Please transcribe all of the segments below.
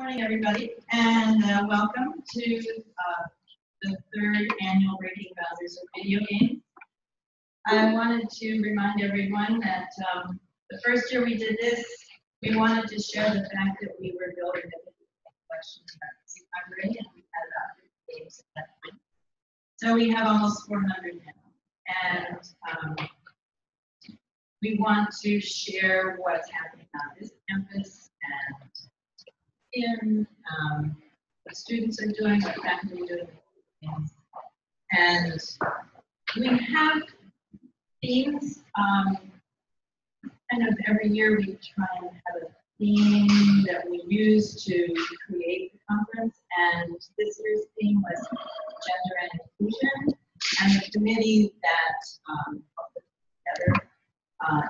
Morning, everybody, and welcome to the third annual Breaking Boundaries of Video Games. I wanted to remind everyone that the first year we did this, we wanted to share the fact that we were building a collection of library, and we had about 50 games at that point. So we have almost 400 now, and we want to share what's happening on this campus and in what students are doing, what faculty are doing, and we have themes. Kind of every year we try and have a theme that we use to create the conference, and this year's theme was gender and inclusion, and the committee that put it together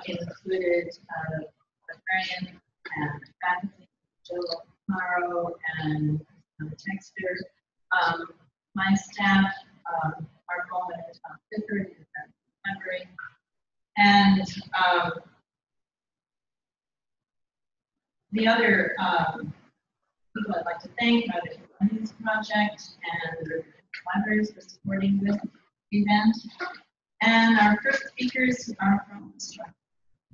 included librarian and faculty, Jill Morrow and Texter, my staff, our Bowman and Tom Pickard, library, and the other people I'd like to thank are the Humanities Project and the libraries for supporting this event. And our first speakers are from Strong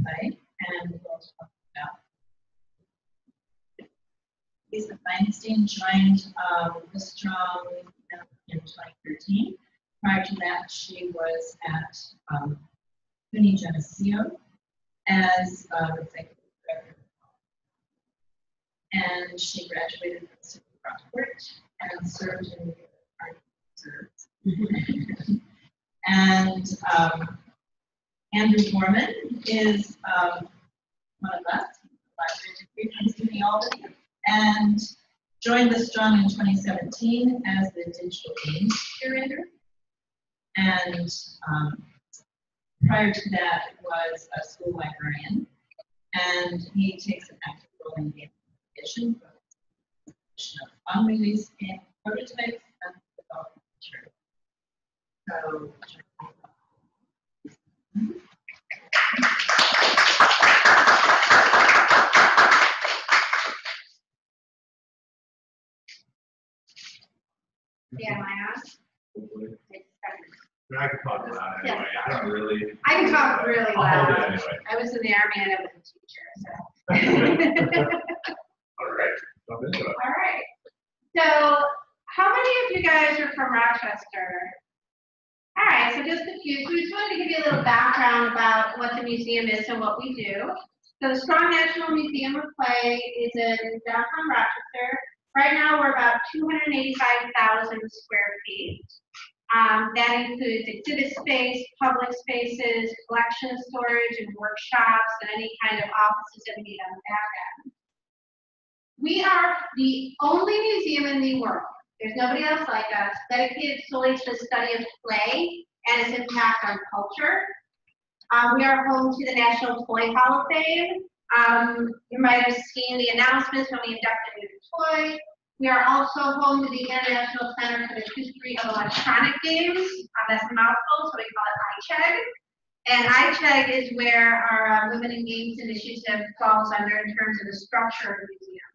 site, and we'll talk about Lisa Feinstein joined the Strong in 2013. Prior to that, she was at SUNY Geneseo as executive director. And she graduated from SUNY Rockport and served in the Army Reserves. And Andrew Gorman is one of us, library degree from SUNY Albany, and joined the Strong in 2017 as the digital games curator. And prior to that was a school librarian, and he takes an active role in game creation, of fun release game prototypes and development material. So. Yeah, am I on? I can talk loud anyway. I don't really. I can talk really loud. I'll hold it anyway. I was in the Army and I was a teacher, so. All right, jump into it. All right. So, how many of you guys are from Rochester? All right, so just a few. So we just wanted to give you a little background about what the museum is and what we do. So the Strong National Museum of Play is in downtown Rochester. Right now, we're about 285,000 square feet. That includes exhibit space, public spaces, collection storage, and workshops, and any kind of offices that we need on the back end. We are the only museum in the world, there's nobody else like us, dedicated solely to the study of play and its impact on culture. We are home to the National Toy Hall of Fame. You might have seen the announcements when we inducted a new toy. We are also home to the International Center for the History of Electronic Games. That's a mouthful, so we call it ICHEG. And ICHEG is where our Women in Games initiative falls under in terms of the structure of the museum.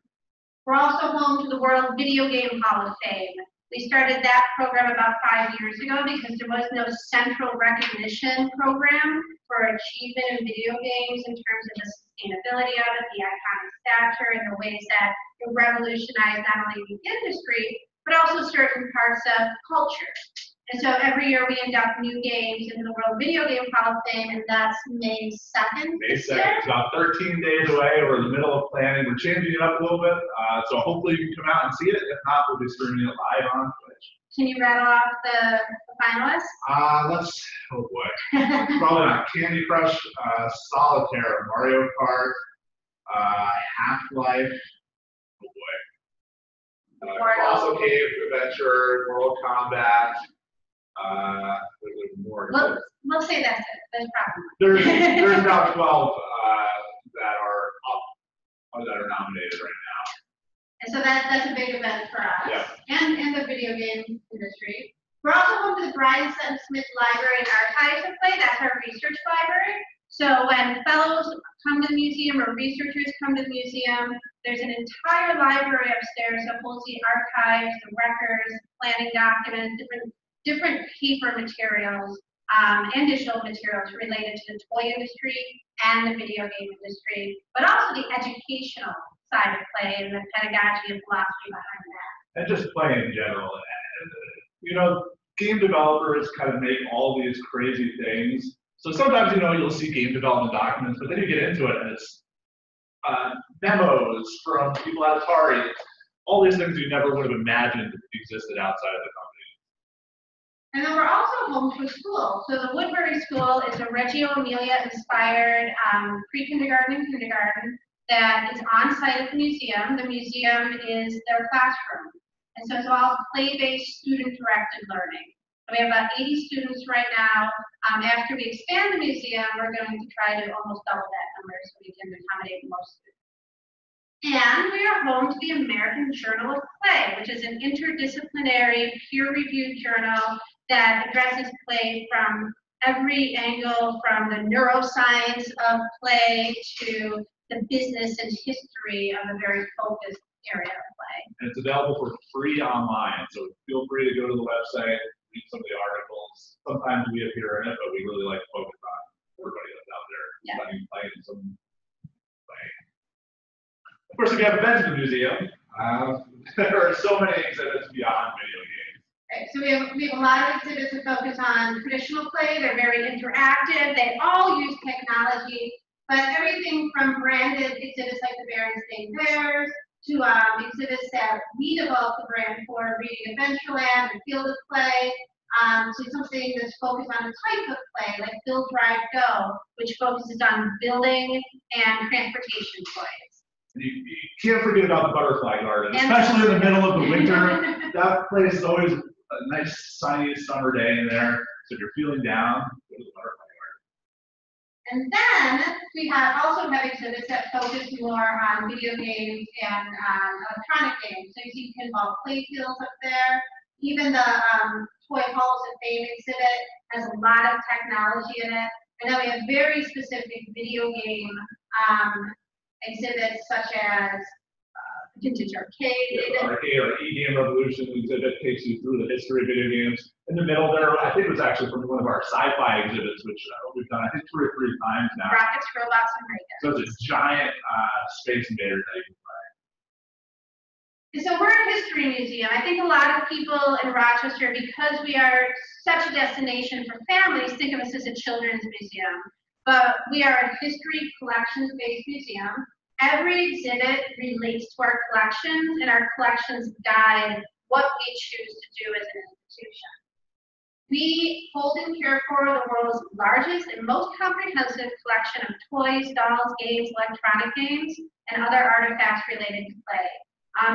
We're also home to the World Video Game Hall of Fame. We started that program about 5 years ago because there was no central recognition program for achievement in video games in terms of the sustainability of it, the iconic stature, and the ways that it revolutionized not only the industry, but also certain parts of culture. And so every year we induct new games into the World Video Game Hall of Fame, and that's May 2nd. May 2nd, it's about 13 days away. We're in the middle of planning. We're changing it up a little bit, so hopefully you can come out and see it. If not, we'll be streaming it live on Twitch. Can you rattle off the finalists? Oh boy. Probably not Candy Crush, Solitaire, Mario Kart, Half-Life, oh boy. Colossal Cave Adventure, Mortal Kombat. There's more. We'll say that's it. That's probably. There's about 12 that are up or that are nominated right now. And so that's a big event for us. Yeah. And the video game industry. We're also home to the Brian Sutton Smith Library and Archives of Play. That's our research library. So when fellows come to the museum or researchers come to the museum, there's an entire library upstairs that holds the archives, the records, planning documents, different paper materials, and digital materials related to the toy industry and the video game industry, but also the educational side of play and the pedagogy and philosophy behind that. And just play in general. And, you know, game developers kind of make all these crazy things. So sometimes, you know, you'll see game development documents, but then you get into it and it's memos from people at Atari, all these things you never would have imagined existed outside of the company. And then we're also home to a school. So the Woodbury School is a Reggio Emilia inspired pre-kindergarten and kindergarten that is on site at the museum. The museum is their classroom. And so it's all play-based, student-directed learning. So we have about 80 students right now. After we expand the museum, we're going to try to almost double that number so we can accommodate more students. And we are home to the American Journal of Play, which is an interdisciplinary, peer-reviewed journal that addresses play from every angle, from the neuroscience of play to the business and history of a very focused area of play. And it's available for free online, so feel free to go to the website, read some of the articles. Sometimes we appear in it, but we really like to focus on everybody that's out there studying play in some way. Of course, if you haven't been to the museum, there are so many exhibits beyond video games. Right, so we have a lot of exhibits that focus on traditional play. They're very interactive. They all use technology, but everything from branded exhibits like the Berenstain Bears to exhibits that we developed the brand for, Reading Adventureland and Field of Play, to something that's focused on a type of play like Build, Drive, Go, which focuses on building and transportation toys. You can't forget about the butterfly garden, especially in the middle of the winter. That place is always a nice sunny summer day in there. So if you're feeling down, go to the butterfly garden. And then we also have exhibits that focus more on video games and electronic games. So you see pinball playfields up there. Even the Toy Halls of Fame exhibit has a lot of technology in it. And then we have very specific video game exhibits such as Vintage Arcade. Arcade or E-Game Revolution exhibit takes you through the history of video games. In the middle there, I think it was actually from one of our sci-fi exhibits, which we've done, I think, 2 or 3 times now. Rockets, Robots, and Rayguns. So it's a giant Space Invaders that you can play. So we're a history museum. I think a lot of people in Rochester, because we are such a destination for families, think of us as a children's museum. But we are a history collections-based museum. Every exhibit relates to our collections, and our collections guide what we choose to do as an institution. We hold and care for the world's largest and most comprehensive collection of toys, dolls, games, electronic games, and other artifacts related to play.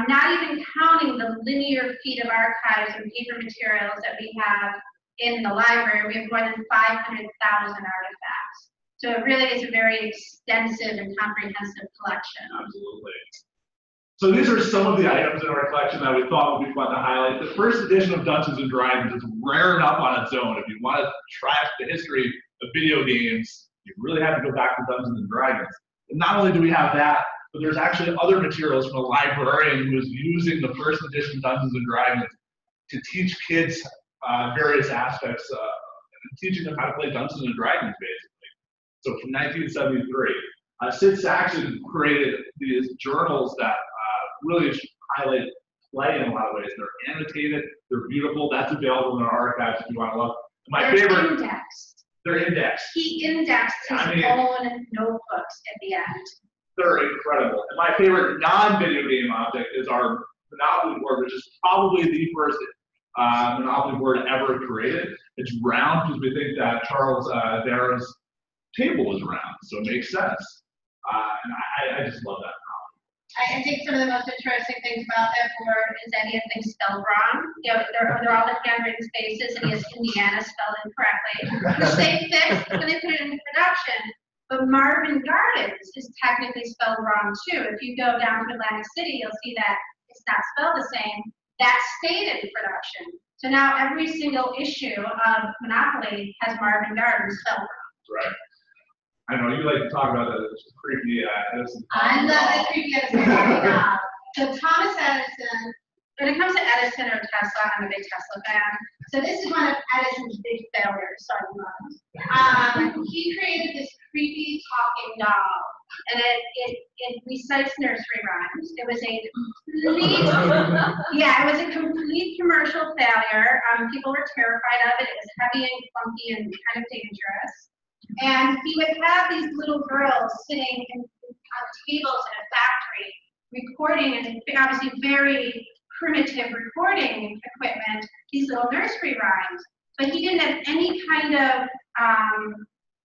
Not even counting the linear feet of archives and paper materials that we have in the library. We have more than 500,000 artifacts. So it really is a very extensive and comprehensive collection. Absolutely. So these are some of the items in our collection that we thought would be fun to highlight. The first edition of Dungeons & Dragons is rare enough on its own. If you want to track the history of video games, you really have to go back to Dungeons & Dragons. And not only do we have that, but there's actually other materials from a librarian who is using the first edition Dungeons & Dragons to teach kids various aspects, teaching them how to play Dungeons & Dragons, basically. So from 1973, Sid Saxon created these journals that really highlight play in a lot of ways. They're annotated, they're beautiful. That's available in our archives if you want to look. They're indexed. They're indexed. He indexed his own notebooks at the end. They're incredible. And my favorite non-video game object is our Monopoly board, which is probably the first Monopoly board ever created. It's round because we think that Charles Darrow's table was round, so it makes sense. And I just love that. I think some of the most interesting things about that board is that he has things spelled wrong. You know, they're all the handwritten spaces, and he has Indiana spelled incorrectly, which they fixed when they put it into production. But Marvin Gardens is technically spelled wrong too. If you go down to Atlantic City, you'll see that it's not spelled the same. That stayed in production. So now every single issue of Monopoly has Marvin Gardens spelled wrong. Right. I know you like to talk about that creepy Edison. I love the creepy Edison doll. So Thomas Edison, when it comes to Edison or Tesla, I'm a big Tesla fan. So this is one of Edison's big failures, he created this creepy talking doll, and it recites nursery rhymes. It was a complete, it was a complete commercial failure. People were terrified of it. It was heavy and clunky and kind of dangerous. And he would have these little girls sitting on tables in a factory recording, and obviously very primitive recording equipment, these little nursery rhymes. But he didn't have any kind of,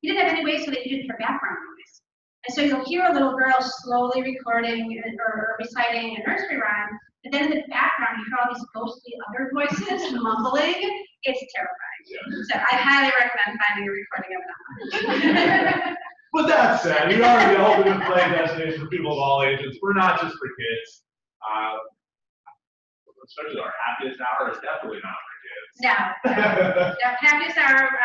he didn't have any way so that you didn't hear background noise. And so you'll hear a little girl slowly recording or reciting a nursery rhyme, but then in the background you hear all these ghostly other voices mumbling. It's terrifying. So I highly recommend finding a recording of it. With that said, we are the ultimate play destination for people of all ages. We're not just for kids. Especially our happiest hour is definitely not for kids. No, Happiest Hour,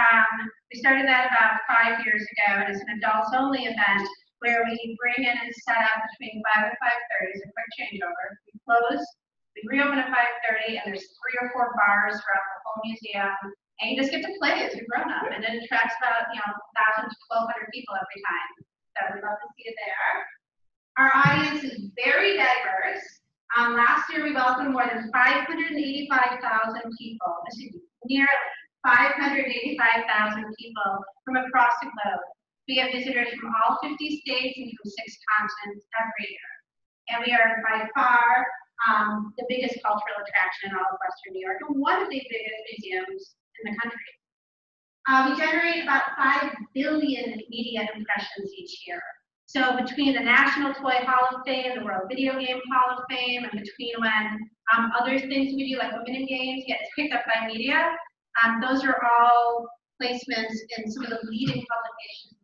we started that about 5 years ago, and it's an adults-only event where we bring in and set up between 5 and 5:30. It's a quick changeover. We close, we reopen at 5:30, and there's 3 or 4 bars throughout the whole museum, and you just get to play as a grown-up, and it attracts about 1,000 to 1,200 people every time. So we'd love to see you there. Our audience is very diverse. Last year we welcomed more than 585,000 people. This is nearly 585,000 people from across the globe. We have visitors from all 50 states and from 6 continents every year. And we are by far the biggest cultural attraction in all of Western New York and one of the biggest museums in the country. We generate about 5 billion media impressions each year. So between the National Toy Hall of Fame, the World Video Game Hall of Fame, and between when other things we do like Women in Games get picked up by media, those are all placements in some of the leading publications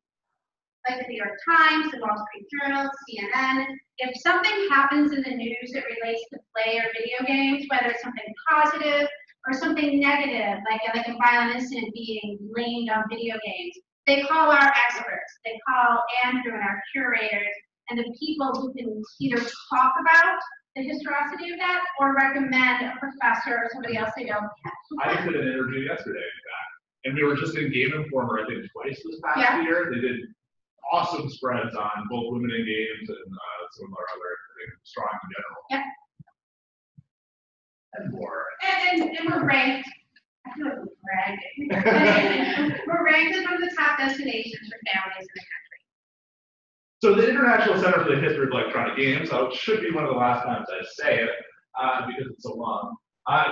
like the New York Times, the Wall Street Journal, CNN. If something happens in the news that relates to play or video games, whether it's something positive or something negative, like a violent incident being blamed on video games, they call our experts. They call Andrew and our curators and the people who can either talk about the historicity of that or recommend a professor or somebody else they know. I just did an interview yesterday, in fact, and we were just in Game Informer, I think, twice this past year. They did awesome spreads on both Women in Games and some of our other strong in general. And more. And we're ranked. I feel like we're bragging. We're ranked as one of the top destinations for families in the country. So the International Center for the History of Electronic Games, it should be one of the last times I say it because it's so long.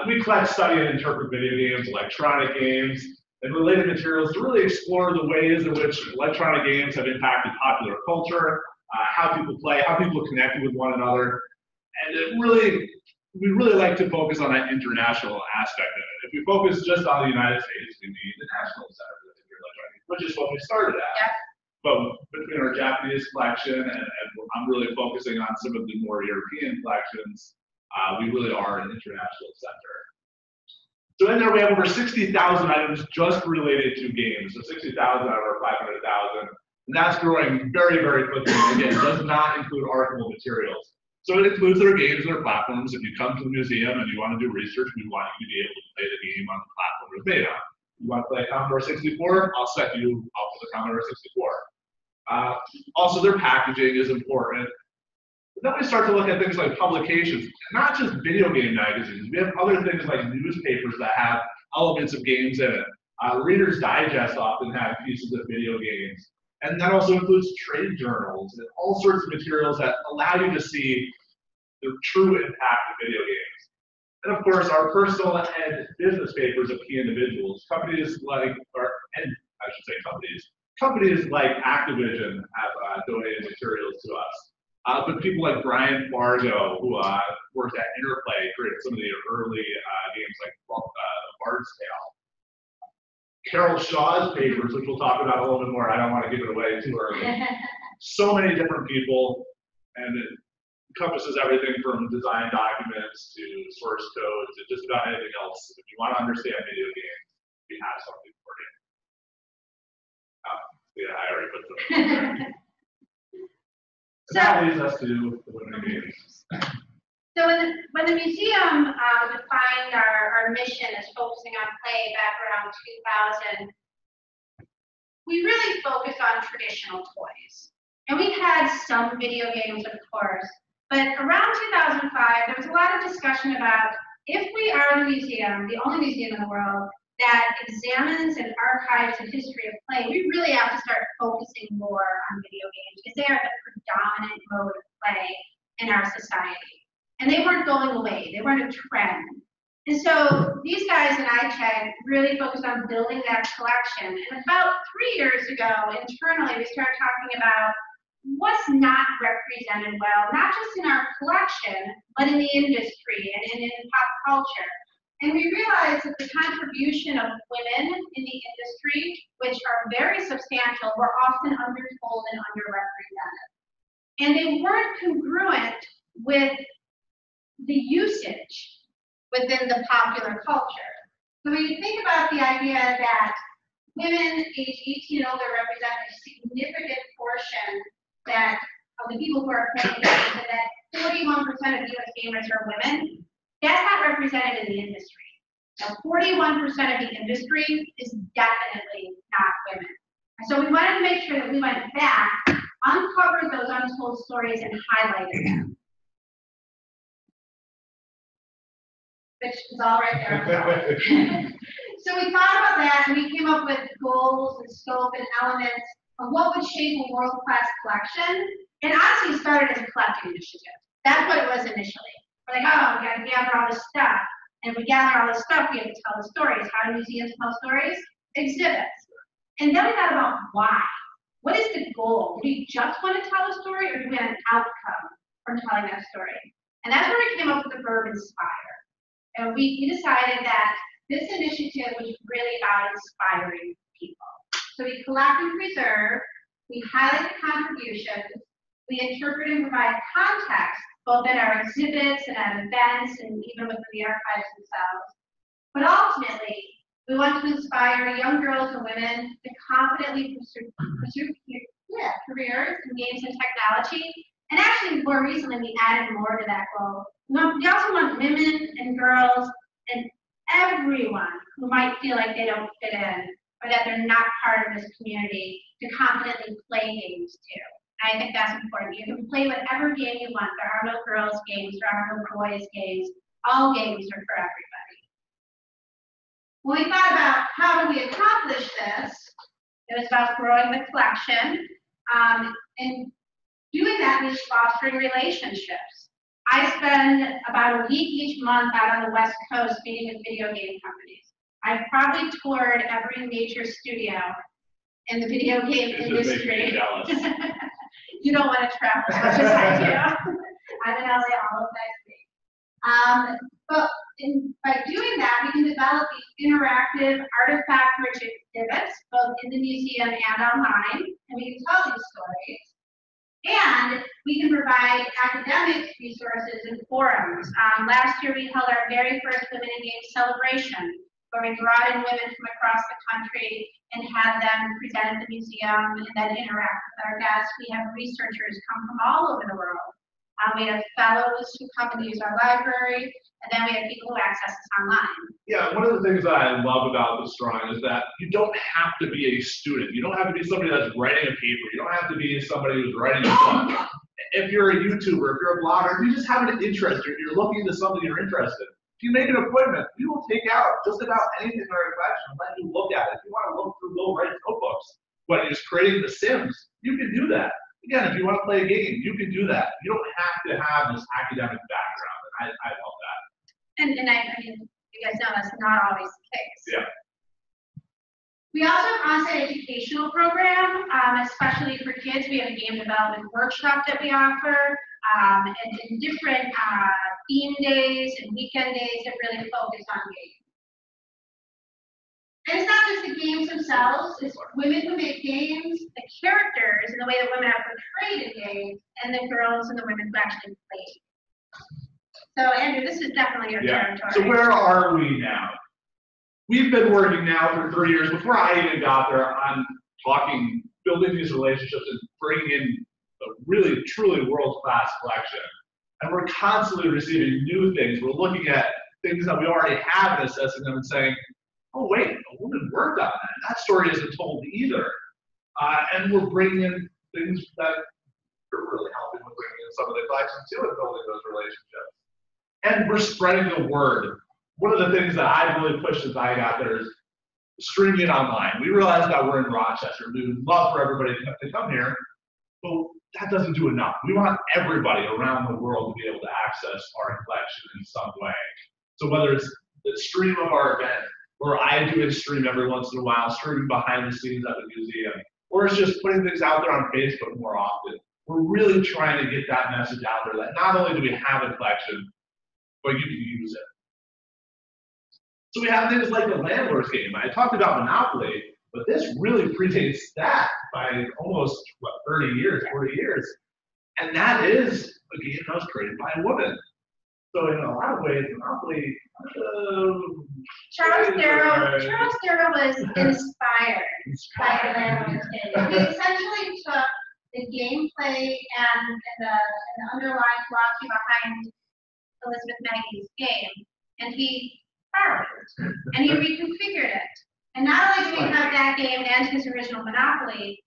We collect, study, and interpret video games, electronic games, and related materials to really explore the ways in which electronic games have impacted popular culture, how people play, how people connect with one another, and we really like to focus on that international aspect of it. If we focus just on the United States, we need the National Center for the History of Electronic Games, which is what we started at. Yep. But between our Japanese collection and I'm really focusing on some of the more European collections, we really are an international center. So in there we have over 60,000 items just related to games. So 60,000 out of our 500,000. And that's growing very, very quickly. Again, it does not include archival materials. So it includes their games and their platforms. If you come to the museum and you want to do research, we want you to be able to play the game on the platform it's made on. You want to play Commodore 64? I'll set you up with the Commodore 64. Also, their packaging is important. But then we start to look at things like publications, not just video game magazines. We have other things like newspapers that have elements of games in it. Reader's Digest often have pieces of video games. And that also includes trade journals and all sorts of materials that allow you to see the true impact of video games. And of course, our personal and business papers of key individuals, companies like Activision have donated materials to us. But people like Brian Fargo, who worked at Interplay, created some of the early games like Bard's Tale. Carol Shaw's papers, which we'll talk about a little bit more. I don't want to give it away too early. So many different people, and it encompasses everything from design documents to source code to just about anything else. If you want to understand video games, we have something for you. Yeah, I already put them. And So- that leads us to the Women in Games. So when the museum defined our mission as focusing on play back around 2000, we really focused on traditional toys. And we had some video games, of course, but around 2005, there was a lot of discussion about if we are the museum, the only museum in the world that examines and archives the history of play, we really have to start focusing more on video games because they are the predominant mode of play in our society. And they weren't going away, they weren't a trend. And so these guys at iCheck really focused on building that collection. And about 3 years ago, internally, we started talking about what's not represented well, not just in our collection, but in the industry and in pop culture. And we realized that the contribution of women in the industry, which are very substantial, were often undertold and underrepresented. And they weren't congruent with the usage within the popular culture. So when you think about the idea that women age 18 and older represent a significant portion of the people who are playing games, and that 41% of US gamers are women, that's not represented in the industry. Now, 41% of the industry is definitely not women. And so we wanted to make sure that we went back, uncovered those untold stories, and highlighted them. Which is all right there. So we thought about that, and we came up with goals and scope and elements of what would shape a world-class collection. And honestly, it started as a collecting initiative. That's what it was initially. We're like, oh, we got to gather all this stuff. And if we gather all this stuff, we have to tell the stories. How do museums tell stories? Exhibits. And then we thought about why. What is the goal? Do we just want to tell a story, or do we have an outcome from telling that story? And that's where we came up with the verb inspire. And we decided that this initiative was really about inspiring people. So we collect and preserve, we highlight the contributions, we interpret and provide context, both at our exhibits and at events and even within the archives themselves. But ultimately, we want to inspire young girls and women to confidently pursue careers in games and technology. And actually, more recently, we added more to that goal. We also want women and girls and everyone who might feel like they don't fit in or that they're not part of this community to confidently play games too. I think that's important. You can play whatever game you want. There are no girls' games, there are no boys' games. All games are for everybody. When we thought about how do we accomplish this, it was about growing the collection. And doing that means fostering relationships. I spend about a week each month out on the West Coast meeting with video game companies. I've probably toured every major studio in the video game industry. You don't want to travel as much as I do. I'm in LA all of next week. But by doing that, we can develop these interactive, artifact-rich exhibits, both in the museum and online, and we can tell these stories. And we can provide academic resources and forums. Last year, we held our very first Women in Games celebration, where we brought in women from across the country and had them present at the museum and then interact with our guests. We have researchers come from all over the world. We have fellows who come and use our library, and then we have people who access us online. Yeah, one of the things that I love about this drawing is that you don't have to be a student. You don't have to be somebody that's writing a paper. You don't have to be somebody who's writing a book. If you're a YouTuber, if you're a blogger, if you just have an interest, or you're looking into something you're interested in, if you make an appointment, we will take out just about anything in our collection and let you look at it. If you want to look through Will Wright's notebooks, when he was creating The Sims, you can do that. Again, if you want to play a game, you can do that. You don't have to have this academic background, and I love that. And I mean, you guys know that's not always the case. Yeah. We also have an on-site educational program, especially for kids. We have a game development workshop that we offer, and different theme days and weekend days that really focus on games. And it's not just the games themselves, it's women who make games, the characters, and the way that women are portrayed in games, and the girls and the women who actually play. So, Andrew, this is definitely your territory. So where are we now? We've been working now for 3 years. Before I even got there, I'm talking building these relationships and bringing in a really, truly world-class collection. And we're constantly receiving new things. We're looking at things that we already have and assessing them and saying, oh, wait, a woman worked on that. That story isn't told either. And we're bringing in things that are really helping with bringing in some of the collections too and building those relationships. And we're spreading the word. One of the things that I really pushed as I got there is streaming online. We realized that we're in Rochester. We would love for everybody to come here, but that doesn't do enough. We want everybody around the world to be able to access our collection in some way. So whether it's the stream of our event, or I do a stream every once in a while, streaming behind the scenes at the museum, or it's just putting things out there on Facebook more often. We're really trying to get that message out there that not only do we have a collection, but you can use it. So we have things like the Landlord's Game. I talked about Monopoly, but this really predates that by almost, 30 years, 40 years. And that is a game that was created by a woman. So in a lot of ways, Monopoly, Charles Darrow was inspired by the Landlord's Game. He essentially took the gameplay and the underlying philosophy behind Elizabeth Maggie's game, and he borrowed it, and he reconfigured it. And not only do we have that game and his original Monopoly,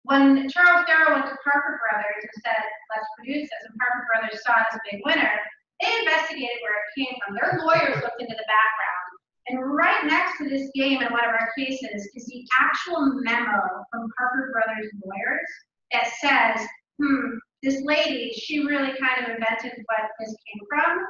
when Charles Darrow went to Parker Brothers and said, let's produce this, and Parker Brothers saw it as a big winner, they investigated where it came from. Their lawyers looked into the background. And right next to this game in one of our cases is the actual memo from Parker Brothers lawyers that says, this lady, she really kind of invented what this came from.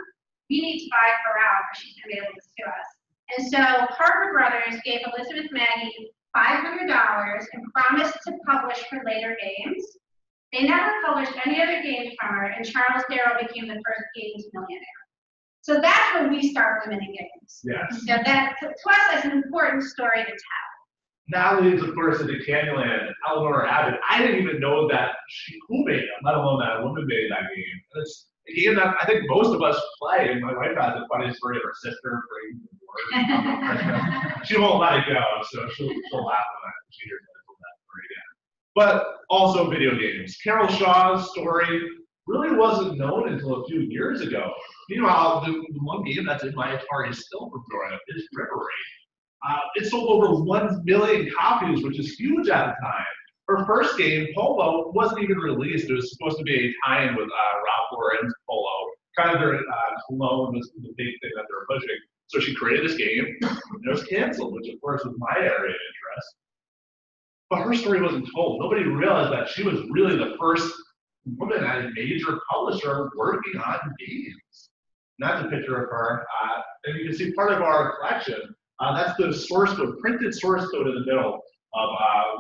We need to buy her out or she's going to be able to sue us. And so Parker Brothers gave Elizabeth Maggie $500 and promised to publish her later games. They never published any other games from her, and Charles Darrow became the first games millionaire. So that's when we start women in games. Yes. So that, to us, that's an important story to tell. That leads, of course, into Candyland, Eleanor Abbott. I didn't even know that who made it, let alone that a woman made that game. And it's a game that I think most of us play. And my wife has a funny story of her sister bringing the board. She won't let it go, so she'll laugh when she hears that story again. But also video games. Carol Shaw's story really wasn't known until a few years ago. Meanwhile, the one game that's in my Atari still from growing up is River Raid. It sold over 1 million copies, which is huge at the time. Her first game, Polo, wasn't even released. It was supposed to be a tie-in with Ralph Lauren's Polo. Kind of their cologne was the big thing that they were pushing. So she created this game, and it was canceled, which of course was my area of interest. But her story wasn't told. Nobody realized that she was really the first woman at a major publisher working on games. And that's a picture of her. And you can see part of our collection. That's the source code, printed source code in the middle of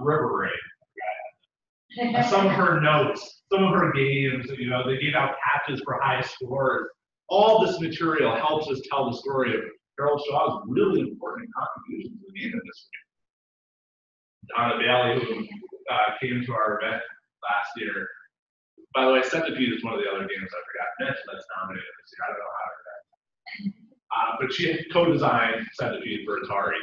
River Raid. Some of her notes, some of her games, they gave out patches for high scores. All this material helps us tell the story of Carol Shaw's really important contributions to the game industry. Donna Bailey, who came to our event last year. By the way, Centipede is one of the other games I forgot to mention that's nominated this year. I don't know how to do that. But she co-designed Centipede for Atari.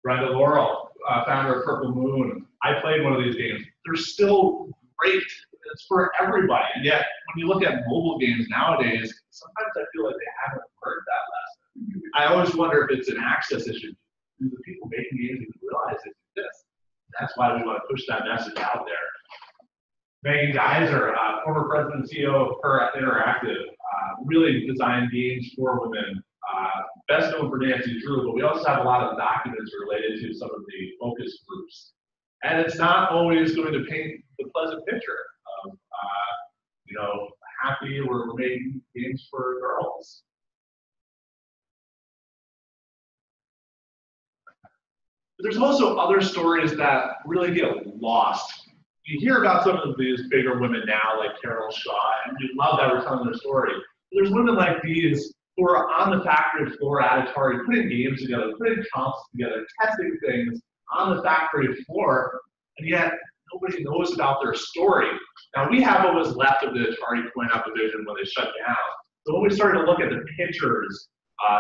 Brenda Laurel, founder of Purple Moon. I played one of these games. They're still great. It's for everybody. And yet, when you look at mobile games nowadays, sometimes I feel like they haven't learned that lesson. I always wonder if it's an access issue. Do the people making games even realize it exists? That's why we want to push that message out there. Megan Geiser, former president and CEO of Per Interactive, really designed games for women. Best known for Nancy Drew, but we also have a lot of documents related to some of the focus groups. And it's not always going to paint the pleasant picture of, happy we're making games for girls. But there's also other stories that really get lost. You hear about some of these bigger women now, like Carol Shaw, and we love that we're telling their story. But there's women like these who are on the factory floor at Atari, putting games together, putting comps together, testing things on the factory floor, and yet nobody knows about their story. Now, we have what was left of the Atari coin-op division when they shut down. So when we started to look at the pictures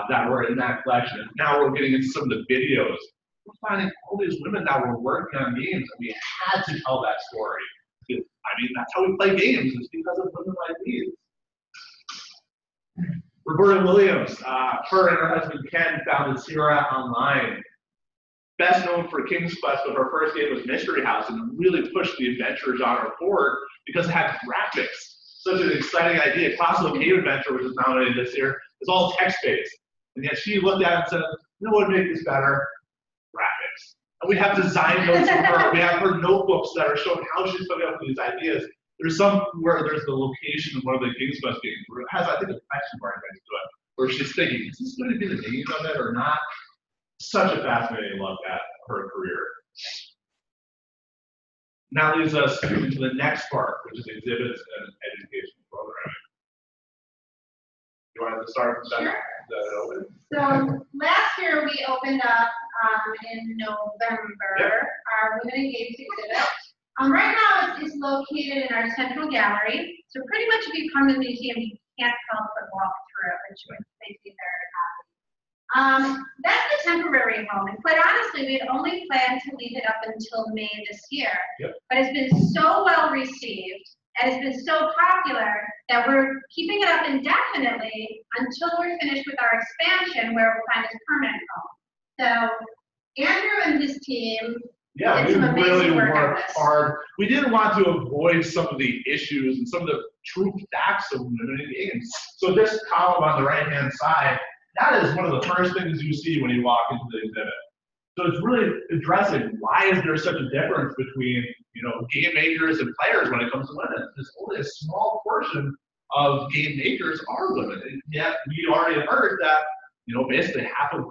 that were in that collection, and now we're getting into some of the videos, we're finding all these women that were working on games, and we had to tell that story. Because, I mean, that's how we play games, is because of women like these. Roberta Williams, her and her husband Ken founded Sierra Online. Best known for King's Quest, but her first game was Mystery House, and really pushed the adventure genre forward because it had graphics. Such an exciting idea. Classical Cave Adventure, which was nominated this year, is all text-based. And yet she looked at it and said, you know what would make this better? Graphics. And we have design notes from her. We have her notebooks that are showing how she's coming up with these ideas. There's some where there's the location of one of the King's Quest games where it has, I think, a question mark next to it, where she's thinking, is this going to be the name of it or not? Such a fascinating look at her career. Now leads us into the next part, which is exhibits and educational programming. You wanted to start with that? Sure. Open? So last year we opened up in November our Women in Games exhibit. Right now it's located in our central gallery. So pretty much if you come to the museum, you can't help but walk through it, which makes me very happy. That's the temporary home, and quite honestly, we had only planned to leave it up until May this year. Yep. But it's been so well received, and it's been so popular that we're keeping it up indefinitely until we're finished with our expansion, where we'll find its permanent home. So Andrew and his team Yeah, did we some amazing really work on worked this. hard. We didn't want to avoid some of the issues and some of the true facts of women in games. So this column on the right-hand side, that is one of the first things you see when you walk into the exhibit. So it's really addressing why is there such a difference between, you know, game makers and players when it comes to women. There's only a small portion of game makers are women, and yet we already heard that, you know, basically half of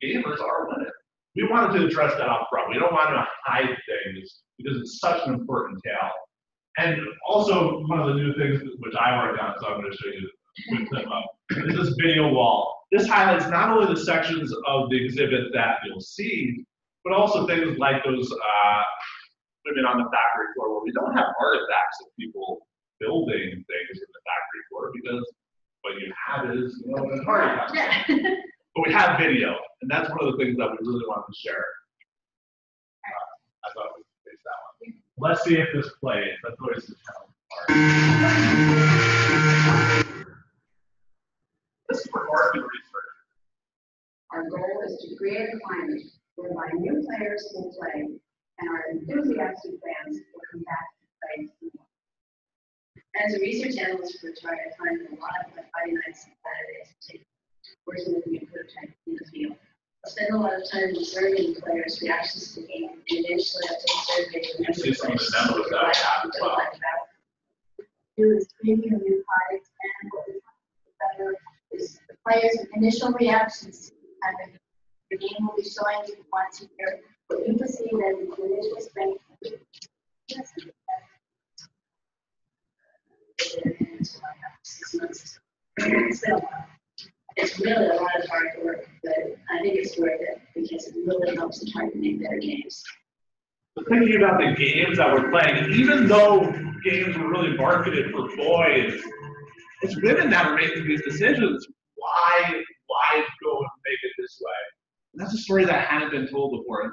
gamers are women. We wanted to address that up front. We don't want to hide things because it's such an important tale. And also, one of the new things which I worked on, so I'm going to show you a quick clip of, is this video wall. This highlights not only the sections of the exhibit that you'll see, but also things like those women on the factory floor, where we don't have artifacts of people building things in the factory floor, because what you have is, you know, an artifact. But we have video, and that's one of the things that we really wanted to share. I thought we could face that one. Let's see if this plays. That's always the challenge part. This is for market research. Our goal is to create a climate whereby new players will play and our enthusiastic fans will come back to play more. As a research analyst for Atari, I find a lot of my Friday nights and Saturdays to take working with new prototype in the field. I spend a lot of time observing players' reactions to the game, and eventually I take surveys of members. See some of the demos that I have as well. Do is preview new products, and what we better is the players' initial reactions to the game will be showing you once a year what you perceive as the initial strength. So it's really a lot of hard work, but I think it's worth it because it really helps to try to make better games. So thinking about the games that we're playing, even though games were really marketed for boys, it's women that are making these decisions. Why go and make it this way? And that's a story that hadn't been told before. And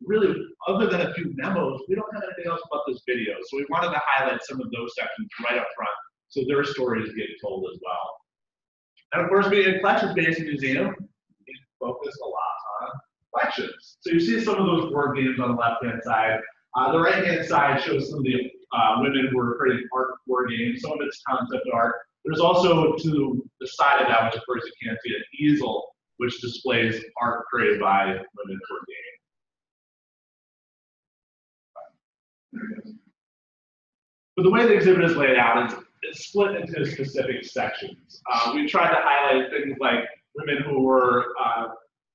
really, other than a few memos, we don't have anything else about this video. So we wanted to highlight some of those sections right up front so their stories get told as well. And of course, being a collections-based museum, we focus a lot on collections. So you see some of those board games on the left-hand side. The right-hand side shows some of the women who are creating art board games. Some of it's concept art. There's also, to the side of that, which of course you can't see, an easel, which displays art created by women for games. But the way the exhibit is laid out is it's split into specific sections. We tried to highlight things like women who were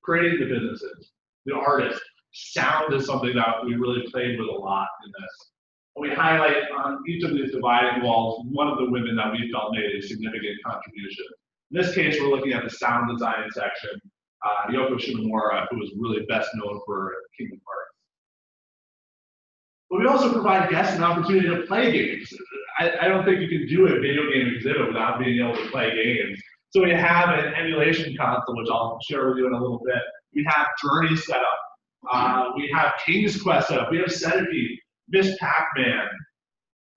creating the businesses, the artists. Sound is something that we really played with a lot in this. And we highlight on each of these dividing walls one of the women that we felt made a significant contribution. In this case, we're looking at the sound design section. Yoko Shimomura, who was really best known for Kingdom Hearts. But we also provide guests an opportunity to play games. I don't think you can do a video game exhibit without being able to play games. So we have an emulation console, which I'll share with you in a little bit. We have Journey set up. We have King's Quest set up. We have Centipede, Miss Pac-Man.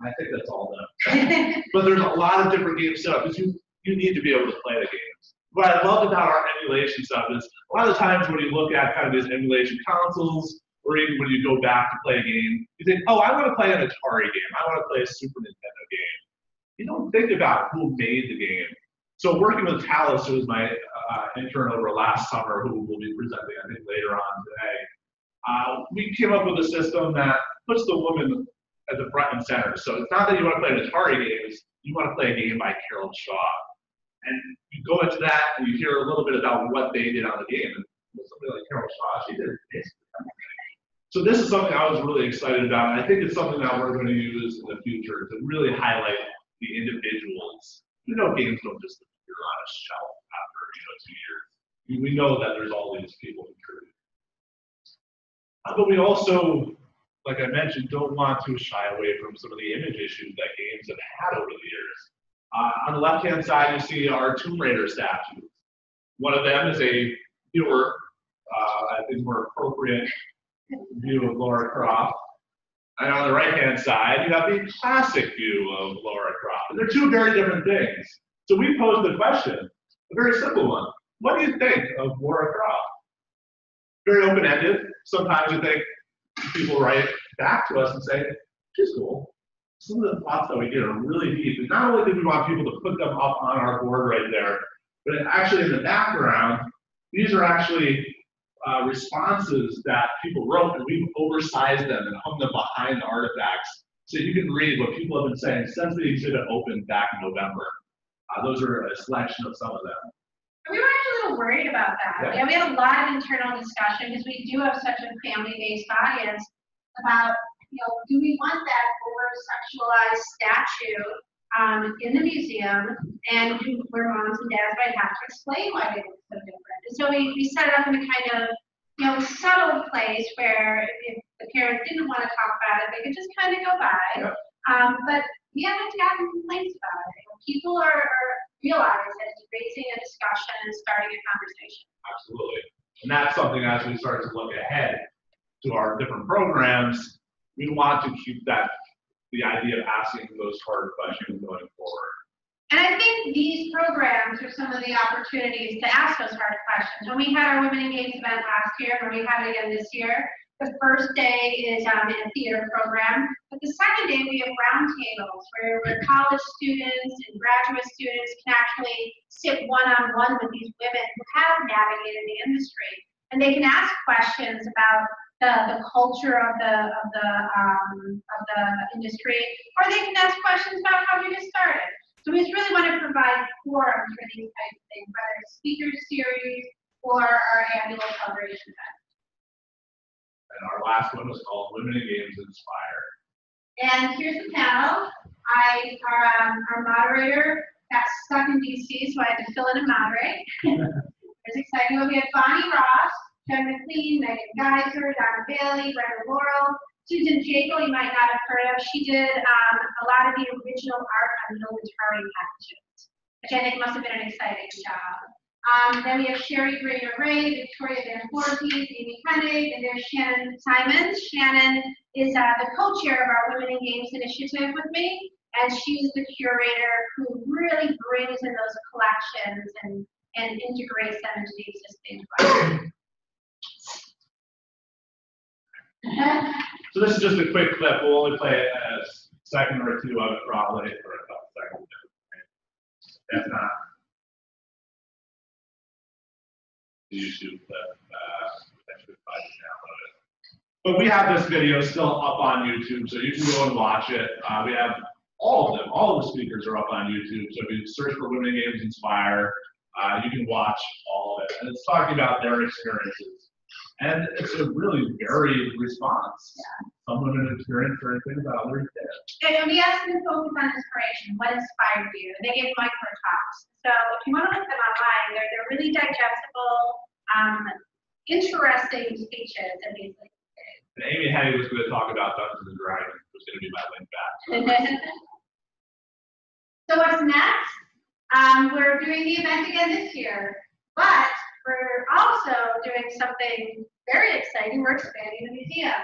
I think that's all them. But there's a lot of different games set up because you need to be able to play the games. What I loved about our emulation stuff is a lot of the times when you look at kind of these emulation consoles, or even when you go back to play a game, you think, oh, I want to play an Atari game. I want to play a Super Nintendo game. You don't think about who made the game. So working with Talis, who was my intern over last summer, who will be presenting, I think, later on today, we came up with a system that puts the woman at the front and center. So it's not that you want to play an Atari game, you want to play a game by Carol Shaw. And you go into that and you hear a little bit about what they did on the game. And somebody like Carol Shaw, she did basically everything. So this is something I was really excited about. And I think it's something that we're going to use in the future to really highlight the individuals. You know, games don't just appear on a shelf after 2 years. We know that there's all these people contributing. But we also, like I mentioned, don't want to shy away from some of the image issues that games have had over the years. On the left-hand side, you see our Tomb Raider statues. One of them is a newer, I think more appropriate view of Lara Croft. And on the right-hand side, you have the classic view of Lara Croft. And they're two very different things. So we posed the question, a very simple one. What do you think of Lara Croft? Very open-ended. Sometimes you think people write back to us and say, she's cool. Some of the thoughts that we get are really deep. And not only did we want people to put them up on our board right there, but actually in the background, these are actually responses that people wrote, and we've oversized them and hung them behind the artifacts so you can read what people have been saying since the exhibit opened back in November. Those are a selection of some of them. We were actually a little worried about that. Yeah. We had a lot of internal discussion because we do have such a family-based audience about, do we want that over-sexualized statue in the museum, and where moms and dads might have to explain why they look so different. And so we set it up in a kind of, subtle place where if the parent didn't want to talk about it, they could just kind of go by. Yeah. But we haven't gotten complaints about it. People are realize that it's raising a discussion and starting a conversation. Absolutely. And that's something as we start to look ahead to our different programs, we want to keep the idea of asking those hard questions going forward. And I think these programs are some of the opportunities to ask those hard questions. When we had our Women in Games event last year, when we have it again this year, the first day is in a theater program, but the second day we have roundtables where college students and graduate students can actually sit one-on-one with these women who have navigated the industry, and they can ask questions about the culture of the industry, or they can ask questions about how you get started. So we just really want to provide forums for these types of things, whether it's speaker series or our annual celebration event. And our last one was called Women in Games Inspire. And here's the panel. Our moderator got stuck in DC, so I had to fill in and moderate. It's exciting. We had Bonnie Ross, Jen McLean, Megan Geiser, Donna Bailey, Brenda Laurel, Susan Jago, you might not have heard of. She did a lot of the original art on military packages, which I think must have been an exciting job. Then we have Sherry Grader Ray, Victoria Van Voorhees, Amy Hennig, and there's Shannon Simons. Shannon is the co-chair of our Women in Games initiative with me, and she's the curator who really brings in those collections and integrates them into the existing project. So this is just a quick clip. We'll only play a second or two of it probably for a couple seconds. If not, the YouTube clip, I should probably download it. But we have this video still up on YouTube, so you can go and watch it. We have all of them. All of the speakers are up on YouTube. So if you search for Women in Games Inspire, you can watch all of it. And it's talking about their experiences. And it's a really varied response. Yeah. Some women experience certain things that others did. And we asked them to focus on inspiration. What inspired you? They gave micro talks. So if you want to look them online, they're really digestible, interesting speeches that these ladies did. And Amy Hennig was going to talk about Dungeons and Dragons, which was going to be my link back. So what's next? We're doing the event again this year, but we're also doing something very exciting. We're expanding the museum.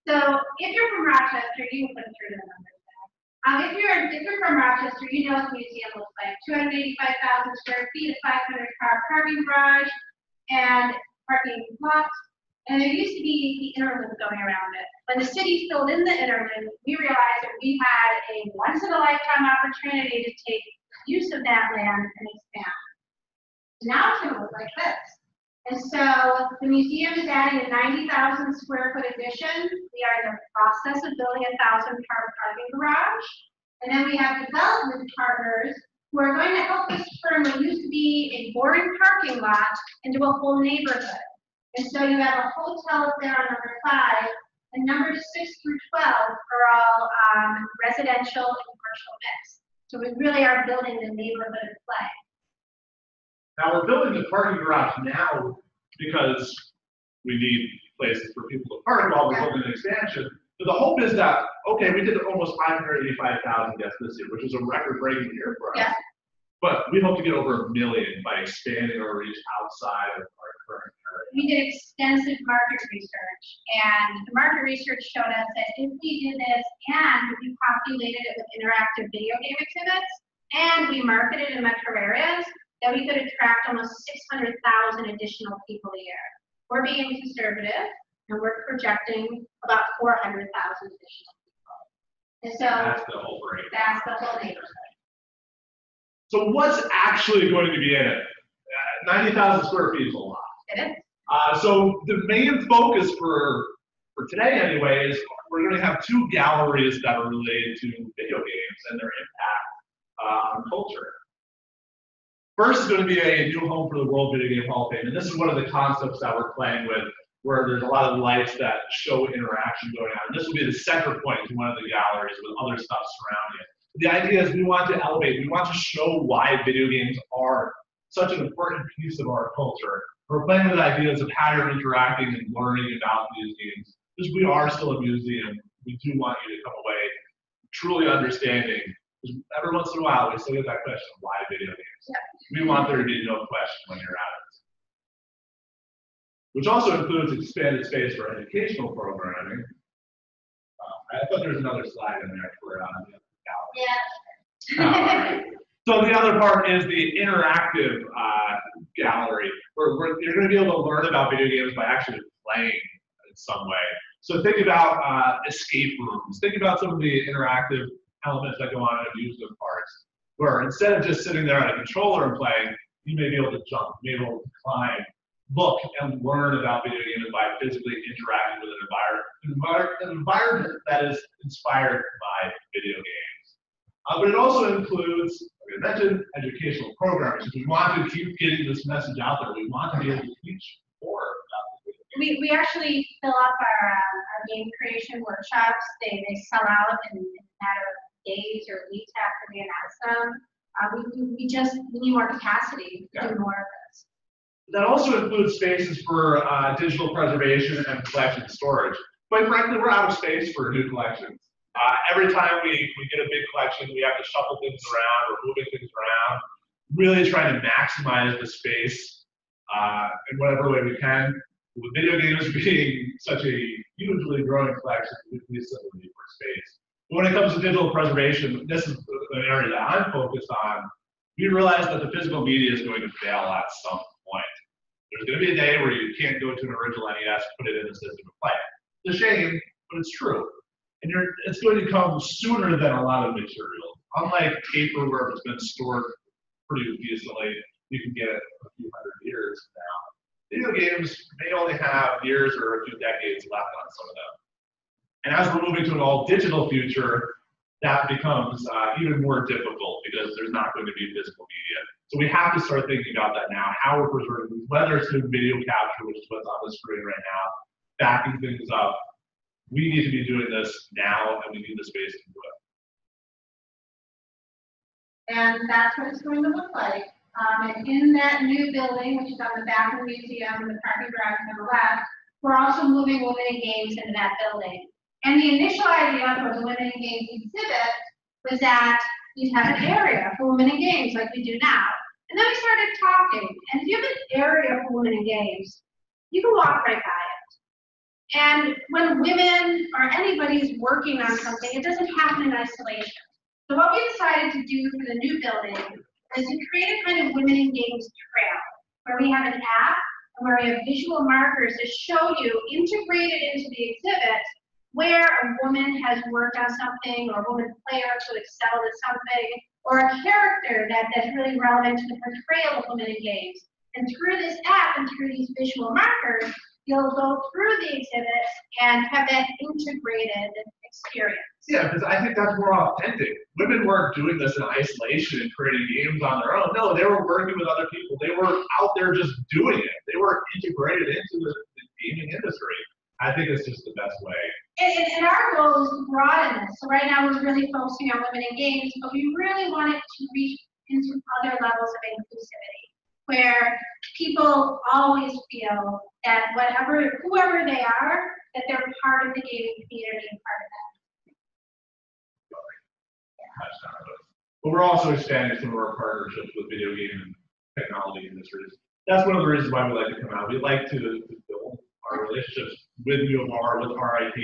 So if you're from Rochester, you can put it through the numbers there. If you're from Rochester, you know what the museum looks like. 285,000 square feet, a 500-car parking garage, and parking lot. And there used to be the interlude going around it. When the city filled in the interlude, we realized that we had a once-in-a-lifetime opportunity to take use of that land and expand. Now it's going to look like this. And so the museum is adding a 90,000 square foot addition. We are in the process of building a 1,000-car parking garage. And then we have development partners who are going to help us turn what used to be a boring parking lot into a whole neighborhood. And so you have a hotel up there on number 5, and numbers 6 through 12 are all residential and commercial mix. So we really are building the neighborhood of play. Now we're building the parking garage now because we need places for people to park while we're building an expansion. But the hope is that, okay, we did almost 585,000 guests this year, which is a record-breaking year for us. Yeah. But we hope to get over 1 million by expanding our reach outside of our current area. We did extensive market research, and the market research showed us that if we did this and we populated it with interactive video game exhibits, and we marketed in metro areas, that we could attract almost 600,000 additional people a year. We're being conservative, and we're projecting about 400,000 additional people. And so That's the whole break. that's the whole neighborhood. So what's actually going to be in it? 90,000 square feet is a lot. It is. So the main focus for today anyway is we're going to have 2 galleries that are related to video games and their impact on culture. First is going to be a new home for the World Video Game Hall of Fame, and this is one of the concepts that we're playing with, where there's a lot of lights that show interaction going on. And this will be the center point to one of the galleries with other stuff surrounding it. The idea is we want to elevate, we want to show why video games are such an important piece of our culture. We're playing with ideas of how you're interacting and learning about these games. Because we are still a museum, we do want you to come away truly understanding. Because every once in a while, we still get that question, why video games? Yeah. We want there to be no question when you're at it. Which also includes expanded space for educational programming. I thought there was another slide in there for the gallery. Yeah. So the other part is the interactive gallery, where you're going to be able to learn about video games by actually playing in some way. So think about escape rooms. Think about some of the interactive elements that go on in amusement parks, where instead of just sitting there on a controller and playing, you may be able to jump, you may be able to climb, look and learn about video games by physically interacting with an environment that is inspired by video games. But it also includes, like I mentioned, educational programming. We want to keep getting this message out there. We want to be able to teach more about video games. We actually fill up our game creation workshops. They sell out in a matter of days or weeks after we announce them. We need more capacity to do more of this. That also includes spaces for digital preservation and collection storage. Quite frankly, we're out of space for new collections. Every time we get a big collection, we have to shuffle things around or moving things around, really trying to maximize the space in whatever way we can. With video games being such a hugely growing collection, we simply need more space. But when it comes to digital preservation, this is an area that I'm focused on. We realize that the physical media is going to fail at some point. There's going to be a day where you can't go to an original NES, put it in the system, and play it. It's a shame, but it's true. And it's going to come sooner than a lot of material. Unlike paper, where it's been stored pretty decently, you can get it a few hundred years now. Video games may only have years or a few decades left on some of them. And as we're moving to an all-digital future, that becomes even more difficult because there's not going to be physical media. So we have to start thinking about that now, how we're preserving things, whether it's through video capture, which is what's on the screen right now, backing things up. We need to be doing this now, and we need the space to do it. And that's what it's going to look like. And in that new building, which is on the back of the museum and the parking garage on the left, we're also moving women in games into that building. And the initial idea for the women in games exhibit was that you'd have an area for women in games like we do now. And then we started talking, and if you have an area for women in games, you can walk right by it. And when women or anybody is working on something, it doesn't happen in isolation. So what we decided to do for the new building is to create a kind of women in games trail, where we have an app and where we have visual markers that show you, integrated into the exhibit, where a woman has worked on something, or a woman player who excelled at something, or a character that's really relevant to the portrayal of women in games. And through this app and through these visual markers, you'll go through the exhibit and have that integrated experience. Yeah, because I think that's more authentic. Women weren't doing this in isolation and creating games on their own. No, they were working with other people. They were out there just doing it. They were integrated into the gaming industry. I think it's just the best way. And our goal is to broaden this. So right now we're really focusing on women in games, but we really want it to reach into other levels of inclusivity, where people always feel that whoever they are, that they're part of the gaming community and part of that. But we're also expanding some of our partnerships with video game and technology industries. That's one of the reasons why we like to come out. We like to build our relationships with U of R, with RIP,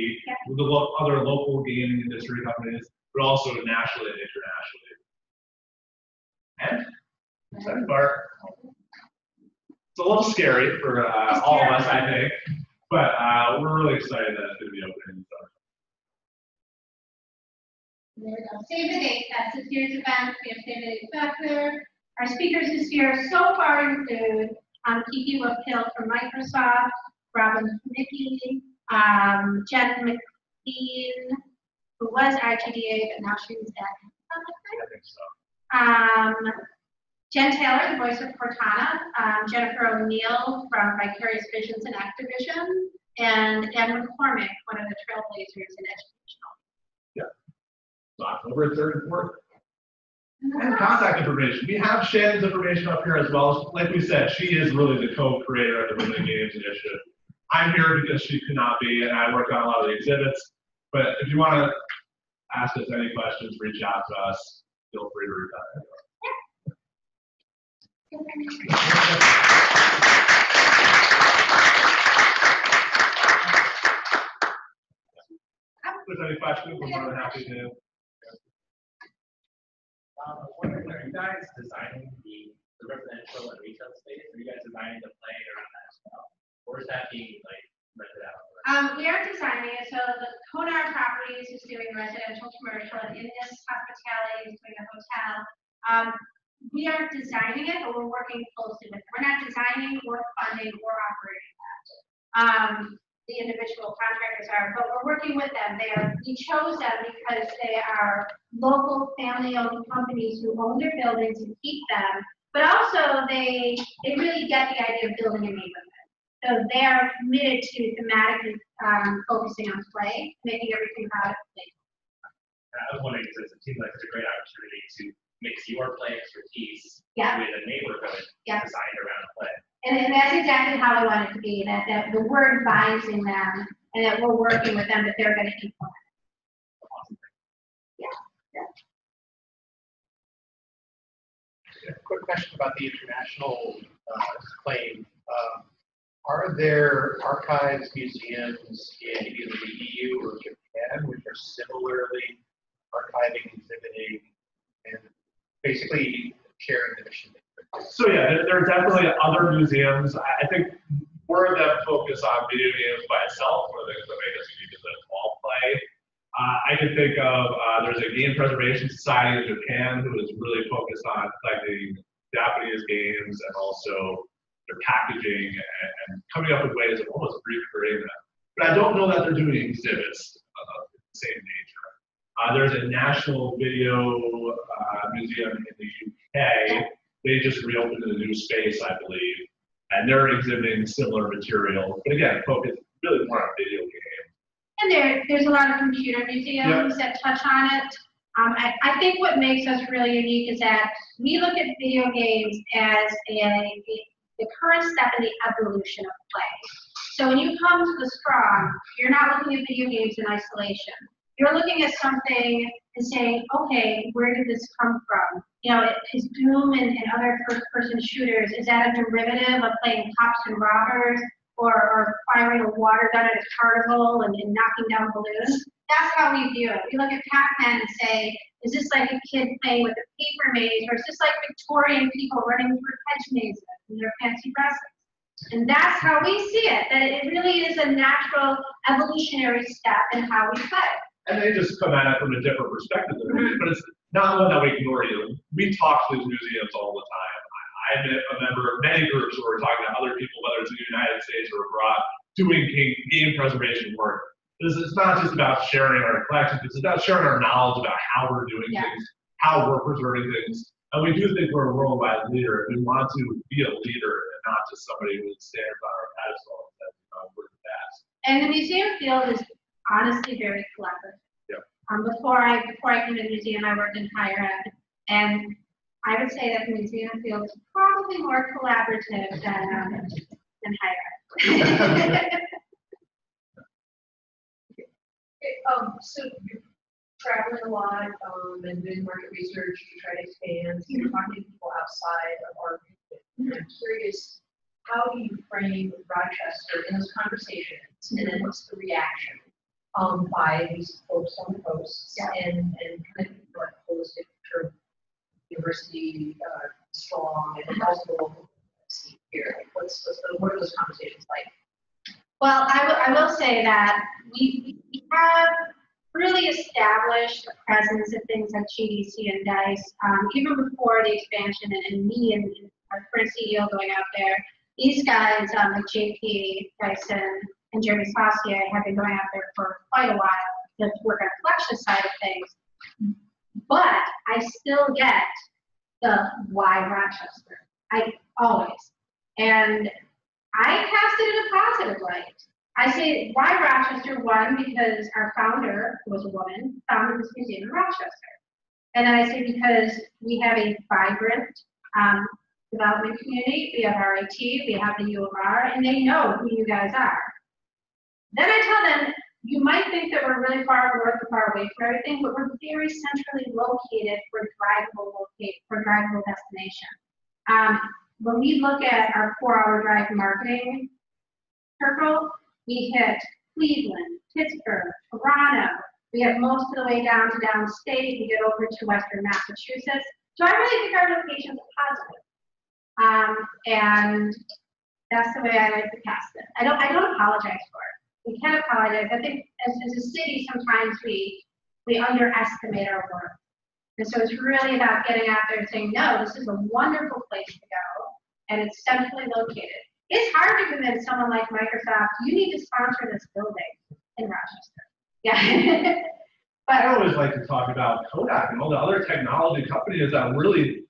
with the other local gaming industry companies, but also nationally and internationally. And second part, it's a little scary for all of us, I think, but we're really excited that it's going to be opening. There we go. Save the date. That's this year's event. We have save the date factor. Our speakers this year so far include Kiki Whiphill from Microsoft, Robin Mickey, Jen McLean, who was RTDA, but now she's at I think so. Jen Taylor, the voice of Cortana, Jennifer O'Neill from Vicarious Visions and Activision, and Ed McCormick, one of the trailblazers in educational. Yeah. So October 3rd and 4th. And contact information. We have Shannon's information up here as well. Like we said, she is really the co-creator of the Women in Games Initiative. I'm here because she could not be, and I work on a lot of the exhibits. But if you want to ask us any questions, reach out to us. Feel free to reach out. If there's any questions, we're more than happy to. I was wondering, are you guys designing the residential and retail space? Are you guys designing the play around that as well? Or is that being like rented out? We are designing it. So the Konar Properties is doing residential, commercial, and Indus Hospitality is doing a hotel. We are designing it, but we're working closely with them. We're not designing, we're funding, we're operating that. The individual contractors are, but we're working with them. We chose them because they are local family-owned companies who own their buildings and keep them, but also they really get the idea of building a neighborhood. So they are committed to thematically focusing on play, making everything about play. I was wondering because it seems like it's a great opportunity to mix your play expertise Yeah. with a neighborhood designed around play. And that's exactly how we want it to be, that the word binds in them, and that we're working with them, that they're going to implement. Awesome. Yeah. Quick question about the international claim. Are there archives, museums in either the EU or Japan which are similarly archiving, exhibiting, and basically sharing the mission? So yeah, there are definitely other museums. I think more of them focus on video games by itself. One of the things that make us unique is that it's all play. I can think of, there's a game preservation society in Japan who is really focused on collecting Japanese games and also their packaging and coming up with ways of almost recreating them. But I don't know that they're doing exhibits of the same nature. There's a national video museum in the UK. They just reopened in a new space, I believe, and they're exhibiting similar material. But again, focus really more on video games. And there's a lot of computer museums that touch on it. I think what makes us really unique is that we look at video games as the current step in the evolution of play. So when you come to the Strong, you're not looking at video games in isolation. You're looking at something and saying, okay, where did this come from? You know, is Doom and other first-person shooters, is that a derivative of playing cops and robbers or firing a water gun at a carnival and knocking down balloons? That's how we view it. We look at Pac-Man and say, is this like a kid playing with a paper maze, or is this like Victorian people running through hedge mazes in their fancy dresses? And that's how we see it, that it really is a natural evolutionary step in how we play. And they just come at it from a different perspective than we do, but it's not one that we ignore either. We talk to these museums all the time. I'm a member of many groups who are talking to other people, whether it's in the United States or abroad, doing game preservation work. It's not just about sharing our collections, it's about sharing our knowledge about how we're doing things, how we're preserving things. And we do think we're a worldwide leader, and we want to be a leader and not just somebody who stands on our pedestal and says, we're the best. And the museum field is honestly very collaborative. Yep. Before I came to the museum, I worked in higher ed, and I would say that the museum field is probably more collaborative than higher ed. So you're traveling a lot and doing market research, you try to expand, so you're talking to people outside of our region. I'm curious, how do you frame Rochester in those conversations, and then what's the reaction by these folks on the coast, and kind of like holistic term, university strong, and also the local scene here? What are those conversations like? Well, I will say that we have really established a presence of things like GDC and DICE, even before the expansion and me and our current CEO going out there. These guys, like JP Dyson and Jeremy Saucier, have been going out there for quite a while to work on the collection side of things. But I still get the why Rochester. I always. And I cast it in a positive light. I say, why Rochester? One, because our founder, who was a woman, founded this museum in Rochester. And then I say, because we have a vibrant development community, we have RIT, we have the U of R, and they know who you guys are. Then I tell them, you might think that we're really far north or far away from everything, but we're very centrally located for a drivable destination. When we look at our 4-hour drive marketing circle, we hit Cleveland, Pittsburgh, Toronto. We get most of the way down to downstate. We get over to Western Massachusetts. So I really think our locations are positive. And that's the way I like to cast it. I don't apologize for it. We can't apologize. I think as a city, sometimes we underestimate our worth. And so it's really about getting out there and saying, no, this is a wonderful place to go, and it's centrally located. It's hard to convince someone like Microsoft, you need to sponsor this building in Rochester. Yeah. But I always like to talk about Kodak and all the other technology companies that really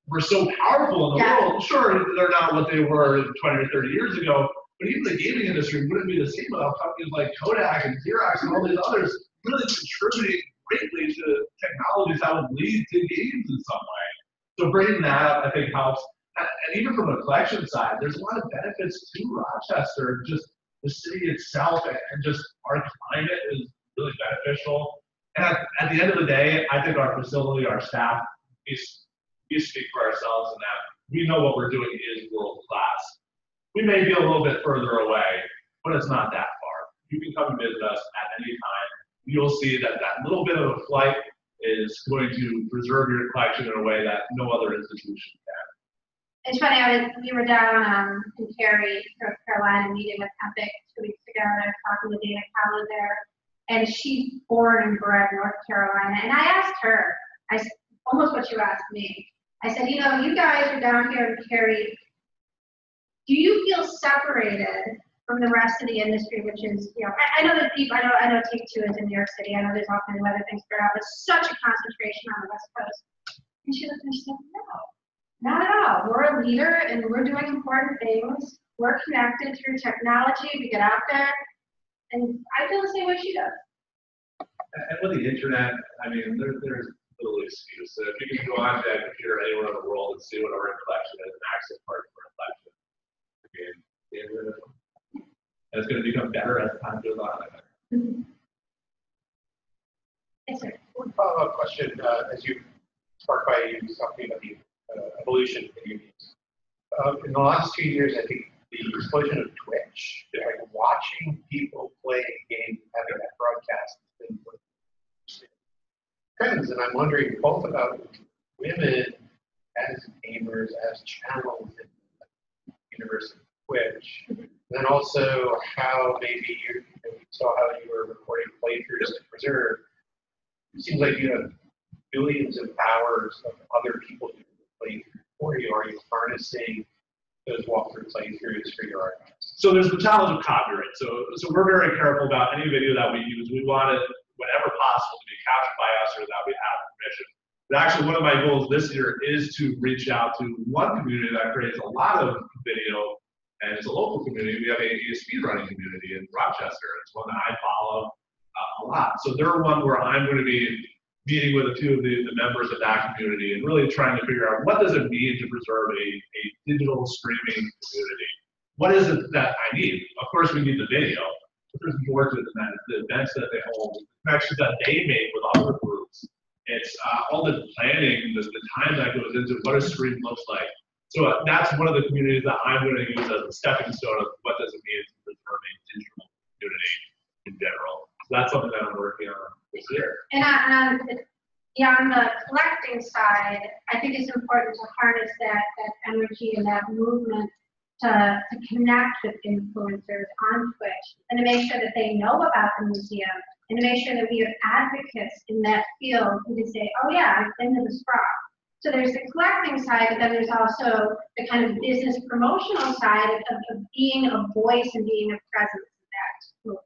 were so powerful in the world. Sure, they're not what they were 20 or 30 years ago, but even the gaming industry wouldn't be the same without companies like Kodak and Xerox and all these others really contributing greatly to technologies that would lead to games in some way. So bringing that up, I think, helps. And even from a collection side, there's a lot of benefits to Rochester. Just the city itself and just our climate is really beneficial. And at the end of the day, I think our facility, our staff, we speak for ourselves in that we know what we're doing is world class. We may be a little bit further away, but it's not that far. You can come and visit us at any time. You'll see that that little bit of a flight is going to preserve your collection in a way that no other institution can. It's funny, we were down in Cary, North Carolina, meeting with Epic 2 weeks ago, and I was talking to Dana Collins there, and she's born and bred North Carolina, and I asked her, almost what you asked me. I said, you know, you guys are down here in Cary, do you feel separated from the rest of the industry, which is, you know, I know that people, I know Take-Two is in New York City, I know there's all kinds of other things going on, but such a concentration on the West Coast. And she looked at me and said, no. Not at all. We're a leader and we're doing important things. We're connected through technology. We get out there, and I feel the same way she does. And with the internet, I mean, there's little excuse. So if you can go onto that computer anywhere in the world and see what our collection is and access parts of our collection, and it's going to become better as time goes on. follow-up question, as you sparked by you talking about the evolution of video games. In the last 2 years, I think the explosion of Twitch, like watching people play games, having that broadcast, has been one of the trends, and I'm wondering both about women as gamers, as channels in the universe of Twitch, and then also how maybe you saw how you were recording playthroughs to preserve. It seems like you have billions of hours of other people doing the playthrough for you. Are you harnessing those walkthrough playthroughs for your archives? So there's the challenge of copyright. So we're very careful about any video that we use. We want it, whenever possible, to be captured by us or that we have permission. But actually, one of my goals this year is to reach out to one community that creates a lot of video, and it's a local community. We have a speedrunning community in Rochester. It's one that I follow a lot. So they're one where I'm going to be meeting with a few of the members of that community and really trying to figure out what does it mean to preserve a digital streaming community. What is it that I need? Of course, we need the video, but there's more to it than that. It's the events that they hold, the connections that they make with other groups. It's all the planning, the time that goes into what a stream looks like. So that's one of the communities that I'm going to use as a stepping stone of what does it mean to preserve a digital community in general. So that's something that I'm working on this year. And on the collecting side, I think it's important to harness that energy and that movement to connect with influencers on Twitch and to make sure that they know about the museum and to make sure that we have advocates in that field who can say, oh yeah, I've been to the Sprague. So there's the collecting side, but then there's also the kind of business promotional side of being a voice and being a presence in that movement.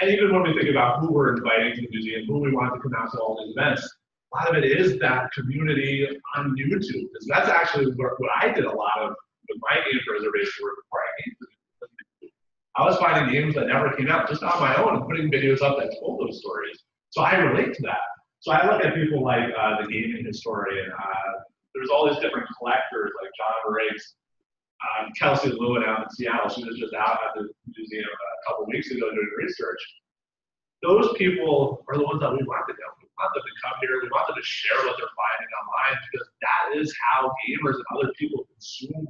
And even when we think about who we're inviting to the museum, who we want to come out to all these events, a lot of it is that community on YouTube. Because that's actually what I did a lot of with my game preservation work before I came to the museum. I was finding games that never came out just on my own and putting videos up that told those stories. So I relate to that. So I look at people like the gaming historian. There's all these different collectors like John Rakes, Kelsey Lewin out in Seattle. She was just out at the museum a couple weeks ago doing research. Those people are the ones that we want to know. We want them to come here. We want them to share what they're finding online because that is how gamers and other people consume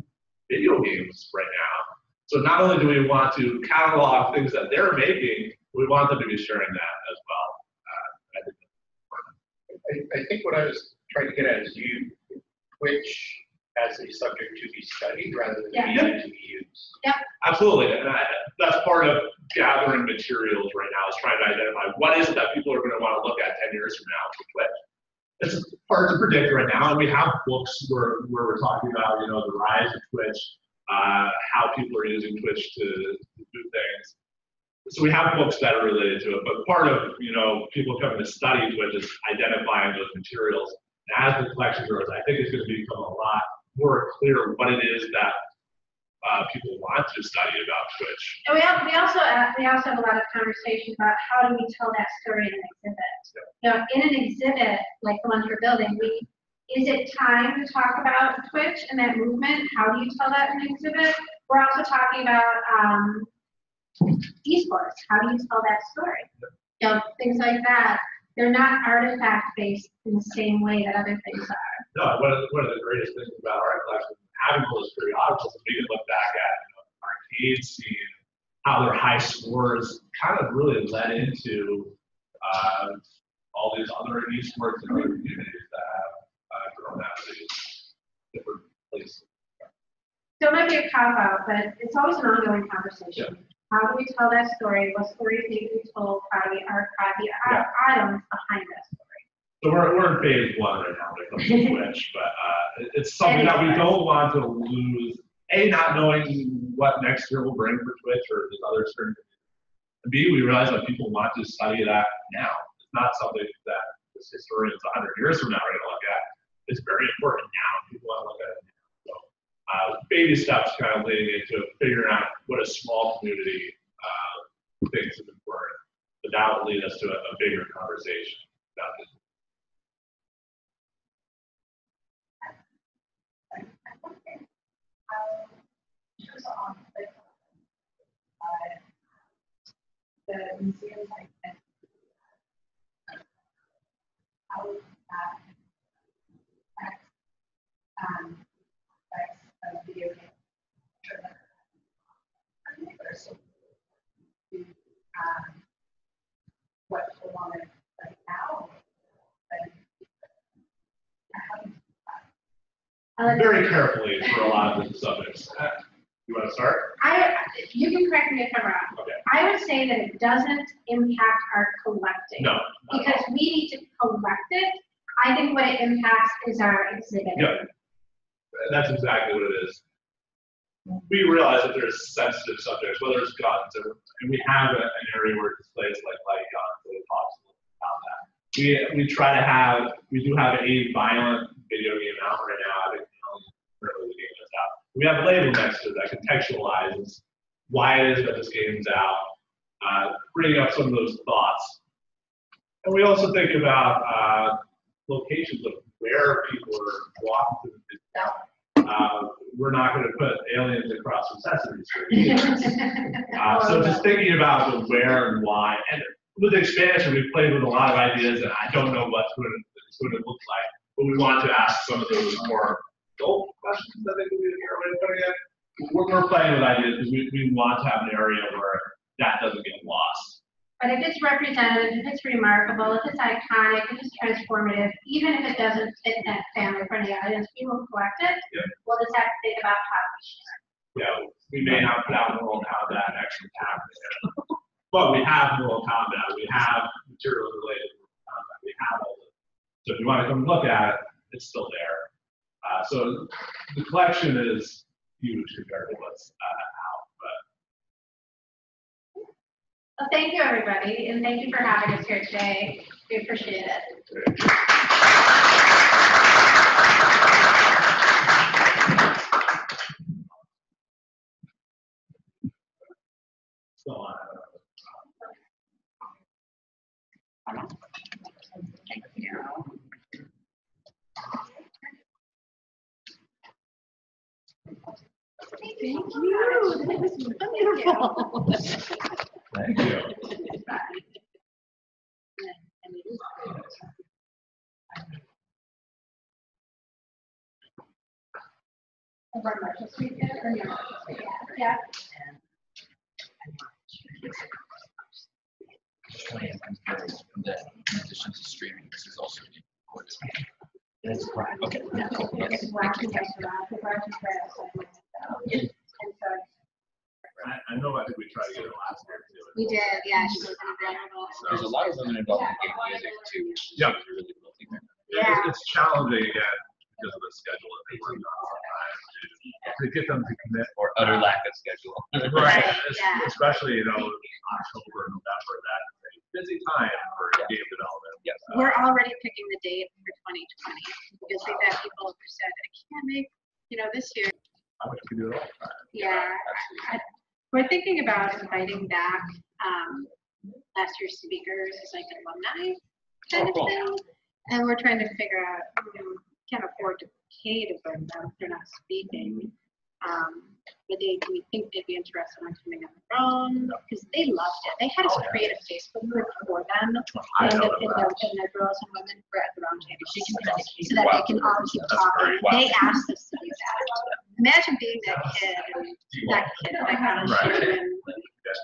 video games right now. So not only do we want to catalog things that they're making, we want them to be sharing that as well. I think what I was trying to get at is Twitch as a subject to be studied rather than to be used. Yep. Absolutely, and that's part of gathering materials right now is trying to identify what is it that people are going to want to look at 10 years from now for Twitch. It's hard to predict right now, and we have books where we're talking about the rise of Twitch, how people are using Twitch to do things. So we have books that are related to it, but part of people coming to study Twitch is identifying those materials. And as the collection grows, I think it's going to become a lot more clear what it is that people want to study about Twitch. And we also have a lot of conversations about how do we tell that story in an exhibit. In an exhibit like the ones we're building, is it time to talk about Twitch and that movement? How do you tell that in an exhibit? We're also talking about esports. How do you tell that story? Things like that. They're not artifact-based in the same way that other things are. No, one of the greatest things about our collection is having all those periodicals, we can look back at arcade scene, how their high scores kind of really led into all these other esports and other communities that have grown out of these different places. So it might be a cop-out, but it's always an ongoing conversation. Yeah. How do we tell that story? What stories need to be told? How do we archive the items behind that story? So we're in phase 1 right now when it comes to Twitch, but it's something that we don't want to lose. A, not knowing what next year will bring for Twitch or this other certain. And B, we realize that people want to study that now. It's not something that the historians 100 years from now are going to look at. It's very important now. People want to look at it now. So baby steps kind of leading into figuring out what a small community thinks is important. But that will lead us to a bigger conversation about this. The museum how that affects, affects video games. What the woman right now. Very carefully for a lot of the subjects. You want to start? You can correct me if I'm wrong. Okay. I would say that it doesn't impact our collecting. No. Because we need to collect it. I think what it impacts is our exhibit. Yeah. That's exactly what it is. We realize that there's sensitive subjects, whether it's guns, and we have an area where it displays like light guns, so it talks about that. We try to have, we do have a violent video game out right now. I think currently the game is out. We have a label next to it that contextualizes why it is that this game is out, bringing up some of those thoughts. And we also think about locations of where people are walking through the video. We're not going to put aliens across from Sesame Street. So just thinking about the where and why. And with the expansion, we've played with a lot of ideas, and I don't know what's going to look like. But we want to ask some of those more adult questions that they can do here. We're playing with ideas because we want to have an area where that doesn't get lost. But if it's representative, if it's remarkable, if it's iconic, if it's transformative, even if it doesn't fit that family-friendly audience, we will collect it. Yeah. We'll just have to think about how we share. Yeah, we may not put out Mortal Kombat action package, but we have Mortal Kombat. We have materials related to Mortal Kombat. We have all this. So if you want to come look at it, it's still there. So the collection is huge compared to what's out. Well, thank you, everybody, and thank you for having us here today. We appreciate it. So, Thank you. Thank you. That was wonderful. thank you. Yeah. In addition to streaming, this is also being recorded. That's correct. Okay. Yeah, cool. Okay. I know. I think we tried to get it last year too. We did, yeah. She was available. There's a lot of women involved in game music too. Yeah. Really cool thing there. Yeah. It's challenging again because of the schedule that they work on sometimes to get them to commit. Or utter lack of schedule. Right. Yeah. Especially, October, November, that's a busy time for game development. Yes. We're already picking the date for 2020 because we've had people who said, I can't make, this year. I wish we could do it all the time. Yeah. We're thinking about inviting back last year's speakers as like alumni kind of thing. And we're trying to figure out, can't afford to pay to bring them if they're not speaking. But we think they'd be interested in coming on their own because they loved it. They had us create a Facebook group for them, I and know the girls and women were at the round table, so that they can all keep talking. Wow. They asked us to do that. Imagine being that kid, like on a show and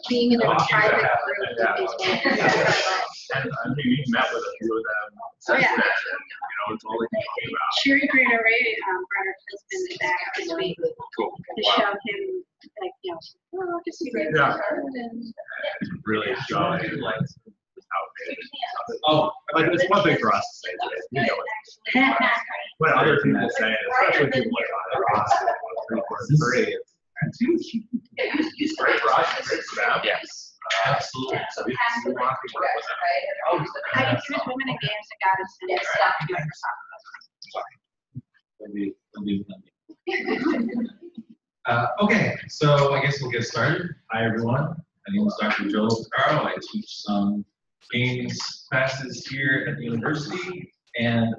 being in a private group with these women. And we met with a few of them. Oh, yeah. It's all they came out. Sherry Greener Ray, Bernard husband, is back this week Cool. to show him, just be great. Yeah. And Really showing like how big it is. Oh, like it's one thing for us to say this, we know it. When other people say it, especially people like on it, 343, it's huge. It's great for us, it's great for them. Yes. Absolutely. So we want to work with them. I think there's women in games that got us into stuff to Microsoft. Okay, so I guess we'll get started. Hi, everyone. My name is Dr. Joel Picaro. I teach some games classes here at the university, and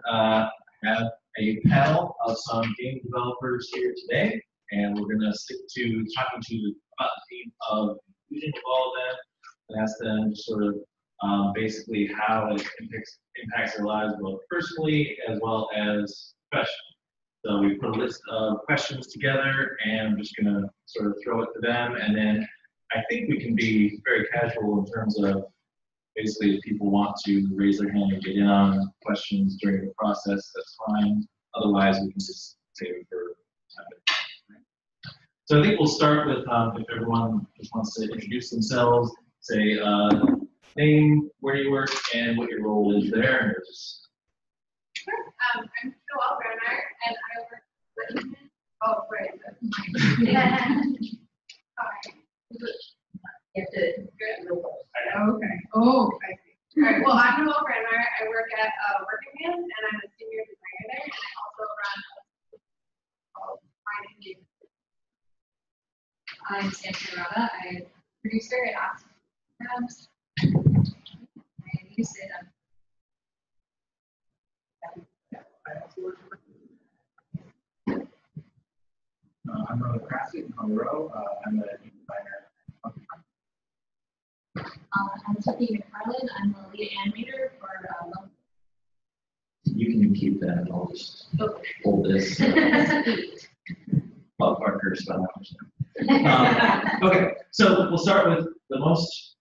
have a panel of some game developers here today. And we're going to stick to talking to you about the theme of inclusion of all of them, and ask them to sort of basically how it impacts their lives both personally as well as professionally. So we put a list of questions together, and I'm just going to sort of throw it to them, and then I think we can be very casual in terms of basically if people want to raise their hand and get in on questions during the process, that's fine. Otherwise, we can just save it for time. So I think we'll start with if everyone just wants to introduce themselves, say name, where you work, and what your role is there. And just... Sure. I'm Joelle Brenner, and I work with. Oh, right. Sorry. You have to. Good. Okay. Oh, I see. All right. Well, I'm Joelle Brenner. I work at Working Man, and I'm a senior designer there, and I also run a finance. I'm Sandra Rada. I'm a producer at Oxford. I used it. I'm Rowan Crafty in Monroe. I'm a designer. I'm Tiffany McFarland. I'm the lead animator for You can keep that. I'll just hold this. Parker spell out. Okay, so we'll start with the most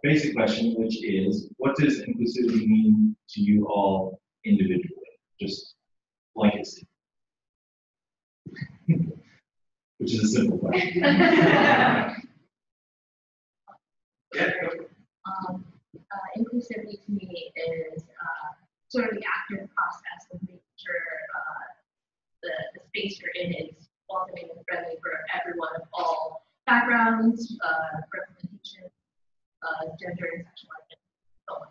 basic question, which is, what does inclusivity mean to you all individually? Just blanket statement. Which is a simple question. Yeah. inclusivity to me is sort of the active process of making sure the space you're in is welcoming and friendly for everyone of all backgrounds, representation, gender and sexual identity, so on.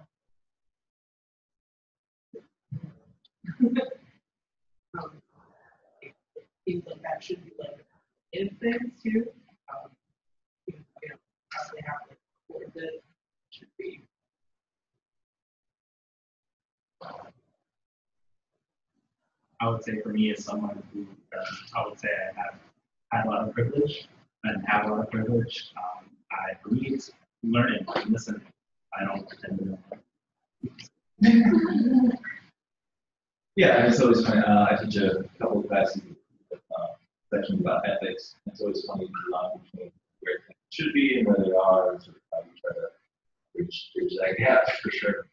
Seems like that should be like in things too. Probably have to support that should be. I would say for me, as someone who, I would say I have had a lot of privilege and have a lot of privilege. For me, it's learning, listening. I don't pretend to know. Yeah, it's always funny. I teach a couple of classes, sections about ethics. It's always funny to learn between where things should be and where they are, and sort of how you try to bridge that gap for sure.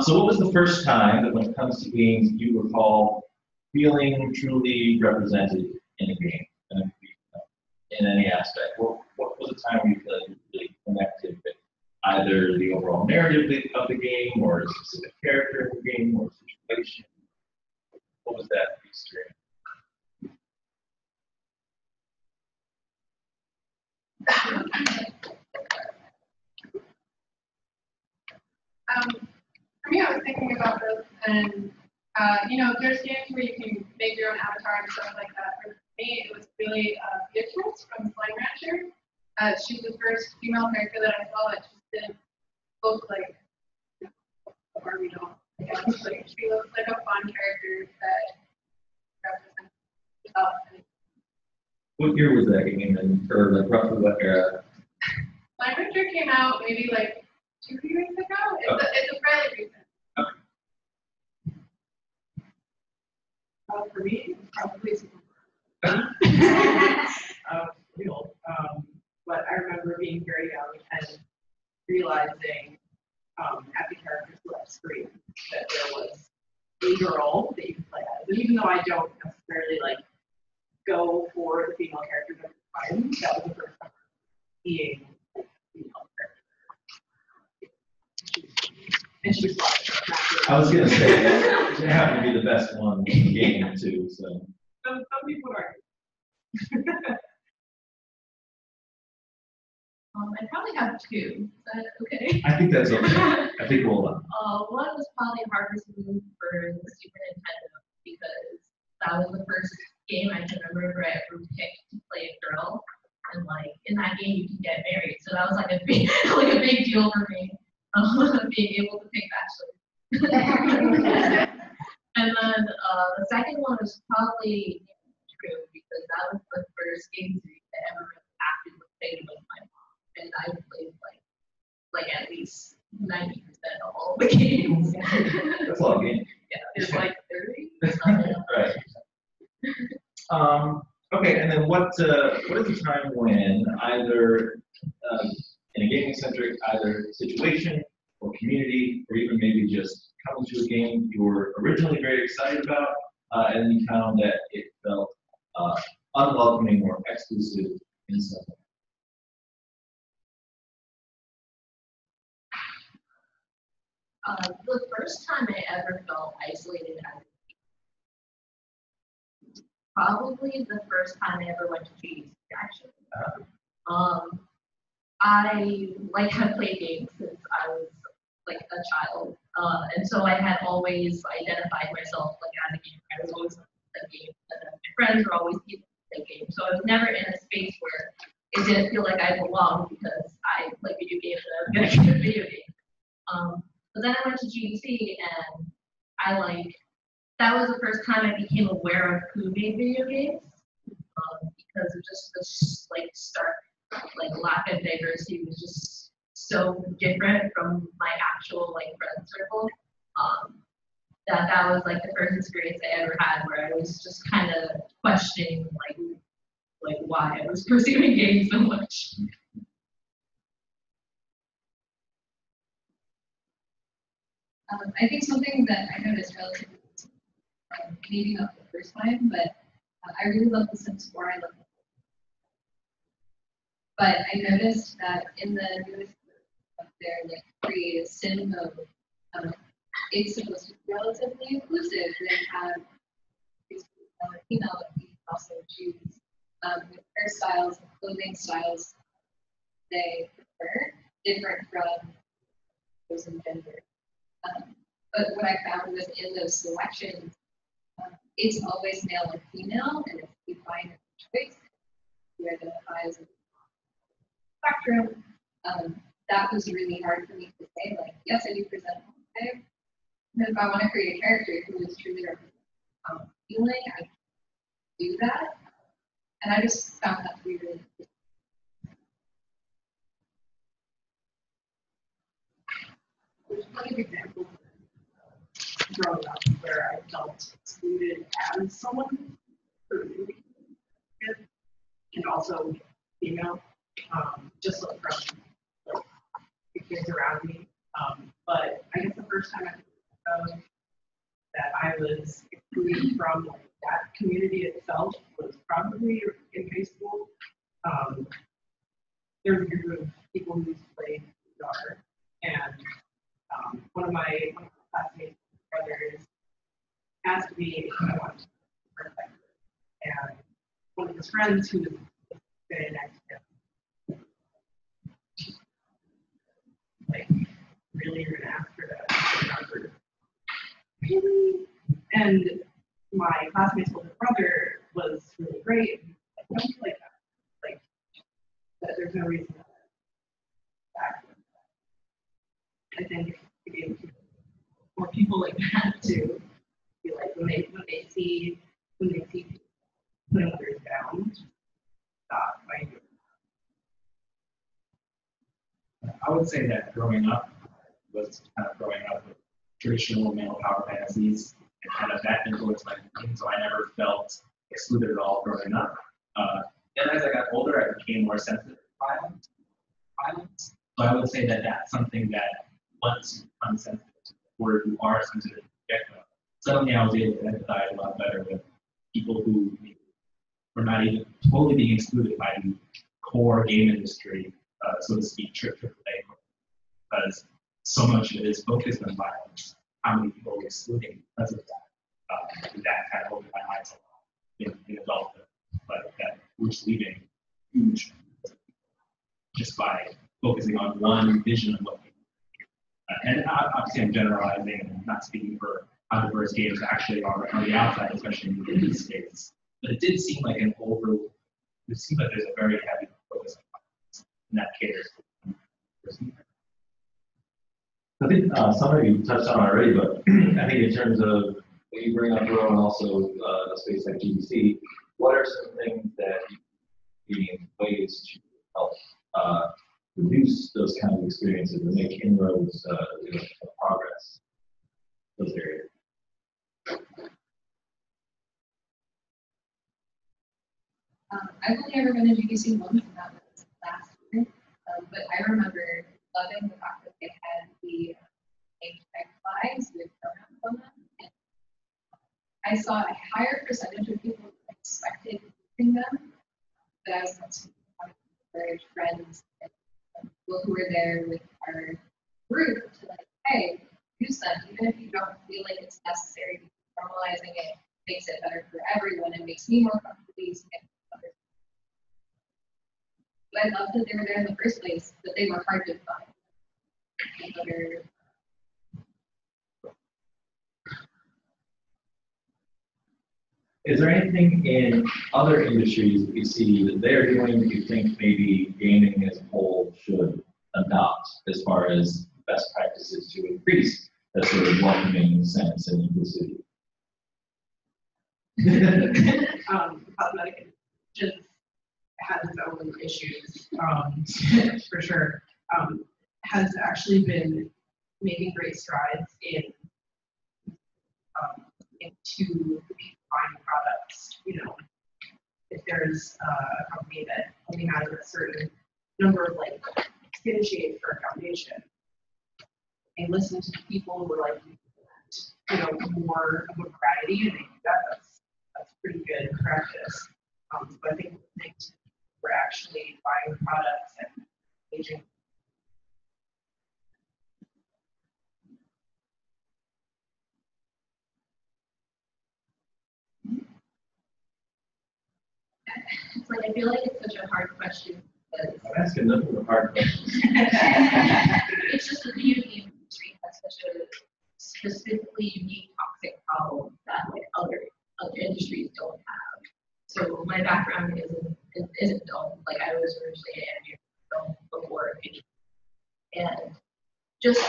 So what was the first time that when it comes to games you recall feeling truly represented in a game, in any aspect? What was the time where you feel like you really connected with either the overall narrative of the game, or a specific character in the game, or a situation? What was that experience? For me, I was thinking about this, and there's games where you can make your own avatar and stuff like that. For me, it was really Beatrice from Slime Rancher. She's the first female character that I saw that just didn't look like a Barbie doll. She looks like a fun character that represents herself. What year was that game, or like roughly what era? Slime Rancher came out maybe like 2 years ago. It's a fairly recent. For me, probably real. But I remember being very young and realizing at the character select screen that there was a girl that you could play as. And even though I don't necessarily like go for the female characters every time, that was the first time seeing like, female characters. And she was like, I was gonna say it happened to be the best one in the game too. So some people are. I probably have two. Is that okay? I think that's okay. I think we'll. One was probably Harvest Moon for the Super Nintendo because that was the first game I can remember I ever picked to play a girl, and like in that game you can get married, so that was like a big deal for me, being able to pick Bachelor. And then the second one was probably True because that was the first game series I ever really actively played with my mom. And I played like at least 90% of all the games. That's a lot of games. Yeah, there's like 30 or something. Right. Okay, and then what is the time when either in a gaming-centric either situation or community, or even maybe just coming to a game you were originally very excited about, and you found that it felt unwelcoming or exclusive in some way? The first time I ever felt isolated, probably the first time I ever went to GDC, actually. I had played games since I was like a child, and so I had always identified myself like as a gamer. I was always playing games, and my friends were always people who play games. So I was never in a space where it didn't feel like I belonged because I play video games and I was good at video games. But then I went to GDC and that was the first time I became aware of who made video games, because of just this stark lack of diversity was just so different from my actual friend circle. That was the first experience I ever had where I was just kind of questioning why I was pursuing games so much. I think something that I noticed relatively, maybe not the first time, but I really love The Sims 4. I love it. But I noticed that in the newest of their free sim mode, it's supposed to be relatively inclusive and have female and also choose with hairstyles and clothing styles they prefer, different from those in gender. But what I found was in those selections, it's always male or female, and if you find a choice you identify as a spectrum, that was really hard for me to say, yes, I do present okay. And if I want to create a character who is truly representing feeling, I can do that. And I just found that to be really cool. There's plenty of examples growing up where I felt excluded as someone who and also female, just from the kids around me. But I guess the first time I found that I was excluded from that community itself was probably in high school. There was a group of people who used to play VR, and one of my classmates' brothers asked me if I wanted to work there. And one of his friends who was sitting next to him, really, you're gonna ask her to really? And my classmate's older brother was really great. I don't feel like that. That there's no reason that. I think again, more people like that to feel like when they see people putting others down, stop by doing that. I would say that growing up was kind of growing up with traditional male power fantasies, and kind of that influenced my thinking, so I never felt excluded at all growing up. And as I got older, I became more sensitive to violence. So I would say that that's something that once you become sensitive to, or you are sensitive to the get-go, suddenly I was able to empathize a lot better with people who were not even totally being excluded by the core game industry, so to speak, AAA, because so much of it is focused on violence. How many people are excluding because of that? That kind of opened my eyes a lot in adulthood, but that we're just leaving huge just by focusing on one vision of what people do. And obviously I'm generalizing and not speaking for how diverse games actually are on the outside, especially in the indie space. But it did seem like it seemed like there's a very heavy focus on violence, and that caters to diversity. I think some of you touched on it already, but I think in terms of when you bring up Row and also the space like GDC, what are some things that you ways to help reduce those kind of experiences and make inroads, progress in those areas. I've only ever been to GBC once, and that was last year. But I remember loving the fact that they had the name tag flags with pronouns on them. And I saw a higher percentage of people expected using them, but I was not encourage friends and people who were there with our group to like, hey, use them, even if you don't feel like it's necessary. Normalizing it makes it better for everyone and makes me more comfortable using it. But I love that they were there in the first place, but they were hard to find. Is there anything in other industries that you see that they're doing that you think maybe gaming as a whole should adopt as far as best practices to increase that sort of welcoming sense and inclusivity? Cosmetic just has its own issues, for sure. Has actually been making great strides into buying products. You know, if there's a company that only has a certain number of like skin shades for a foundation, and listen to people who are like, you know, more of a variety, and they do that. That's pretty good practice. So I think we're actually buying products and engaging. It's like, I feel like it's such a hard question because I'm asking nothing but hard questions. it's just the video game industry has such a specifically unique toxic problem that like other industries don't have. So my background isn't film. Like I was originally an film before video. And just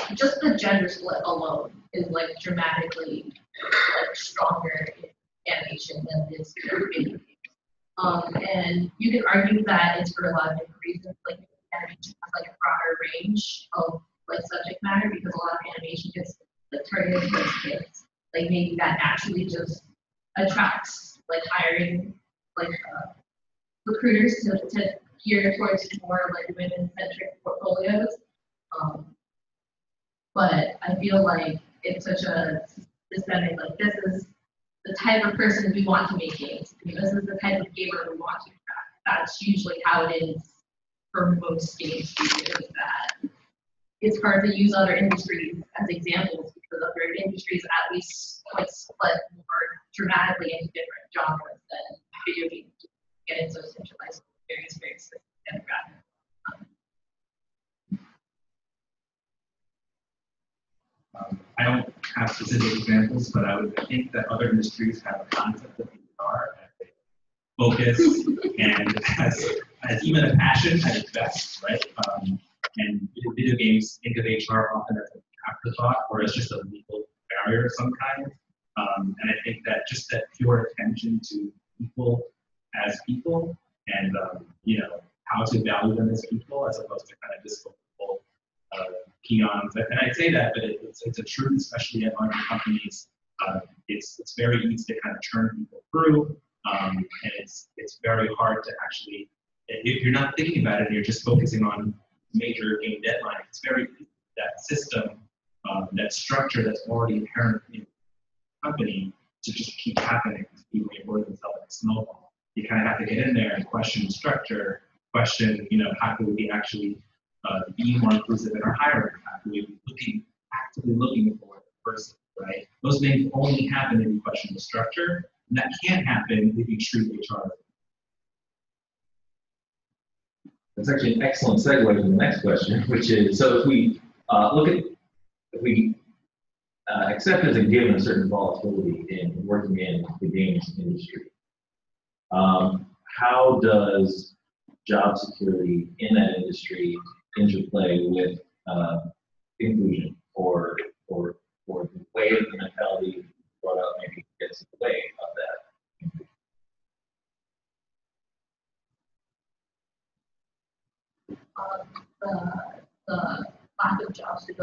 the gender split alone is like dramatically like stronger in animation than it is in video games. And you can argue that it's for a lot of different reasons. Like animation has like a broader range of like subject matter because a lot of animation gets like targeted towards kids. Like maybe that naturally just attracts like hiring like recruiters to gear towards more like women-centric portfolios. But I feel like it's such a systemic, like this is the type of person we want to make games. I mean, this is the type of gamer we want to attract. That's usually how it is for most game studios, that it's hard to use other industries as examples because other industries at least like split more dramatically into different genres than video games. Getting so centralized various demographics. I don't have specific examples, but I think that other industries have a concept of VR as a focus and as even a passion at its best, right? And video games think of HR often as an afterthought or as just a legal barrier of some kind. And I think that just that pure attention to people as people and you know, how to value them as people as opposed to kind of disposable peons. And I'd say that, but it's a truth, especially at larger companies. It's very easy to kind of churn people through, and it's very hard to actually, if you're not thinking about it and you're just focusing on major game deadlines, it's very easy. That system, that structure that's already inherent in the company to just keep happening, to keep reinforcing themselves like a snowball. You kind of have to get in there and question the structure, question, you know, how can we actually be more inclusive in our hiring? How can we be actively looking for the person, right? Those things only happen if you question the structure, and that can't happen if you treat HR. That's actually an excellent segue to the next question, which is, so if we accept as a given a certain volatility in working in the games industry, how does job security in that industry interplay with inclusion or the way that the mentality brought up maybe gets in the way of that?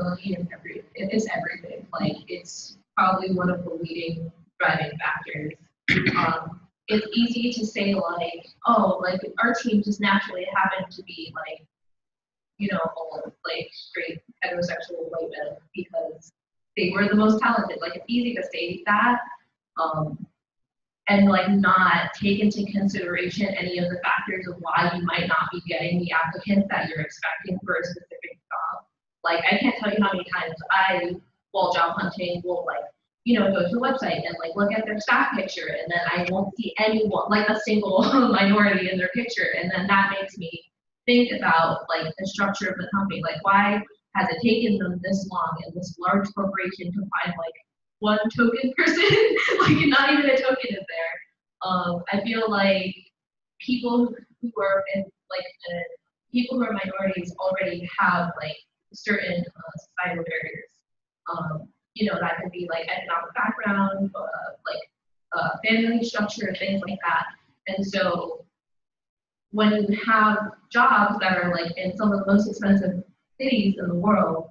sustainability is everything. Like, it's probably one of the leading driving factors. It's easy to say like, oh, like our team just naturally happened to be like, you know, all like straight heterosexual white men because they were the most talented. Like, it's easy to say that, and like not take into consideration any of the factors of why you might not be getting the applicants that you're expecting for a specific job. Like, I can't tell you how many times I, while job hunting, will like, you know, go to the website and like look at their staff picture, and then I won't see anyone, like a single minority in their picture, and then that makes me think about like the structure of the company. Like, why has it taken them this long in this large corporation to find like one token person? Like, not even a token is there. I feel like people who are in like people who are minorities already have like certain societal barriers. You know, that could be like economic background, family structure, things like that. And so when you have jobs that are like in some of the most expensive cities in the world,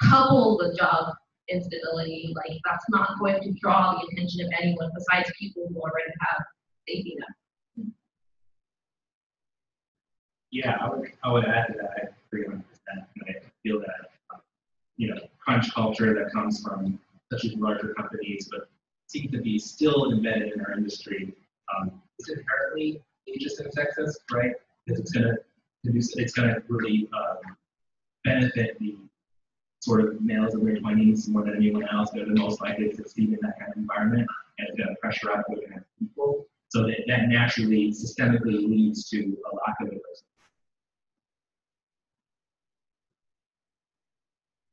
couple with job instability, like that's not going to draw the attention of anyone besides people who already have safety net. Yeah, I would add to that. I agree 100%. I feel that you know, crunch culture that comes from such as larger companies, but seems to be still embedded in our industry. It's inherently ageist and sexist, right? Because it's gonna really benefit the sort of males in their 20s more than anyone else. They're the most likely to succeed in that kind of environment, and it's gonna pressure out women and people. So that naturally, systemically leads to a lack of diversity.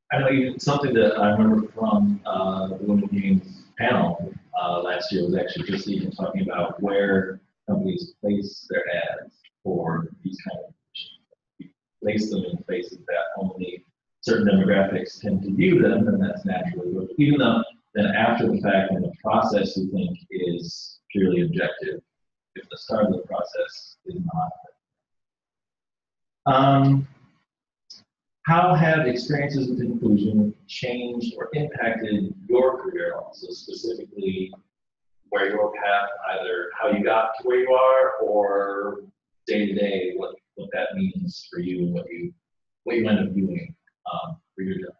I know something that I remember from the Women Games panel last year was actually just even talking about where companies place their ads for these kind of positions. Place them in places that only certain demographics tend to view them, and that's naturally good. Even though then after the fact, when the process you think is purely objective, if the start of the process is not. How have experiences with inclusion changed or impacted your career also, specifically where your path, either how you got to where you are or day to day, what that means for you and what you end up doing for your job?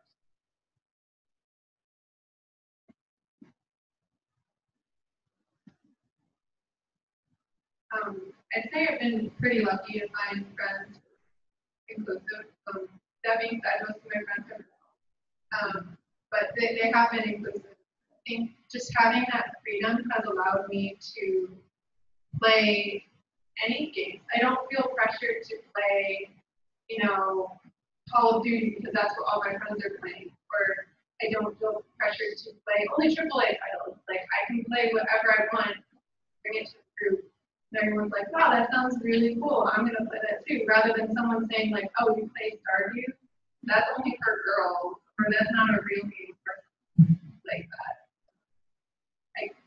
I'd say I've been pretty lucky to find friends inclusive. That being said, most of my friends are male, but they have been inclusive. I think just having that freedom has allowed me to play any games. I don't feel pressured to play, you know, Call of Duty because that's what all my friends are playing, or I don't feel pressured to play only AAA titles. Like, I can play whatever I want, bring it to the group. And everyone's like, wow, that sounds really cool. I'm going to play that too. Rather than someone saying like, oh, you play Stardew? That's only for girls, or that's not a real game for like that.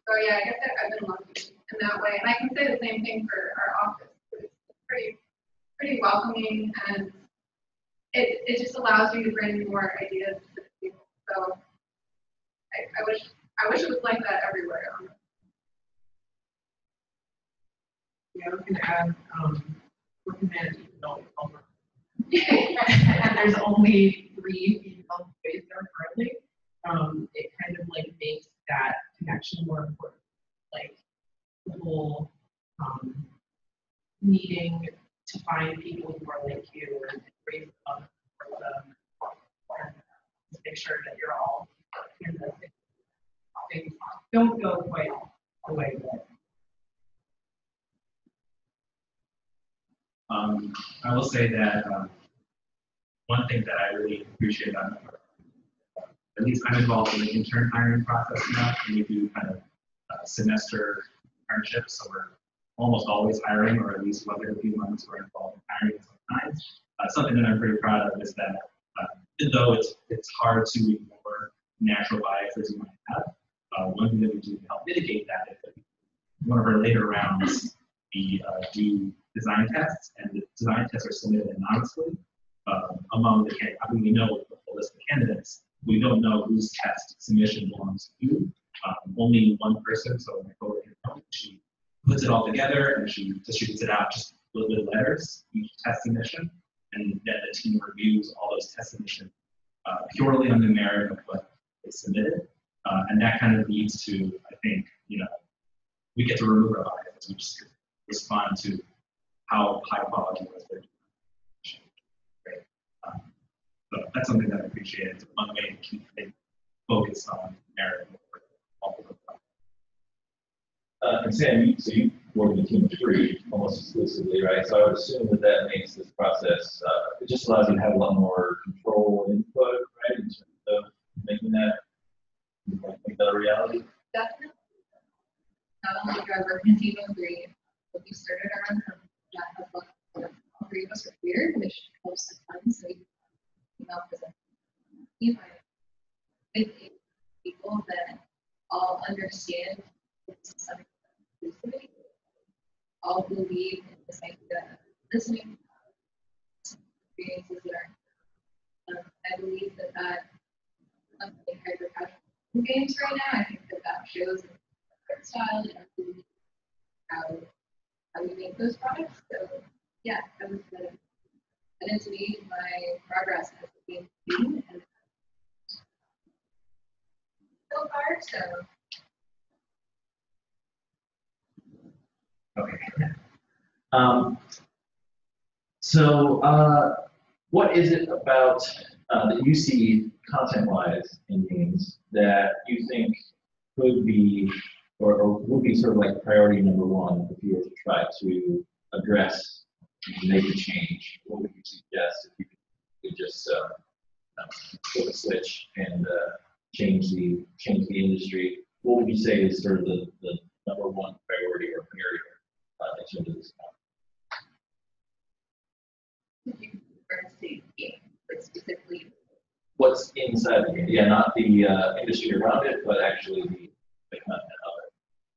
So yeah, I guess I've been lucky in that way. And I can say the same thing for our office. It's pretty welcoming, and it just allows you to bring more ideas to the table. So I wish it was like that everywhere. Yeah, I was going to add, we're humanity, no homework. And there's only 3 female space there currently. It kind of like makes that connection more important. Like the whole needing to find people who are like you and raise them for them and just make sure that you're all in the things don't go quite the way that. I will say that one thing that I really appreciate about at least I'm involved in the intern hiring process now, and we do kind of semester internships, so we're almost always hiring, or at least whether a few months we're involved in hiring sometimes. Something that I'm pretty proud of is that even though it's hard to ignore natural biases you might have, one thing that we do to help mitigate that is that one of our later rounds, we do design tests, and the design tests are submitted anonymously among the candidates. I mean, we know what the list of candidates, we don't know whose test submission belongs to who. Only one person, so my coworker, she puts it all together and she distributes it out just with letters, each test submission, and then the team reviews all those test submissions purely on the merit of what they submitted. And that kind of leads to, I think, we get to remove our bias. We just respond to how high quality was their doing. Great. So that's something that I appreciate. It's one way to keep it focused on merit. And Sam, so you work in a team of 3 almost exclusively, right? So I would assume that makes this process, it just allows you to have a lot more control and input, right, in terms of making that a reality. Definitely. Not only do I work in a team of 3, but we started our own from all 3 of us are queer, which helps a ton. So we present with people that all understand some inclusivity, all believe in the same listening experiences that are. I believe that something hyper games right now. I think that shows art style and how we make those products. So yeah, that was and to me my progress as a game team and so far. So okay. What is it about that you see content-wise in games that you think could be or would be sort of like priority number 1 if you were to try to address and make a change? What would you suggest if you could just flip a switch and change the industry? What would you say is sort of the number 1 priority or area in terms of this? Specifically, what's inside the game? Yeah, not the industry around it, but actually the content of it.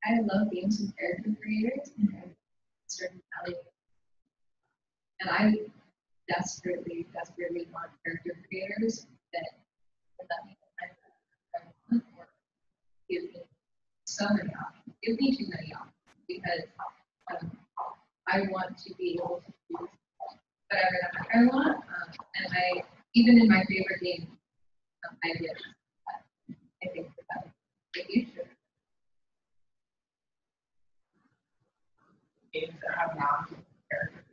I love games with character creators and certain value. And I desperately want character creators that let me or give me so many options. Give me too many options because I want to be able to do whatever I want. And even in my favorite game, ideas, I think that's the future. Games that have non-characters.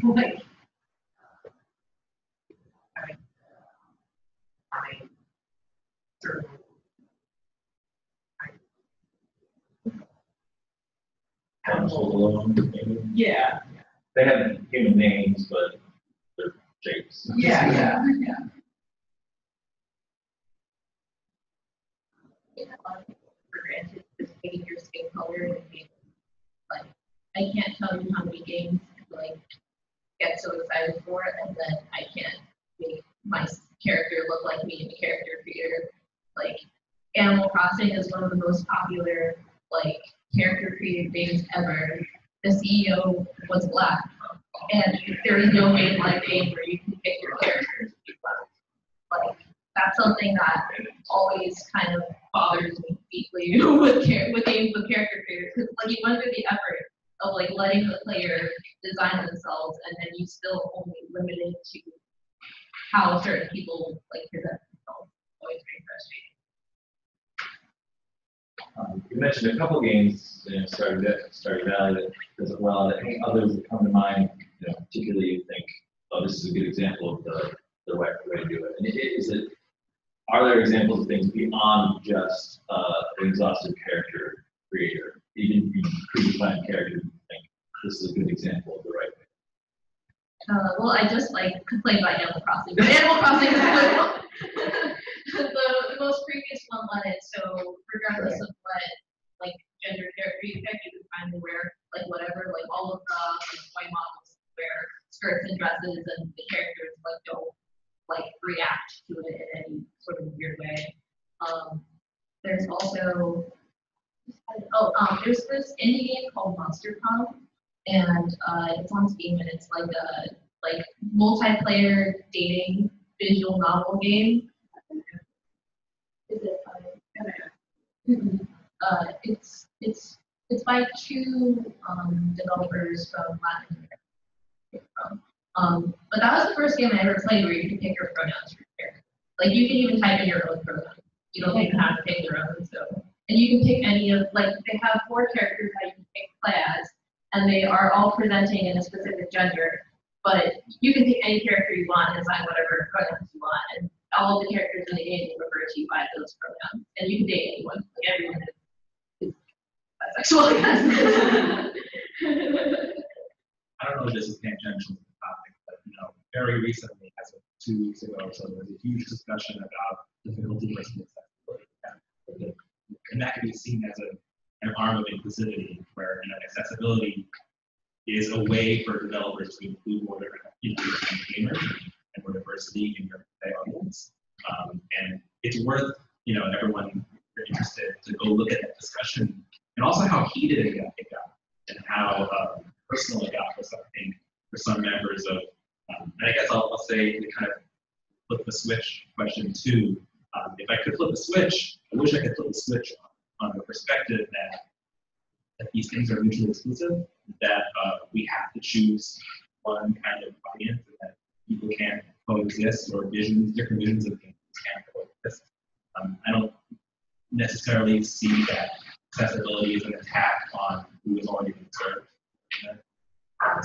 Like, I certain Council alone, maybe? yeah. They have human names, but they're shapes. Yeah. For granted, just getting your skin color and being like, I can't tell you how many games like get so excited for it, and then I can't make my character look like me in the character creator. Like Animal Crossing is one of the most popular like character created games ever. The CEO was black, and there is no game like game where you can pick your characters. Like that's something that always kind of bothers me deeply with games with character creators, because like you went through the effort of like letting the player design themselves, and then you still only limited to how certain people like present themselves. Always very frustrating. You mentioned a couple games, Stardew Valley that does it well. I think others that come to mind, particularly you think, oh, this is a good example of the right way to do it. And are there examples of things beyond just an exhaustive character creator? Even predefined character, you think this is a good example of the right way? Well, I just complained about Animal Crossing, but Animal Crossing is a good one. The most previous one wanted, so regardless of what gender character you pick, you can finally wear whatever, all of the toy models wear skirts and dresses, and the characters don't react to it in any sort of weird way. There's also there's this indie game called Monster Prom, and it's on Steam, and it's like a like multiplayer dating visual novel game. Is it? It's by two developers from Latin America. But that was the first game I ever played where you could pick your pronouns for your character. Like you can even type in your own pronouns. You don't even have to pick your own. So, and you can pick any of, like they have 4 characters that you can play as, and they are all presenting in a specific gender. But you can pick any character you want and assign whatever pronouns you want, and all of the characters in the game will refer to you by those pronouns. And you can date anyone. Like everyone is bisexual. I don't know if this is tangential to the topic, but very recently, as of 2 weeks ago or so, there was a huge discussion about difficulty versus accessibility. And that can be seen as an arm of inclusivity, where accessibility is a way for developers to include more different gamers and more diversity in your audience. And it's worth everyone if you're interested to go look at that discussion and also how heated it got and how personal it got for some members of. And I guess I'll say to kind of flip the switch question too. If I could flip the switch, I wish I could flip the switch on the perspective that these things are mutually exclusive, that we have to choose one kind of audience, and that people can't coexist, or different visions of things can't coexist. I don't necessarily see that accessibility as an attack on who is already been served.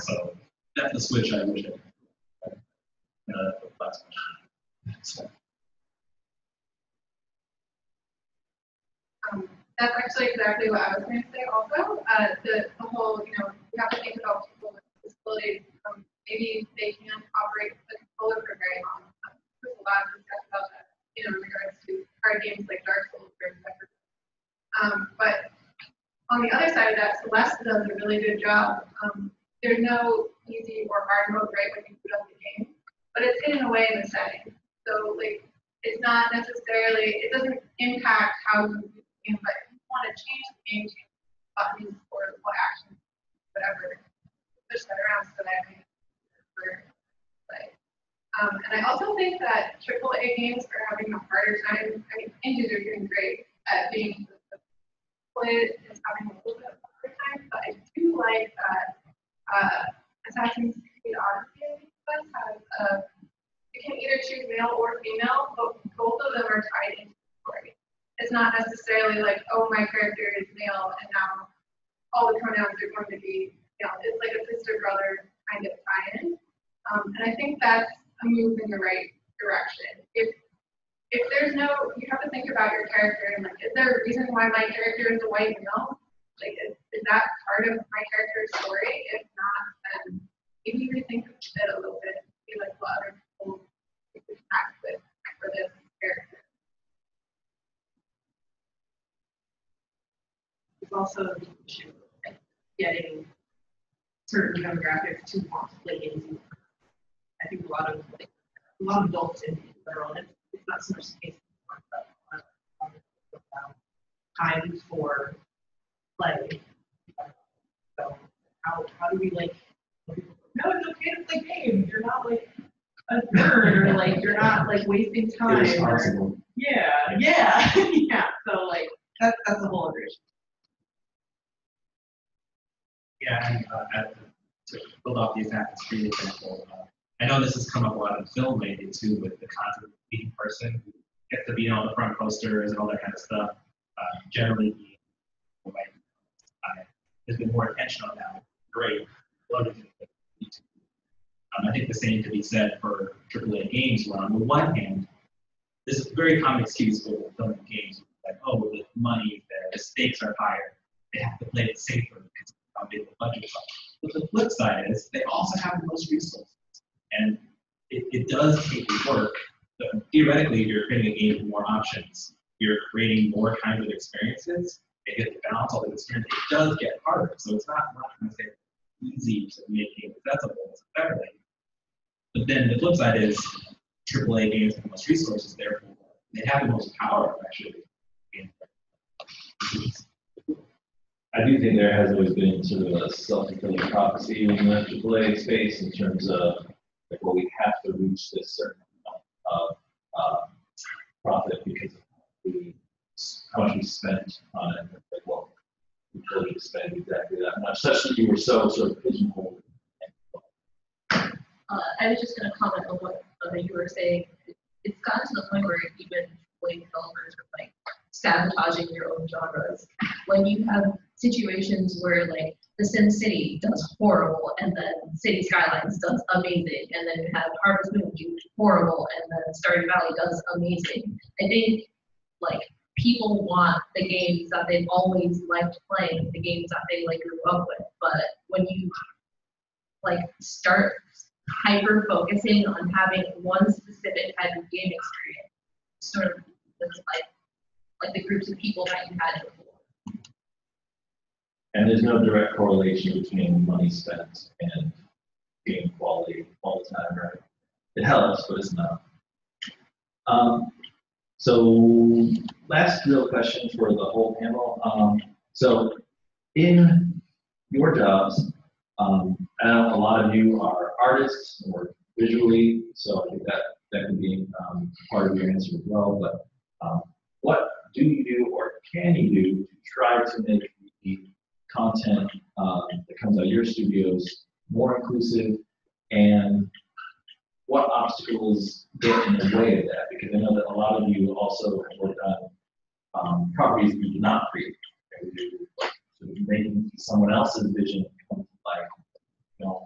So that's the switch I wish I could. Last question. So. That's actually exactly what I was going to say also. The whole, we have to think about people with disabilities. Maybe they can't operate the controller for very long. There's a lot of discussion about that, in regards to card games like Dark Souls or etc. But on the other side of that, Celeste does a really good job. There's no easy or hard mode right when you boot up the game, but it's hidden away in the setting. So it's not necessarily, it doesn't impact how you do the game, but if you want to change the game, change buttons or what action, whatever, push that around so that I can play. And I also think that AAA games are having a harder time. I mean, indies are doing great at being split, is having a little bit of a harder time, but I do like that Assassin's Creed Odyssey does have you can either choose male or female, but both of them are tied into the story. It's not necessarily like, oh, my character is male and now all the pronouns are going to be male. It's like a sister-brother kind of tie-in. And I think that's a move in the right direction. If there's no, you have to think about your character and is there a reason why my character is a white male? Is that part of my character's story? If not, then maybe rethink it a little bit. Be like what other people act with for this character. It's also the issue of getting certain demographics to want to play games. I think a lot of adults in general, it's not so much the case but time for play. So how do we no, it's okay to play games. You're not a nerd or you're not wasting time. Irresponsible. Yeah. yeah. So that's a whole other issue. Yeah, and to build off the Assassin's Creed example, I know this has come up a lot in film lately too, with the concept of being person who gets to be on the front posters and all that kind of stuff. Generally, being white. There's been more attention on that. Great. I think the same could be said for AAA games, where on the one hand, this is a very common excuse for filming games, like, oh, the money is there, the stakes are higher, they have to play it safer because of how big the budgets are. But the flip side is they also have the most resources. And it does take work. But theoretically, you're creating a game with more options. You're creating more kinds of experiences. They get to balance all the experiences. It does get harder. So it's not trying to say easy to make games accessible necessarily. But then the flip side is AAA games have the most resources, therefore they have the most power actually. I do think there has always been sort of a self-fulfilling prophecy in the AAA space in terms of like, well, we have to reach this certain amount of profit because of how much we spent on it. Like, well, we really spend exactly that much, such that you were so sort of pigeonholed. I was just going to comment on what you were saying. It's gotten to the point where even like developers are like sabotaging your own genres. When you have situations where like The Sims City does horrible, and then City Skylines does amazing, and then you have Harvest Moon do horrible, and then Stardew Valley does amazing. I think like people want the games that they've always liked playing, the games that they like grew up with. But when you like start hyper focusing on having one specific type of game experience, sort of like the groups of people that you had before. And there's no direct correlation between money spent and game quality all the time, right? It helps, but it's not. So last real question for the whole panel. So in your jobs, I know a lot of you are artists or visually, so I think that can be part of your answer as well. But what do you do or can you do to try to make the content that comes out of your studios more inclusive, and what obstacles get in the way of that? Because I know that a lot of you also have worked on properties that you did not create. So making someone else's vision come to life, you don't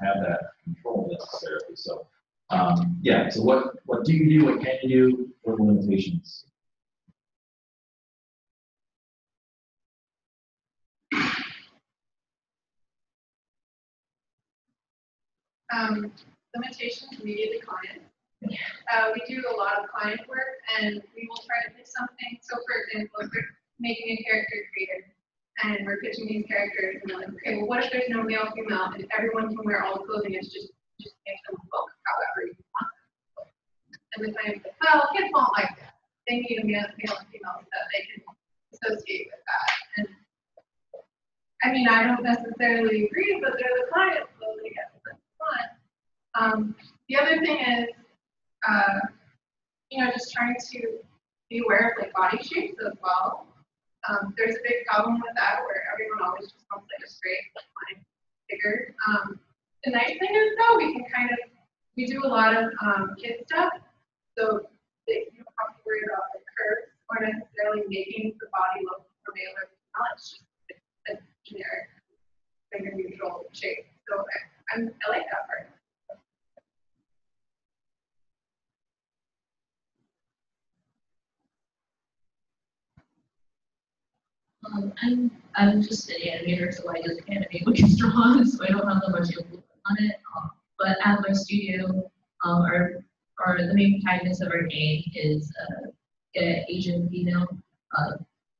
have that control necessarily. So yeah, so what do you do, what can you do, what are the limitations? Limitations, media the client. We do a lot of client work, and we will try to pick something. So for example, if we're making a character creator, and we're pitching these characters, and we're like, okay, well, what if there's no male, female, and everyone can wear all the clothing? It's just make them look however you want. And the client's like, well, kids won't like that. They need a male and female so that they can associate with that. And I mean, I don't necessarily agree, but they're the clients, so they get what they want. The other thing is, just trying to be aware of like body shapes as well. There's a big problem with that where everyone always just wants like a straight line figure. The nice thing is though, we do a lot of kid stuff, so you don't have to worry about the curves or necessarily making the body look more male or female. It's just a generic finger neutral shape. So I like that part. I'm just an animator, so I just animate what gets drawn, so I don't have that much influence on it. But at my studio, the main protagonist of our game is an Asian female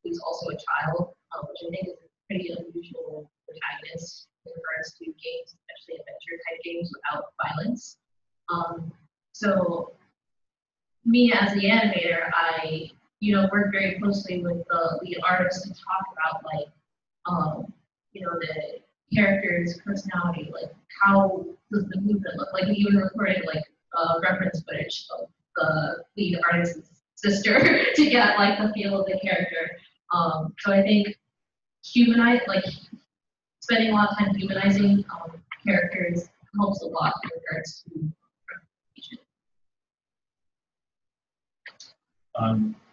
who's also a child, which I think is a pretty unusual protagonist in regards to games, especially adventure type games without violence. So me as the animator, I work very closely with the lead artist to talk about the character's personality, like how does the movement look like. We even recorded reference footage of the lead artist's sister to get like the feel of the character. So I think spending a lot of time humanizing characters helps a lot in regards to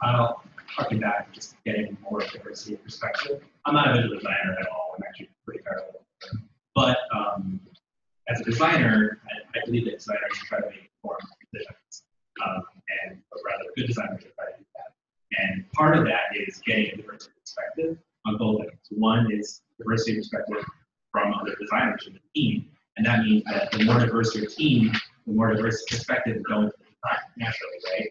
I'll harken back, just getting more diversity of perspective. I'm not a visual designer at all. I'm actually pretty terrible. But as a designer, I believe that designers should try to make informed decisions, and rather good designers should try to do that. And part of that is getting a diversity of perspective on both ends. One is diversity of perspective from other designers in the team, and that means that the more diverse your team, the more diverse perspective going into the design naturally, right?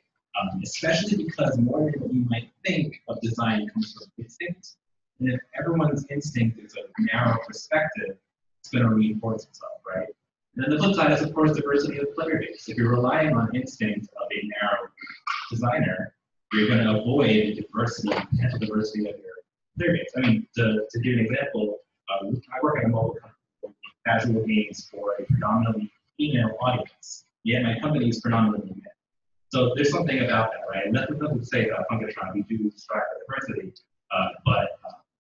Especially because more than what you might think of design comes from instinct. And if everyone's instinct is a narrow perspective, it's going to reinforce itself, right? And then the flip side is, of course, diversity of player base. If you're relying on instinct of a narrow designer, you're going to avoid the potential diversity of your player base. I mean, to give an example, I work at a mobile company, casual games for a predominantly female audience, yet my company is predominantly male. So there's something about that, right? And that's nothing to say about Funkatron. We do strive for diversity, but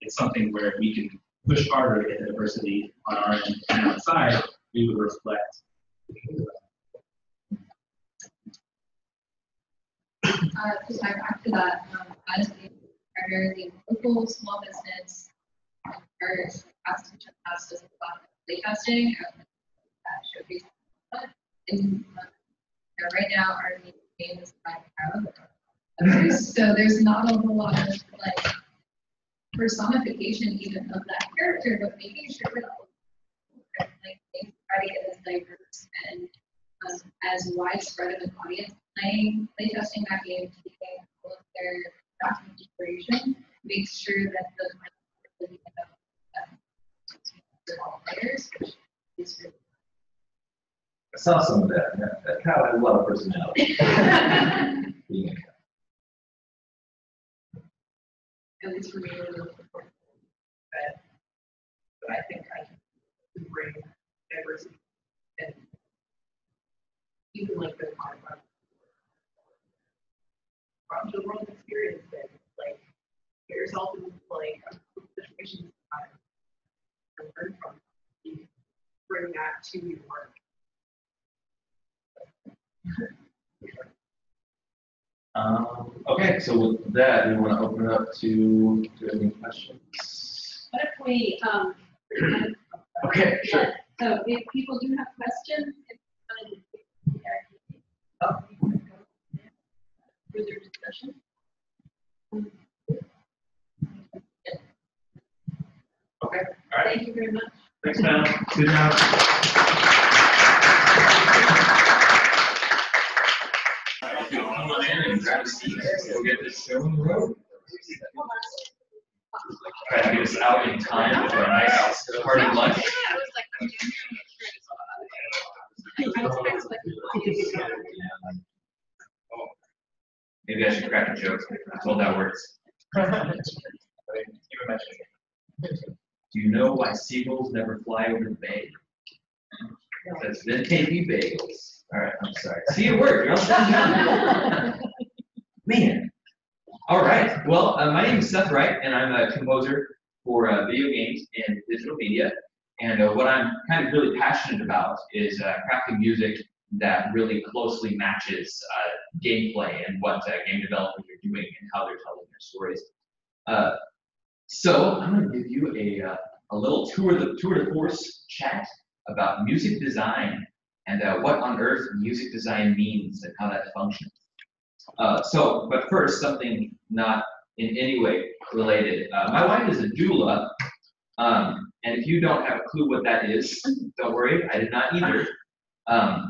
it's something where we can push harder to get the diversity on our end and outside. We would reflect. To tie back to that, as a primarily local small business, our past does play testing showcase. And right now, our main game is Minecraft. So there's not a whole lot of like personification even of that character, but making sure that like they try to get as diverse and as widespread of an audience play testing that game, taking all of their craft inspiration, make sure that the all players, which is really I saw some of that. That cow had a lot of personality. Being a cow. At least for me, really important that I think I can bring diversity and even like the from the world experience that like get yourself in like a situation and learn from you bring that to your work. Okay, so with that, we want to open it up to any questions. What if we, Okay, sure. so if people do have questions, further discussion. Okay, all right. Thank you very much. Thanks, man. Good job. Come on in and grab a seat. We'll get this show on the road. Try to get us out in time for a nice party lunch. Maybe I should crack a joke. I told that works. Do you know why seagulls never fly over the bay? Because then KP bagels. All right, I'm sorry. See, it worked. You're all shutting down. Man. All right. Well, my name is Seth Wright, and I'm a composer for video games and digital media. And what I'm kind of really passionate about is crafting music that really closely matches gameplay and what game developers are doing and how they're telling their stories. So I'm going to give you a little tour de force chat about music design and what on earth music design means and how that functions. But first, something not in any way related. My wife is a doula, and if you don't have a clue what that is, don't worry, I did not either.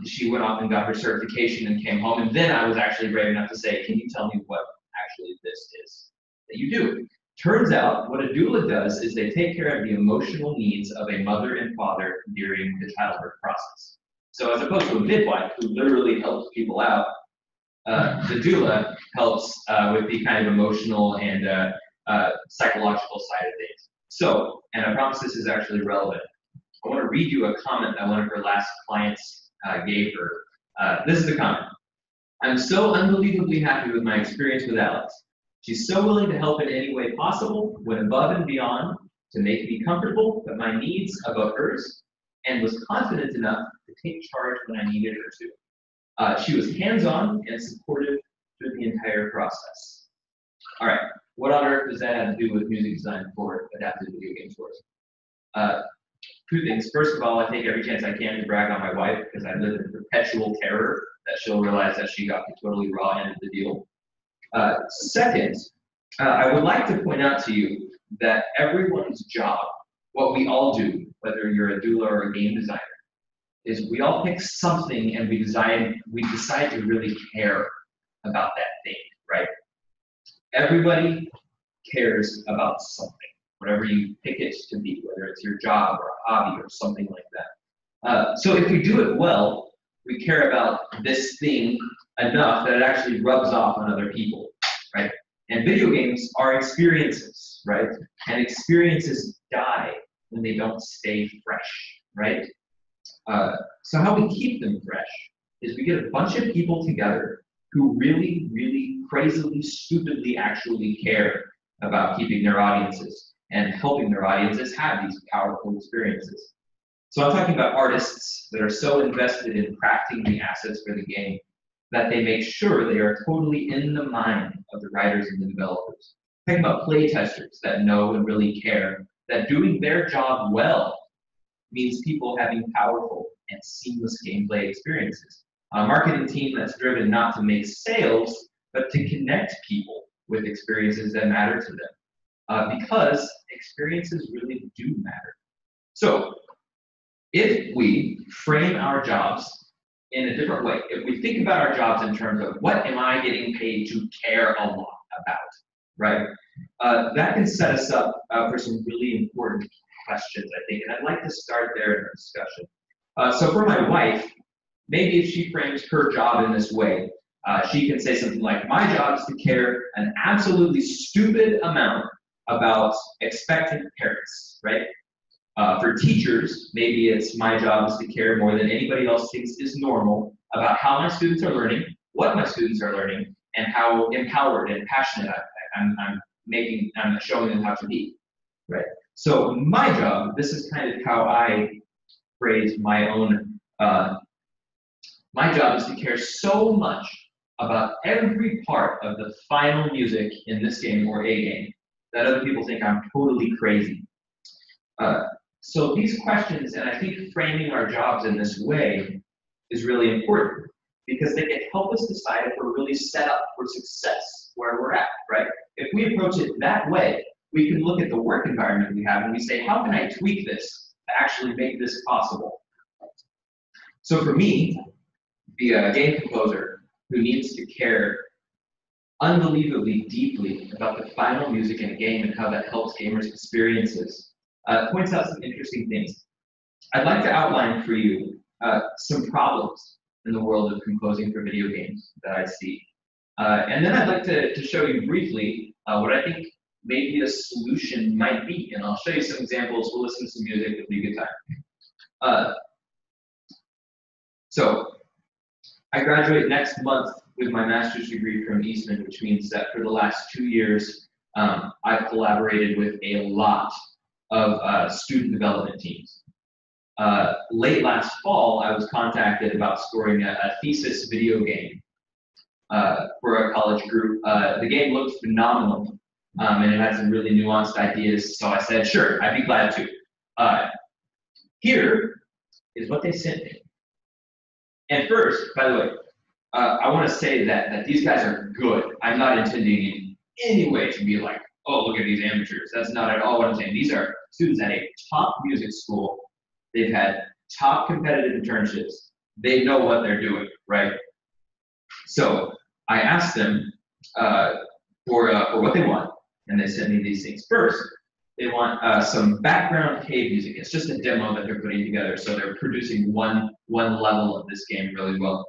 She went off and got her certification and came home, and then I was actually brave enough to say, can you tell me what actually this is that you do? Turns out what a doula does is they take care of the emotional needs of a mother and father during the childbirth process. So as opposed to a midwife who literally helps people out, the doula helps with the kind of emotional and psychological side of things. So, and I promise this is actually relevant, I want to read you a comment that one of her last clients gave her. This is the comment. I'm so unbelievably happy with my experience with Alex. She's so willing to help in any way possible, went above and beyond to make me comfortable with my needs above hers, and was confident enough to take charge when I needed her to. She was hands-on and supportive through the entire process. All right, what on earth does that have to do with music design for adaptive video game scores? Two things. First of all, I take every chance I can to brag on my wife because I live in perpetual terror that she'll realize that she got the totally raw end of the deal. Second, I would like to point out to you that everyone's job, what we all do, whether you're a doula or a game designer, is we all pick something and we decide to really care about that thing, right? Everybody cares about something, whatever you pick it to be, whether it's your job or a hobby or something like that. So if we do it well, we care about this thing enough that it actually rubs off on other people, right? And video games are experiences, right? And experiences die when they don't stay fresh, right? So how we keep them fresh is we get a bunch of people together who really, really crazily, stupidly actually care about keeping their audiences and helping their audiences have these powerful experiences. So I'm talking about artists that are so invested in crafting the assets for the game that they make sure they are totally in the mind of the writers and the developers. I'm talking about play testers that know and really care that doing their job well means people having powerful and seamless gameplay experiences. A marketing team that's driven not to make sales, but to connect people with experiences that matter to them. Because experiences really do matter. So, if we frame our jobs in a different way, if we think about our jobs in terms of what am I getting paid to care a lot about, right? That can set us up for some really important questions, I think, and I'd like to start there in our discussion. So for my wife, maybe if she frames her job in this way, she can say something like, my job is to care an absolutely stupid amount about expectant parents, right? For teachers, maybe it's my job is to care more than anybody else thinks is normal about how my students are learning, what my students are learning, and how empowered and passionate I'm showing them how to be, right? So my job, this is kind of how I phrase my own, my job is to care so much about every part of the final music in this game or a game that other people think I'm totally crazy. So these questions, and I think framing our jobs in this way is really important because they can help us decide if we're really set up for success where we're at, right? If we approach it that way, we can look at the work environment we have and we say, how can I tweak this to actually make this possible? So for me, be a game composer who needs to care unbelievably deeply about the final music in a game and how that helps gamers' experiences, points out some interesting things. I'd like to outline for you some problems in the world of composing for video games that I see. And then I'd like to show you briefly what I think maybe a solution might be. And I'll show you some examples, we'll listen to some music, it'll be a good time. So I graduate next month with my master's degree from Eastman, which means that for the last 2 years, I've collaborated with a lot of student development teams. Late last fall, I was contacted about scoring a thesis video game for a college group. The game looked phenomenal, and it had some really nuanced ideas, so I said, sure, I'd be glad to. Here is what they sent me. And first, by the way, I want to say that these guys are good. I'm not intending in any way to be like, oh, look at these amateurs. That's not at all what I'm saying. These are students at a top music school. They've had top competitive internships. They know what they're doing, right? So I asked them for what they want, and they sent me these things. First, they want some background cave music. It's just a demo that they're putting together, so they're producing one level of this game really well.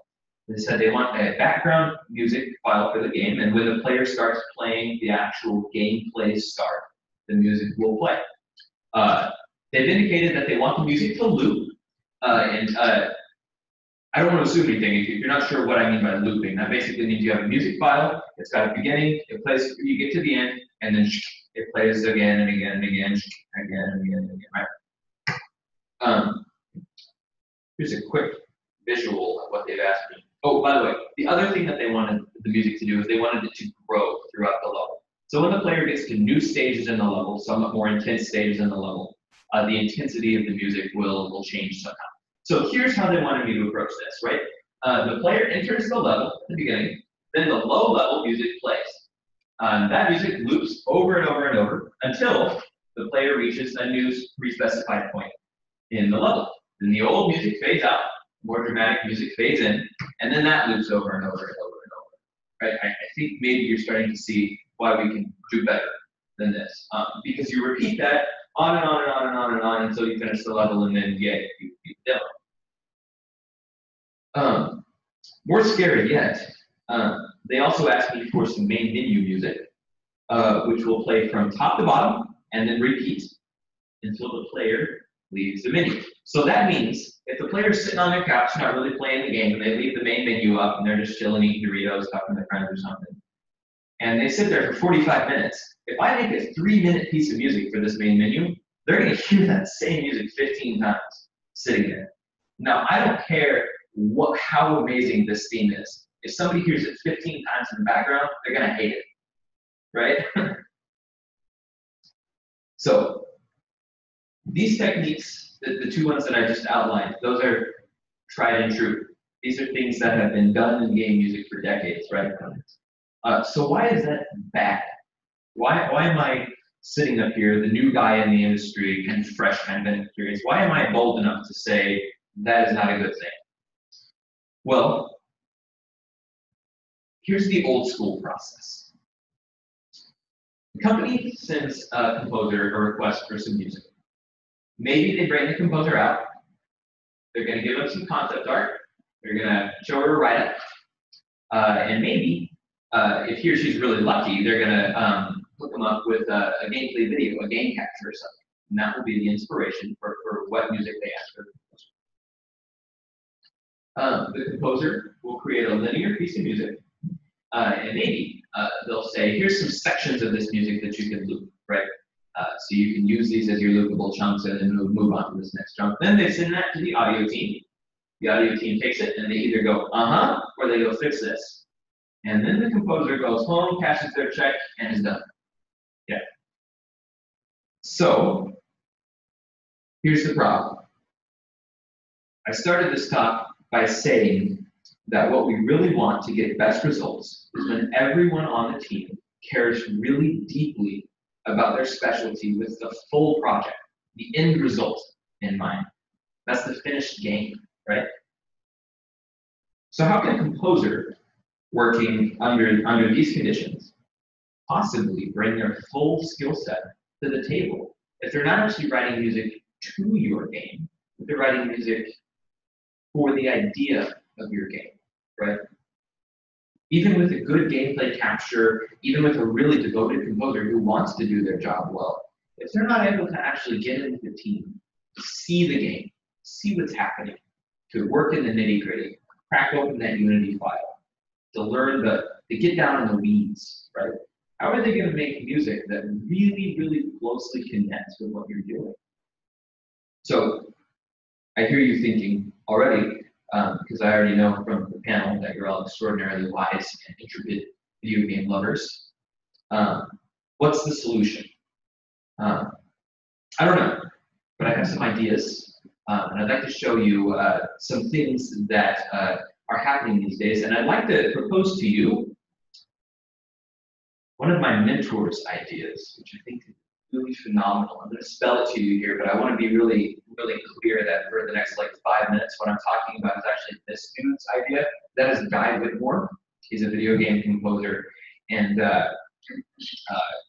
They said they want a background music file for the game, and when the player starts playing the actual gameplay start, the music will play. They've indicated that they want the music to loop, and I don't want to assume anything. If you're not sure what I mean by looping, that basically means you have a music file, it's got a beginning, it plays, you get to the end, and then it plays again and again and again, again and again and again, right? Here's a quick visual of what they've asked me. Oh, by the way, the other thing that they wanted the music to do is they wanted it to grow throughout the level. So when the player gets to new stages in the level, somewhat more intense stages in the level, the intensity of the music will change somehow. So here's how they wanted me to approach this, right? The player enters the level at the beginning, then the low level music plays. That music loops over and over and over until the player reaches a new pre-specified point in the level. Then the old music fades out, more dramatic music fades in, and then that loops over and over and over and over. Right? I think maybe you're starting to see why we can do better than this. Because you repeat that on and on and on and on and on until you finish the level, and then you demo. More scary yet, they also asked me for some main menu music, which will play from top to bottom and then repeat until the player leaves the menu. So that means if the player's sitting on their couch, not really playing the game, and they leave the main menu up and they're just chilling, eating Doritos, talking to their friends or something, and they sit there for 45 minutes, if I make a 3-minute piece of music for this main menu, they're going to hear that same music 15 times sitting there. Now, I don't care how amazing this theme is. If somebody hears it 15 times in the background, they're going to hate it, right? So these techniques, the 2 ones that I just outlined, those are tried and true. These are things that have been done in game music for decades, right? So why is that bad? Why am I sitting up here, the new guy in the industry, kind of fresh, kind of inexperienced? Why am I bold enough to say that is not a good thing? Well, here's the old school process. The company sends a composer a request for some music. Maybe they bring the composer out. They're going to give them some concept art. They're going to show her a write-up. And maybe, if he or she's really lucky, they're going to hook them up with a gameplay video, a game capture or something. And that will be the inspiration for what music they ask for. The composer will create a linear piece of music, and maybe they'll say, here's some sections of this music that you can loop, right? So you can use these as your loopable chunks and then move on to this next chunk. Then they send that to the audio team. The audio team takes it and they either go, uh-huh, or they go, fix this. And then the composer goes home, cashes their check, and is done. Yeah. So here's the problem. I started this talk by saying that what we really want to get best results is when everyone on the team cares really deeply about their specialty with the full project, the end result in mind. That's the finished game, right? So how can a composer working under these conditions possibly bring their full skill set to the table if they're not actually writing music to your game, but they're writing music for the idea of your game, right? Even with a good gameplay capture, even with a really devoted composer who wants to do their job well, if they're not able to actually get into the team, see the game, see what's happening, to work in the nitty-gritty, crack open that Unity file, to learn to get down in the weeds, right? How are they going to make music that really, really closely connects with what you're doing? So I hear you thinking already, because I already know from the panel that you're all extraordinarily wise and intrepid video game lovers. What's the solution? I don't know, but I have some ideas, and I'd like to show you some things that are happening these days, and I'd like to propose to you one of my mentor's ideas, which I think is really phenomenal. I'm going to spell it to you here, but I want to be really, really clear that for the next 5 minutes, what I'm talking about is actually this dude's idea. That is Guy Whitmore. He's a video game composer and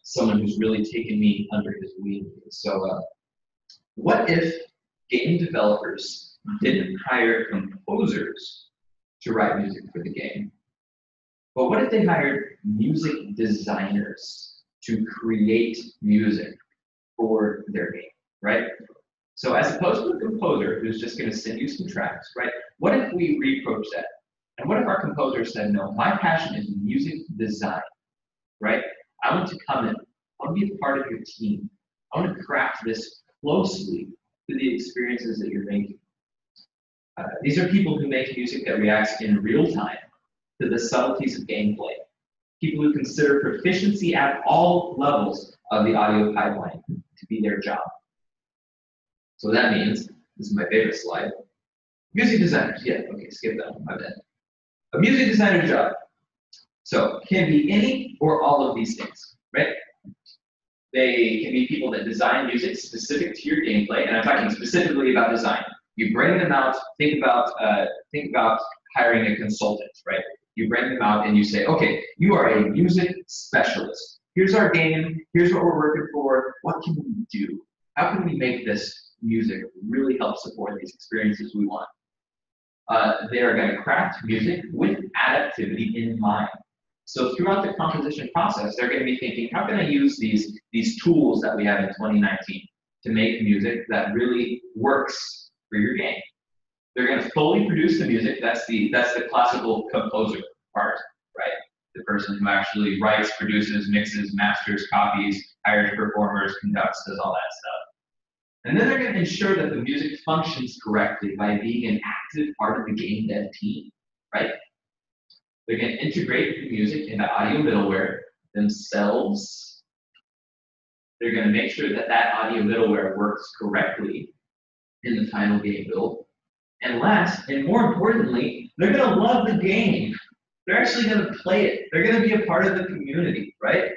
someone who's really taken me under his wing. So what if game developers didn't hire composers to write music for the game? But what if they hired music designers to create music for their game, right? So as opposed to a composer who's just going to send you some tracks, right? What if we reapproach that? And what if our composer said, no, my passion is music design, right? I want to come in, I want to be a part of your team. I want to craft this closely to the experiences that you're making. These are people who make music that reacts in real time to the subtleties of gameplay. People who consider proficiency at all levels of the audio pipeline to be their job. So that means, this is my favorite slide, music designers. Yeah, okay, skip that one, my bad. A music designer job. So can be any or all of these things, right? They can be people that design music specific to your gameplay, and I'm talking specifically about design. You bring them out, think about hiring a consultant, right? You bring them out and you say, okay, you are a music specialist. Here's our game, here's what we're working for, what can we do? How can we make this music really help support these experiences we want? They are going to craft music with adaptivity in mind. So throughout the composition process, they're going to be thinking, how can I use these tools that we have in 2019 to make music that really works for your game. They're going to fully produce the music. That's the classical composer part, right? The person who actually writes, produces, mixes, masters, copies, hires performers, conducts, does all that stuff. And then they're going to ensure that the music functions correctly by being an active part of the game dev team, right? They're going to integrate the music into audio middleware themselves. They're going to make sure that that audio middleware works correctly in the final game build. And last, and more importantly, they're going to love the game. They're actually going to play it. They're going to be a part of the community, right?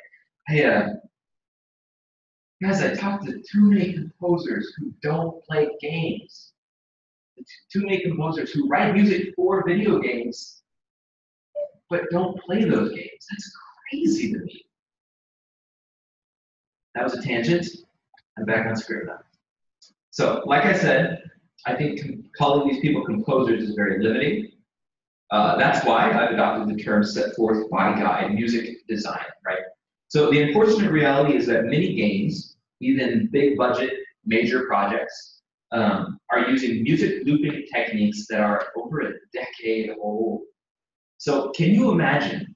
Guys, I talk to too many composers who don't play games. Too many composers who write music for video games, but don't play those games. That's crazy to me. That was a tangent. I'm back on script now. So, like I said, I think calling these people composers is very limiting. That's why I've adopted the term set forth by Guy, music design, right? So the unfortunate reality is that many games, even big budget, major projects, are using music looping techniques that are over a decade old. So can you imagine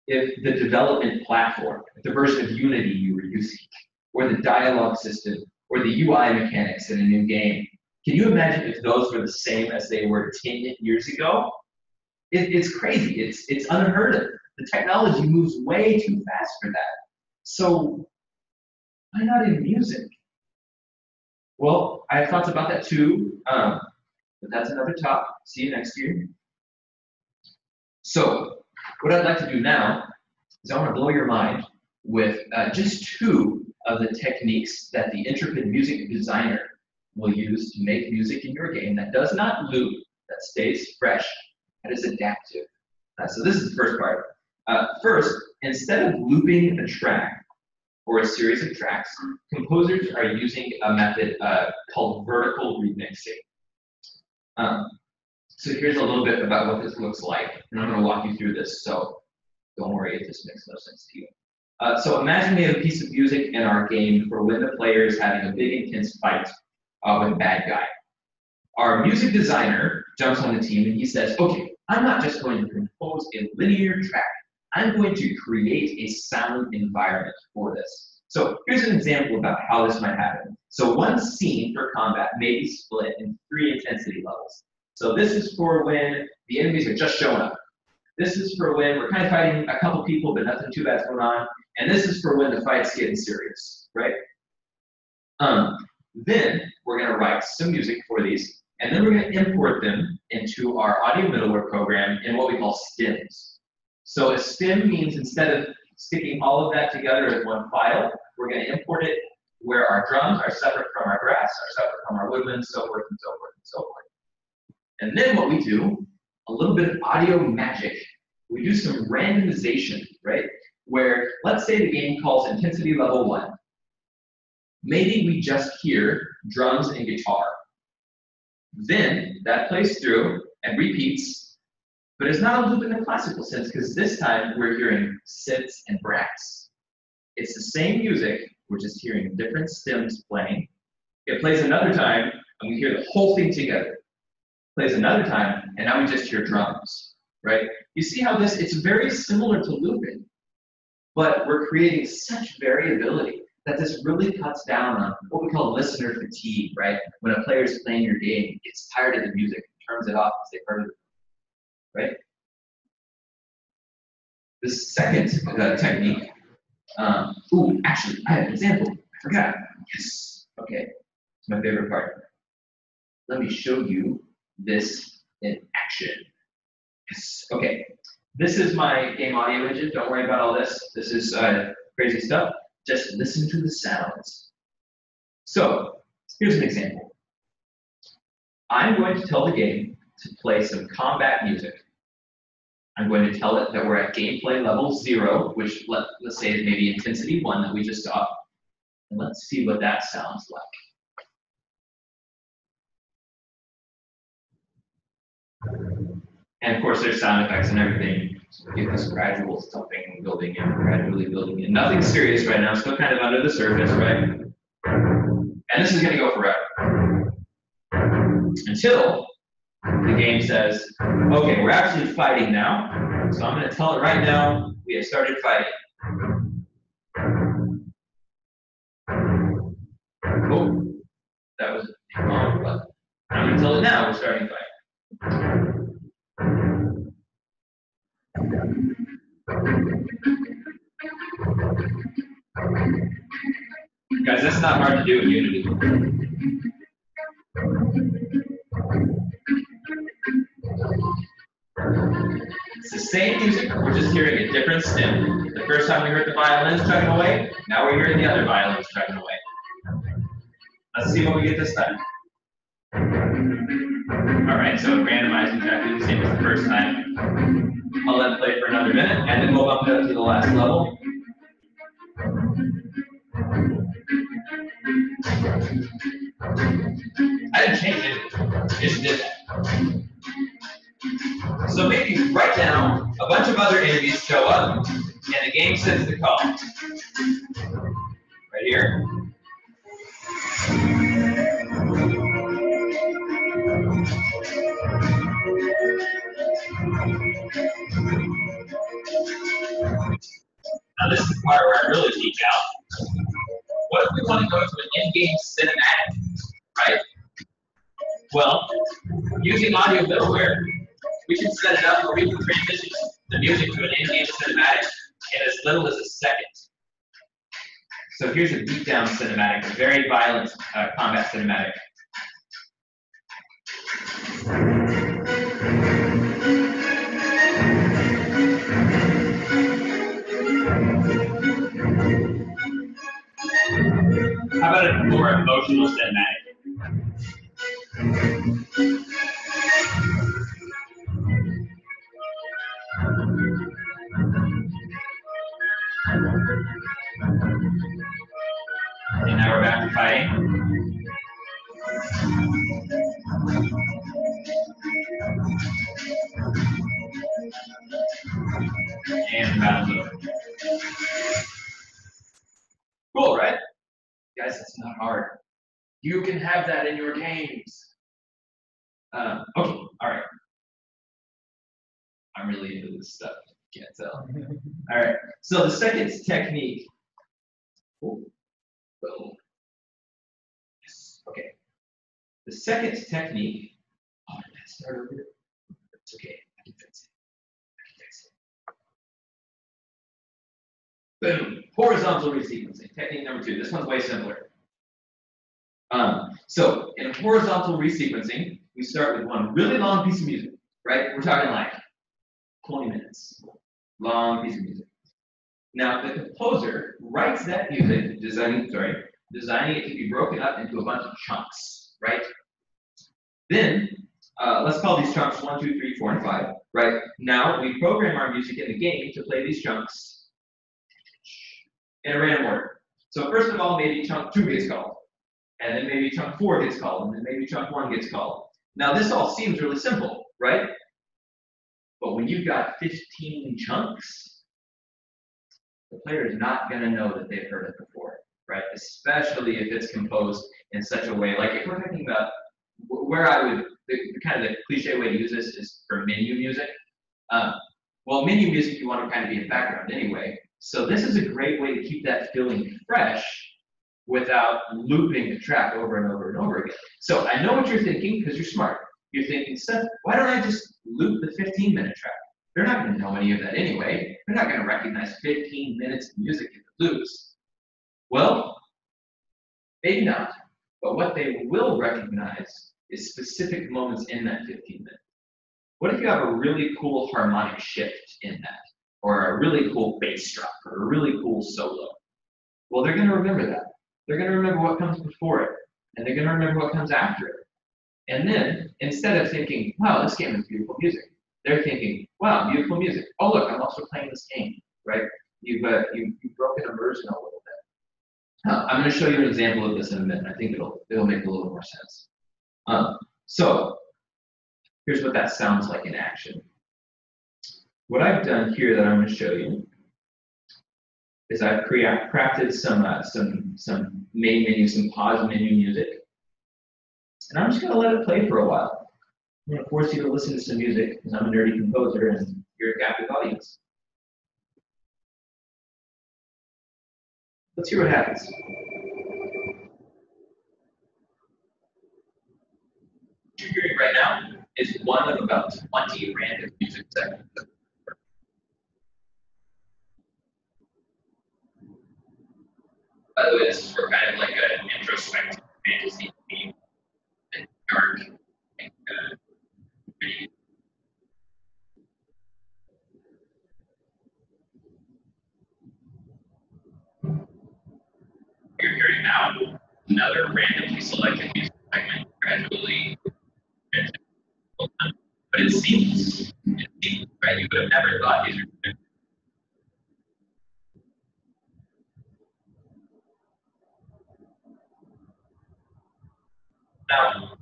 if the development platform, the version of Unity you were using, or the dialogue system, or the UI mechanics in a new game, can you imagine if those were the same as they were 10 years ago? It's crazy. It's unheard of. The technology moves way too fast for that. So why not in music? Well, I have thoughts about that too, but that's another talk. See you next year. So what I'd like to do now is I want to blow your mind with just two of the techniques that the intrepid music designer will use to make music in your game that does not loop, that stays fresh, that is adaptive. So this is the first part. First, instead of looping a track or a series of tracks, composers are using a method called vertical remixing. So here's a little bit about what this looks like, and I'm going to walk you through this, so don't worry if this makes no sense to you. So imagine we have a piece of music in our game for when the player is having a big, intense fight with a bad guy. Our music designer jumps on the team and he says, okay, I'm not just going to compose a linear track. I'm going to create a sound environment for this. So here's an example about how this might happen. So one scene for combat may be split in 3 intensity levels. So this is for when the enemies are just showing up. This is for when we're kind of fighting a couple people, but nothing too bad's going on. And this is for when the fight's getting serious, right? Then we're going to write some music for these, and then we're going to import them into our audio middleware program in what we call stems. So a stem means instead of sticking all of that together as one file, we're going to import it where our drums are separate from our grass, are separate from our woodwind, so forth and so forth and so forth. And then what we do, a little bit of audio magic. We do some randomization, right? Where, let's say the game calls intensity level 1. Maybe we just hear drums and guitar. Then that plays through and repeats, but it's not a loop in the classical sense because this time we're hearing synths and brass. It's the same music, we're just hearing different stems playing. It plays another time and we hear the whole thing together. Plays another time and now we just hear drums, right? You see how it's very similar to looping, but we're creating such variability that this really cuts down on what we call listener fatigue, right? When a player is playing your game, gets tired of the music, turns it off because they've heard it, right? The second technique, actually, I have an example. I forgot. Yes. Okay. It's my favorite part. Let me show you this in action. Yes. Okay. This is my game audio engine. Don't worry about all this. This is crazy stuff. Just listen to the sounds. So here's an example. I'm going to tell the game to play some combat music. I'm going to tell it that we're at gameplay level 0, which let's say is maybe intensity 1 that we just saw. And let's see what that sounds like. And of course there's sound effects and everything. So we get this gradual stuffing and building in, gradually building in. Nothing serious right now, still kind of under the surface, right? And And this is going to go forever. Until the game says, okay, we're actually fighting now. So I'm going to tell it right now, we have started fighting. Oh, that was the wrong button. I'm going to tell it now, we're starting fighting. Guys, that's not hard to do in Unity. It's the same music, we're just hearing a different stem. The first time we heard the violins chugging away, now we're hearing the other violins chugging away. Let's see what we get this time. All right, so randomized exactly the same as the first time. I'll let it play for another minute, and then we'll bump it up to the last level. I didn't change it, just did that. So maybe right now, a bunch of other enemies show up, and the game sends the call. Right here. Now this is the part where I really geek out. What if we want to go to an in-game cinematic, right? Well, using audio middleware, we can set it up where we can transition the music to an in-game cinematic in as little as a second. So here's a beatdown cinematic, a very violent combat cinematic. How about a more emotional cinematic? And now we're back to fighting. And battle's over. Cool, right? Guys, it's not hard. You can have that in your games. Okay, all right. I'm really into this stuff. Can't tell. All right. So the second technique. Oh, boom. Yes. Okay. The second technique. Oh, did I start over? It's okay. I can fix it. Boom. Horizontal resequencing. Technique number 2. This one's way simpler. So in horizontal resequencing, we start with one really long piece of music, right? We're talking like 20 minutes. Long piece of music. Now the composer writes that music, designing it to be broken up into a bunch of chunks, right? Then let's call these chunks 1, 2, 3, 4, and 5, right? Now we program our music in the game to play these chunks in a random order. So first of all, maybe chunk 2 gets called, and then maybe chunk 4 gets called, and then maybe chunk 1 gets called. Now this all seems really simple, right? But when you've got 15 chunks, the player is not going to know that they've heard it before, right? Especially if it's composed in such a way, like if we're thinking about where I would, the kind of the cliche way to use this is for menu music. Well, menu music you want to kind of be in background anyway. So this is a great way to keep that feeling fresh without looping the track over and over and over again. So I know what you're thinking because you're smart. You're thinking, Seth, why don't I just loop the 15-minute track? They're not going to know any of that anyway. They're not going to recognize 15 minutes of music if it loops. Well, maybe not. But what they will recognize is specific moments in that 15 minutes. What if you have a really cool harmonic shift in that? Or a really cool bass drop, or a really cool solo? Well, they're going to remember that. They're going to remember what comes before it, and they're going to remember what comes after it. And then, instead of thinking, wow, this game is beautiful music, they're thinking, wow, beautiful music. Oh, look, I'm also playing this game, right? You've broken immersion a little bit. I'm going to show you an example of this in a minute. I think it'll make a little more sense. So, here's what that sounds like in action. What I've done here that I'm going to show you is I've crafted some main menu, some pause menu music. And I'm just gonna let it play for a while. I'm gonna force you to listen to some music because I'm a nerdy composer and you're a captive audience. Let's hear what happens. What you're hearing right now is one of about 20 random music segments. By the way, this is for kind of like an introspective fantasy theme and dark and pretty. You're hearing now another randomly selected music segment gradually, but it seems, right? You would have never thought these are. Now,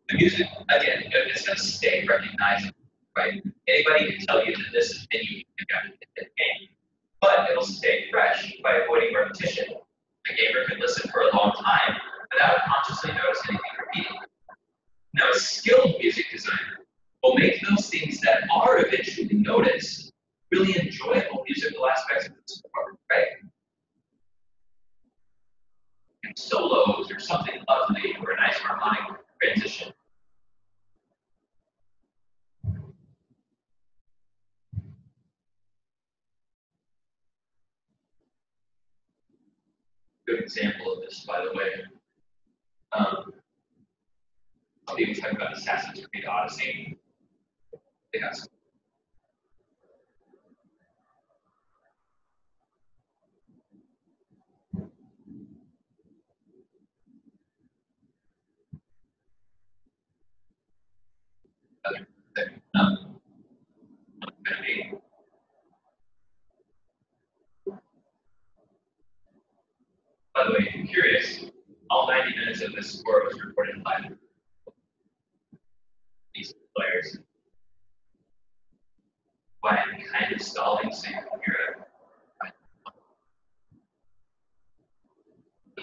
the music, again, it's going to stay recognizable, right? Anybody can tell you that this is the new game, but it'll stay fresh by avoiding repetition. The gamer can listen for a long time without consciously noticing anything repeating. Now, a skilled music designer will make those things that are eventually noticed really enjoyable musical aspects of the score, right? And solos or something lovely or a nice harmonic transition. Good example of this, by the way. I'll be talking about Assassin's Creed Odyssey. They got some. By the way, if you're curious, all 90 minutes of this score was recorded live. These players. Why I'm kind of stalling so you can hear it.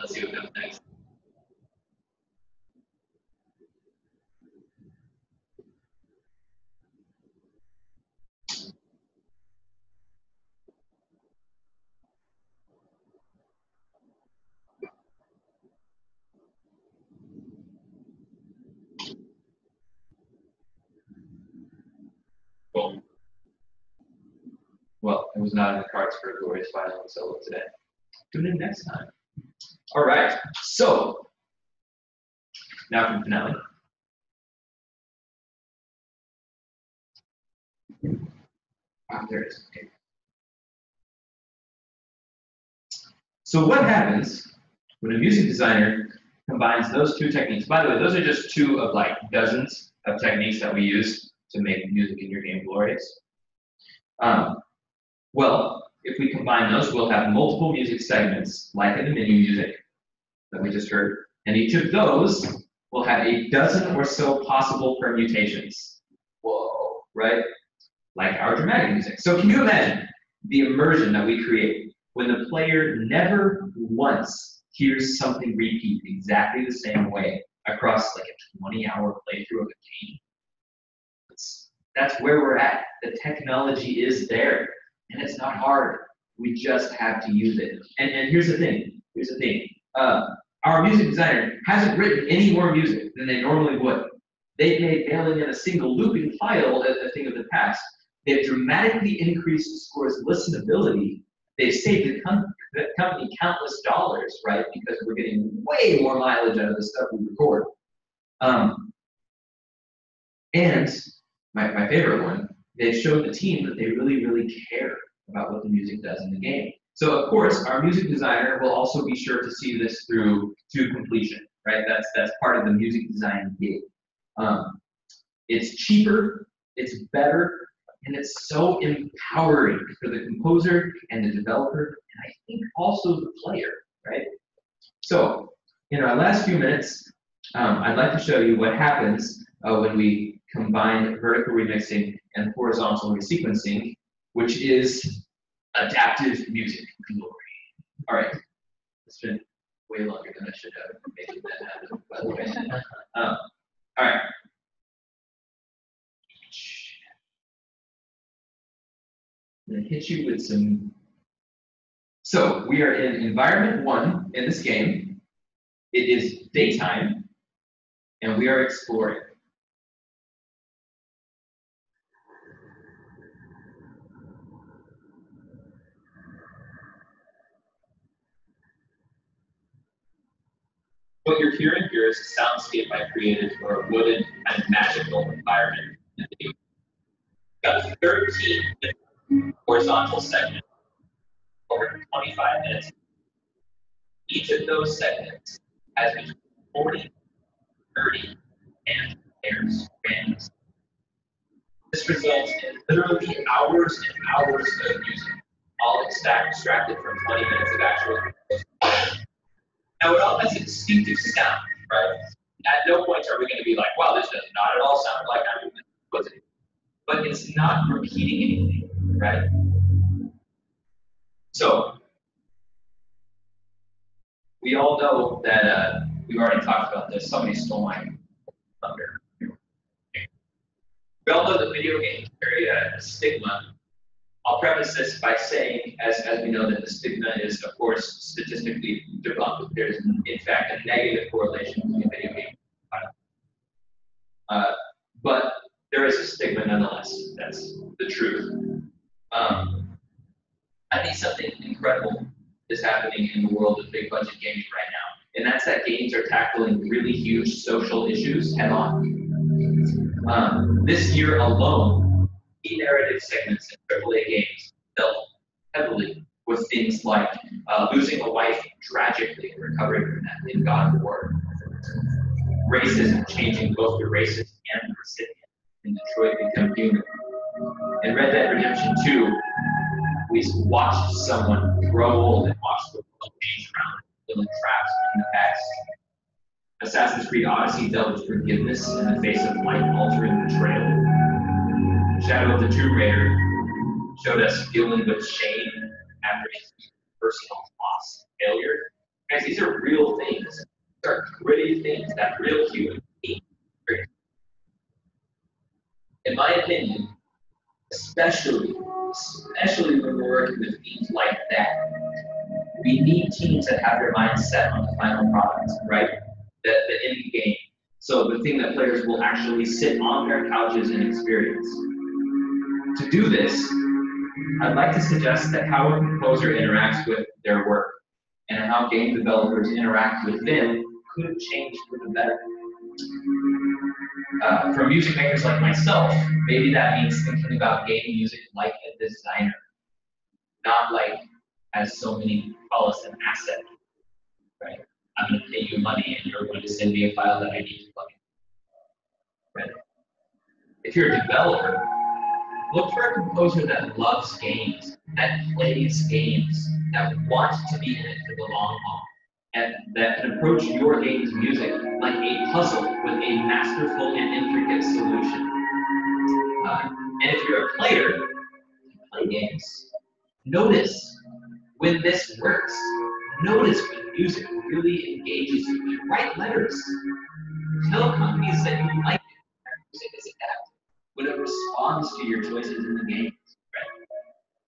Let's see what comes next. Cool. Well, it was not in the cards for a glorious violin solo today. Tune in next time. All right, so now for the finale. There it is. Okay. So what happens when a music designer combines those two techniques? By the way, those are just two of like dozens of techniques that we use to make music in your game glorious. Well, if we combine those, we'll have multiple music segments, like in the menu music that we just heard, and each of those will have a dozen or so possible permutations. Whoa, right? Like our dramatic music. So can you imagine the immersion that we create when the player never once hears something repeat exactly the same way across like a 20-hour playthrough of a game? That's where we're at. The technology is there, and it's not hard. We just have to use it. And here's the thing. Our music designer hasn't written any more music than they normally would. They've made nailing in a single looping file a thing of the past. They've dramatically increased the score's listenability. They've saved the company countless dollars, right? Because we're getting way more mileage out of the stuff we record. And my favorite one, they've showed the team that they really, really care about what the music does in the game. So of course, our music designer will also be sure to see this through to completion, right? That's part of the music design gig. It's cheaper, it's better, and it's so empowering for the composer and the developer, and I think also the player, right? So in our last few minutes, I'd like to show you what happens when we combine vertical remixing and horizontal resequencing, which is adaptive music glory. All right, it's been way longer than I should have made that happen, by the way. All right. I'm gonna hit you with some. So we are in environment 1 in this game. It is daytime, and we are exploring. What you're hearing here is a soundscape I created for a wooded and magical environment. We've got 13 horizontal segments over 25 minutes. Each of those segments has between 40, 30, and players. This results in literally hours and hours of music, all extracted from 20 minutes of actual music. Now, it all has a distinctive sound, right? At no point are we going to be like, wow, this does not at all sound like I'm doing it. But it's not repeating anything, right? So, we all know that, we've already talked about this, somebody stole my thunder. We all know that video games carry a stigma. I'll preface this by saying, as we know, that the stigma is, of course, statistically debunked. There's, in fact, a negative correlation between video games and violence. But there is a stigma nonetheless. That's the truth. I think something incredible is happening in the world of big budget gaming right now. And that's that games are tackling really huge social issues head on. This year alone, key narrative segments in AAA games dealt heavily with things like losing a wife tragically and recovering from that in God of War. Racism changing both the racist and the recipient in Detroit Become Human. In Red Dead Redemption 2, we watched someone grow old and watch the world change around, filling traps in the past. Assassin's Creed Odyssey dealt with forgiveness in the face of life-altering betrayal. Shadow of the Tomb Raider showed us dealing with shame after a personal loss and failure. Guys, these are real things. These are gritty things that real human beings experience. In my opinion, especially when we're working with teams like that, we need teams that have their minds set on the final product, right? The end game. So the thing that players will actually sit on their couches and experience. To do this, I'd like to suggest that how a composer interacts with their work and how game developers interact with them could change for the better. For music makers like myself, maybe that means thinking about game music like a designer, not like as so many call us an asset, right? I'm going to pay you money and you're going to send me a file that I need to plug in. Right? If you're a developer, look for a composer that loves games, that plays games, that wants to be in it for the long haul, and that can approach your game's music like a puzzle with a masterful and intricate solution. And if you're a player, you play games. Notice when this works. Notice when music really engages you. Write letters. Tell companies that you like it. Music is adaptive. When it responds to your choices in the game, right?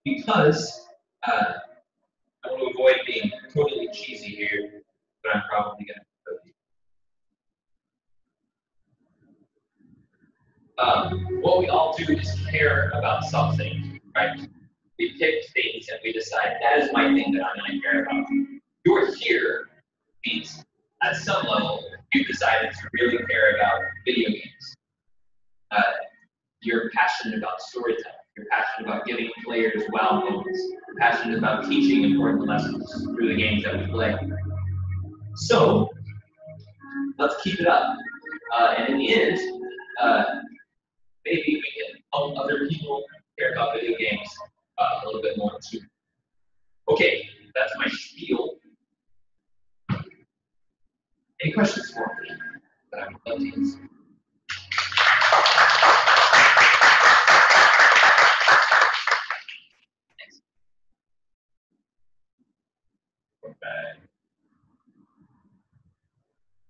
Because I want to avoid being totally cheesy here, but I'm probably going to. What we all do is care about something, right? We pick things and we decide that is my thing that I'm going to care about. You're here means at some level you decided to really care about video games. You're passionate about storytelling. You're passionate about giving players wow moments. You're passionate about teaching important lessons through the games that we play. So let's keep it up. And in the end, maybe we can help other people care about video games a little bit more too. Okay, that's my spiel. Any questions for me that I would love to answer?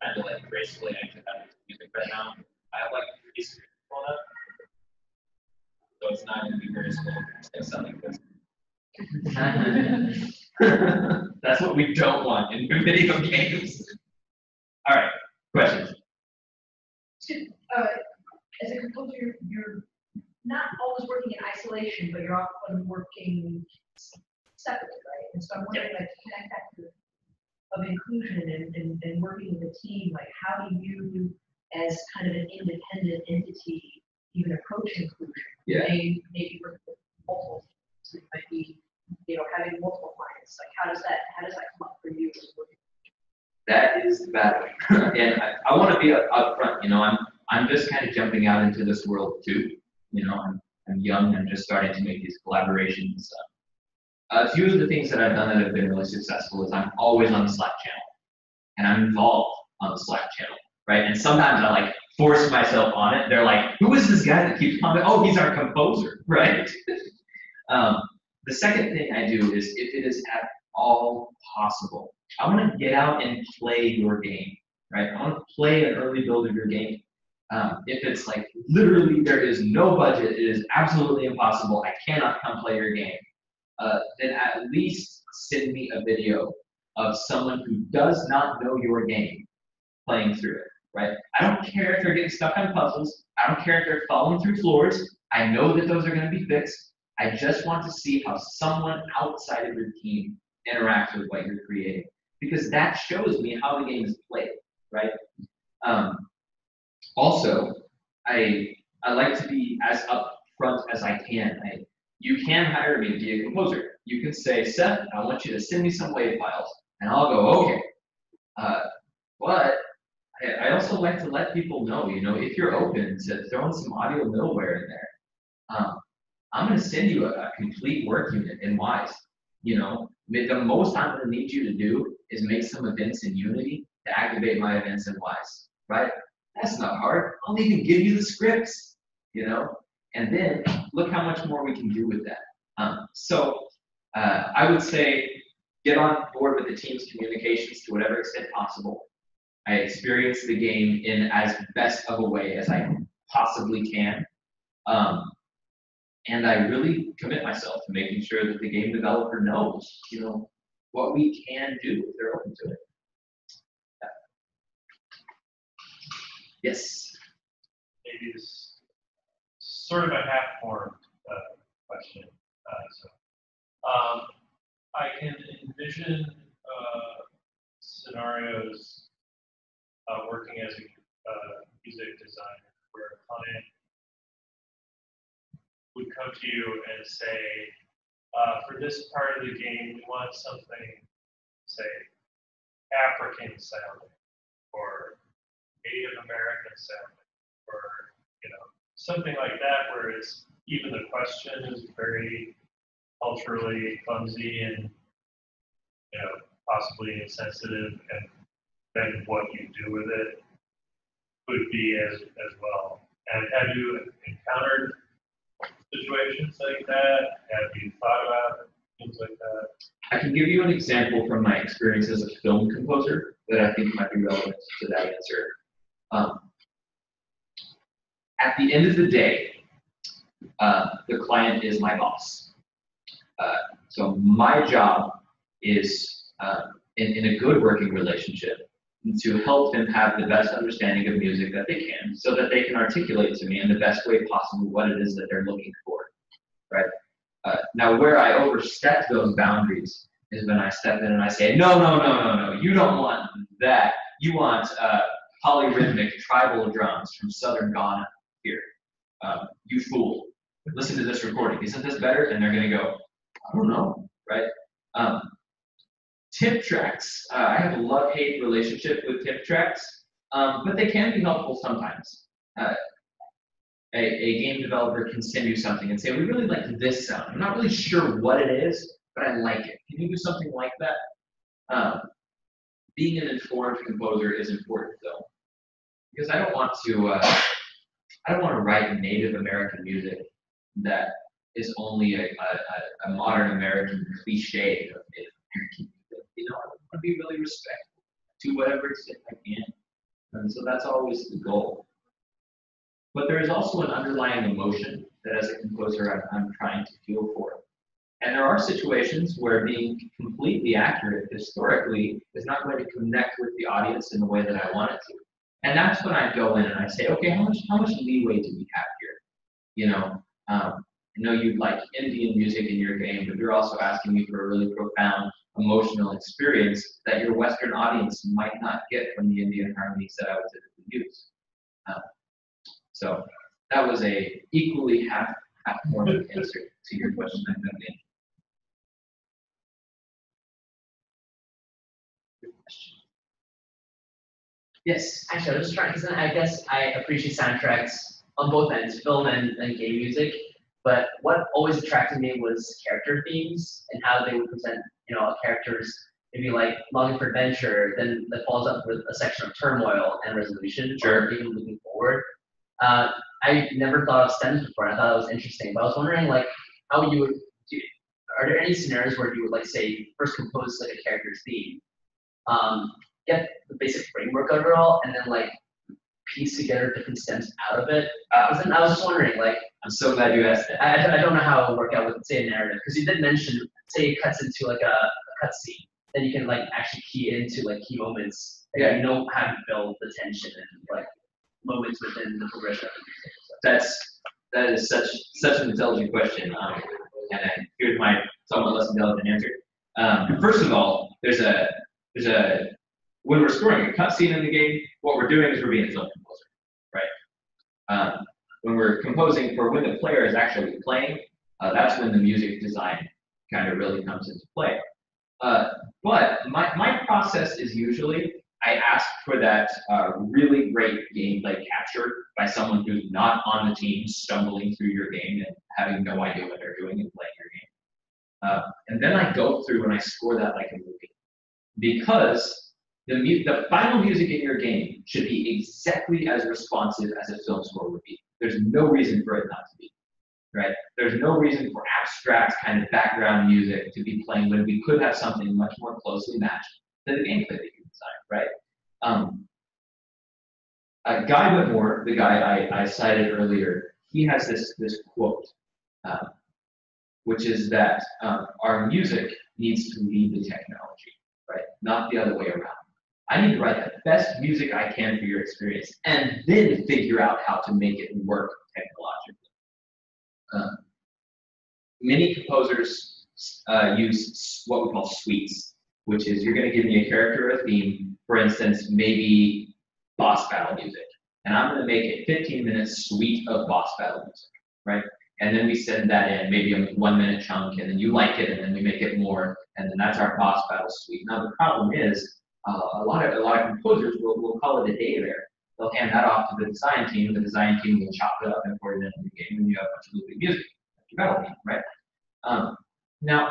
kind of like gracefully into that music right now. I have like 3 screens pulled up, so it's not going to be graceful. It's going to sound like this. That's what we don't want in video games. All right, questions? As a composer, you're not always working in isolation, but you're often working separately, right? And so I'm wondering, like, to connect that to of inclusion and working with a team, like, how do you, as kind of an independent entity, even approach inclusion? Yeah. Maybe work with multiple teams. It might be, having multiple clients. Like, how does that come up for you as working? That is the battle. And I want to be upfront, I'm just kind of jumping out into this world too. I'm young, I'm just starting to make these collaborations and stuff. A few of the things that I've done that have been really successful is I'm always on the Slack channel. And I'm involved on the Slack channel, right? And sometimes I like force myself on it. They're like, who is this guy that keeps commenting? Oh, he's our composer, right? The second thing I do is, if it is at all possible, I want to get out and play your game, right? I want to play an early build of your game. If it's like literally there is no budget, it is absolutely impossible, I cannot come play your game, then at least send me a video of someone who does not know your game playing through it, right? I don't care if they're getting stuck on puzzles. I don't care if they're falling through floors. I know that those are going to be fixed. I just want to see how someone outside of your team interacts with what you're creating, because that shows me how the game is played, right? Also, I like to be as upfront as I can. You can hire me to be a composer. You can say, Seth, I want you to send me some WAV files, and I'll go, okay. But I also like to let people know, if you're open to throwing some audio middleware in there, I'm going to send you a complete work unit in Wise. The most I'm going to need you to do is make some events in Unity to activate my events in Wise, right? That's not hard. I'll even give you the scripts, and then look how much more we can do with that. So I would say get on board with the team's communications to whatever extent possible. I experience the game in as best of a way as I possibly can. And I really commit myself to making sure that the game developer knows, what we can do if they're open to it. Yeah. Yes. Maybe this sort of a half-formed question. I can envision scenarios working as a music designer where a client would come to you and say, for this part of the game, we want something, say, African sounding, or Native American sounding, or something like that, where it's even the question is very culturally clumsy and possibly insensitive, and then what you do with it could be as well. And have you encountered situations like that? Have you thought about things like that? I can give you an example from my experience as a film composer that I think might be relevant to that answer. At the end of the day, the client is my boss. So my job is, in a good working relationship, to help them have the best understanding of music that they can, so that they can articulate to me in the best way possible what it is that they're looking for, right? Now, where I overstep those boundaries is when I step in and I say, no, you don't want that. You want polyrhythmic tribal drums from southern Ghana here. You fool. Listen to this recording. Isn't this better? And they're going to go, I don't know, right? Tip tracks. I have a love-hate relationship with tip tracks, but they can be helpful sometimes. A game developer can send you something and say, we really like this sound. I'm not really sure what it is, but I like it. Can you do something like that? Being an informed composer is important, though, because I don't want to write Native American music that is only a modern American cliche of Native American music. I want to be really respectful to whatever extent I can. And so that's always the goal. But there is also an underlying emotion that as a composer I'm trying to feel for. And there are situations where being completely accurate historically is not going to connect with the audience in the way that I want it to. And that's when I go in and I say, okay, how much leeway do we have here? You know, I know you like Indian music in your game, but you're also asking me for a really profound emotional experience that your Western audience might not get from the Indian harmonies that I would typically use. So that was a equally half more answer to your question, I think. Yes, actually, I was just trying, because I guess I appreciate soundtracks on both ends, film and game music. But what always attracted me was character themes and how they would present, a character's maybe like longing for adventure, then that follows up with a section of turmoil and resolution, or even moving forward. I never thought of stems before. I thought it was interesting, but I was wondering like how you would do. Are there any scenarios where you would like say first compose like a character's theme, get the basic framework of it all, and then like piece together different stems out of it? I was just wondering, like, I'm so glad you asked that. I don't know how it would work out with, say, a narrative, because you did mention, say it cuts into like a cutscene, then you can like actually key into like key moments, and you know how to build the tension and like moments within the progression of the music. That is such an intelligent question, and here's my somewhat less intelligent answer. First of all, there's a when we're scoring a cutscene in the game, what we're doing is we're being a film composer, right? When we're composing for when the player is actually playing, that's when the music design kind of really comes into play. But my process is usually I ask for that really great gameplay capture by someone who's not on the team, stumbling through your game and having no idea what they're doing and playing your game. And then I go through and I score that like a movie. Because the final music in your game should be exactly as responsive as a film score would be. There's no reason for it not to be, right? There's no reason for abstract kind of background music to be playing when we could have something much more closely matched to the gameplay that you designed, right? Guy Whitmore, the guy I cited earlier, he has this quote, which is that our music needs to lead the technology, right? Not the other way around. I need to write the best music I can for your experience and then figure out how to make it work technologically. Many composers use what we call suites, which is you're going to give me a character or a theme, for instance, maybe boss battle music. And I'm going to make a 15-minute suite of boss battle music, right? And then we send that in, maybe a 1-minute chunk, and then you like it, and then we make it more, and then that's our boss battle suite. Now the problem is, a lot of composers will call it a day there. They'll hand that off to the design team. The design team will chop it up and put it into the game, and you have a bunch of looping music, your battle theme, right? Now,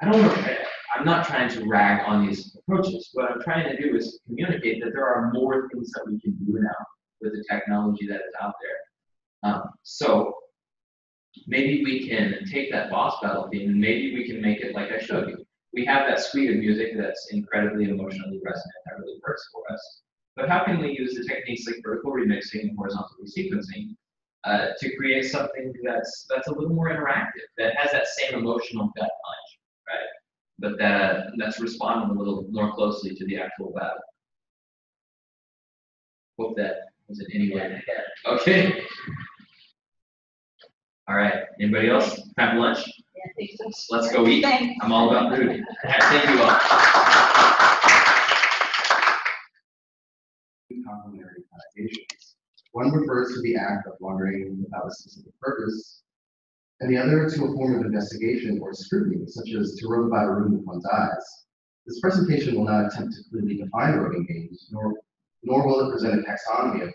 I don't know. I'm not trying to rag on these approaches. What I'm trying to do is communicate that there are more things that we can do now with the technology that is out there. So maybe we can take that boss battle theme and maybe we can make it like I showed you. We have that suite of music that's incredibly emotionally resonant that really works for us. But how can we use the techniques like vertical remixing and horizontal resequencing to create something that's a little more interactive, that has that same emotional gut punch, right? But that's responding a little more closely to the actual battle. Hope that was in any way. Okay. All right. Anybody else? Time for lunch? Yeah, I think so. Let's go eat. Thanks. I'm all about food. Thank you all. Complementary connotations. One refers to the act of wandering without a specific purpose, and the other to a form of investigation or scrutiny, such as to rove about a room with one's eyes. This presentation will not attempt to clearly define roving games, nor will it present a taxonomy of them.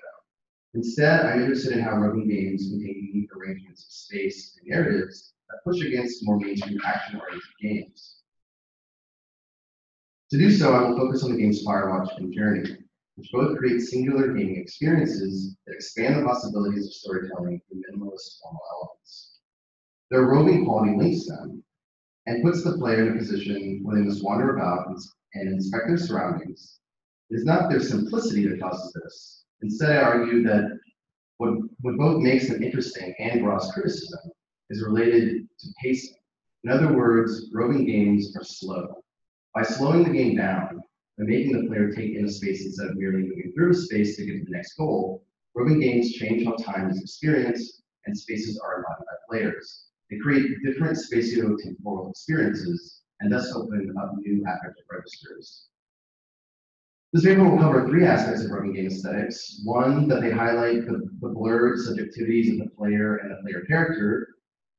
Instead, I'm interested in how roving games contain unique arrangements of space and narratives that push against more mainstream action-oriented games. To do so, I will focus on the games Firewatch and Journey, which both create singular gaming experiences that expand the possibilities of storytelling through minimalist formal elements. Their roving quality links them and puts the player in a position where they must wander about and inspect their surroundings, It is not their simplicity that causes this. Instead, I argue that what both makes them interesting and draws criticism is related to pacing. In other words, roving games are slow. By slowing the game down, by making the player take in a space instead of merely moving through a space to get to the next goal, roving games change how time is experienced and spaces are embodied by players. They create different spatio-temporal experiences and thus open up new affective registers. This paper will cover 3 aspects of roving game aesthetics. One, that they highlight the blurred subjectivities of the player and the player character.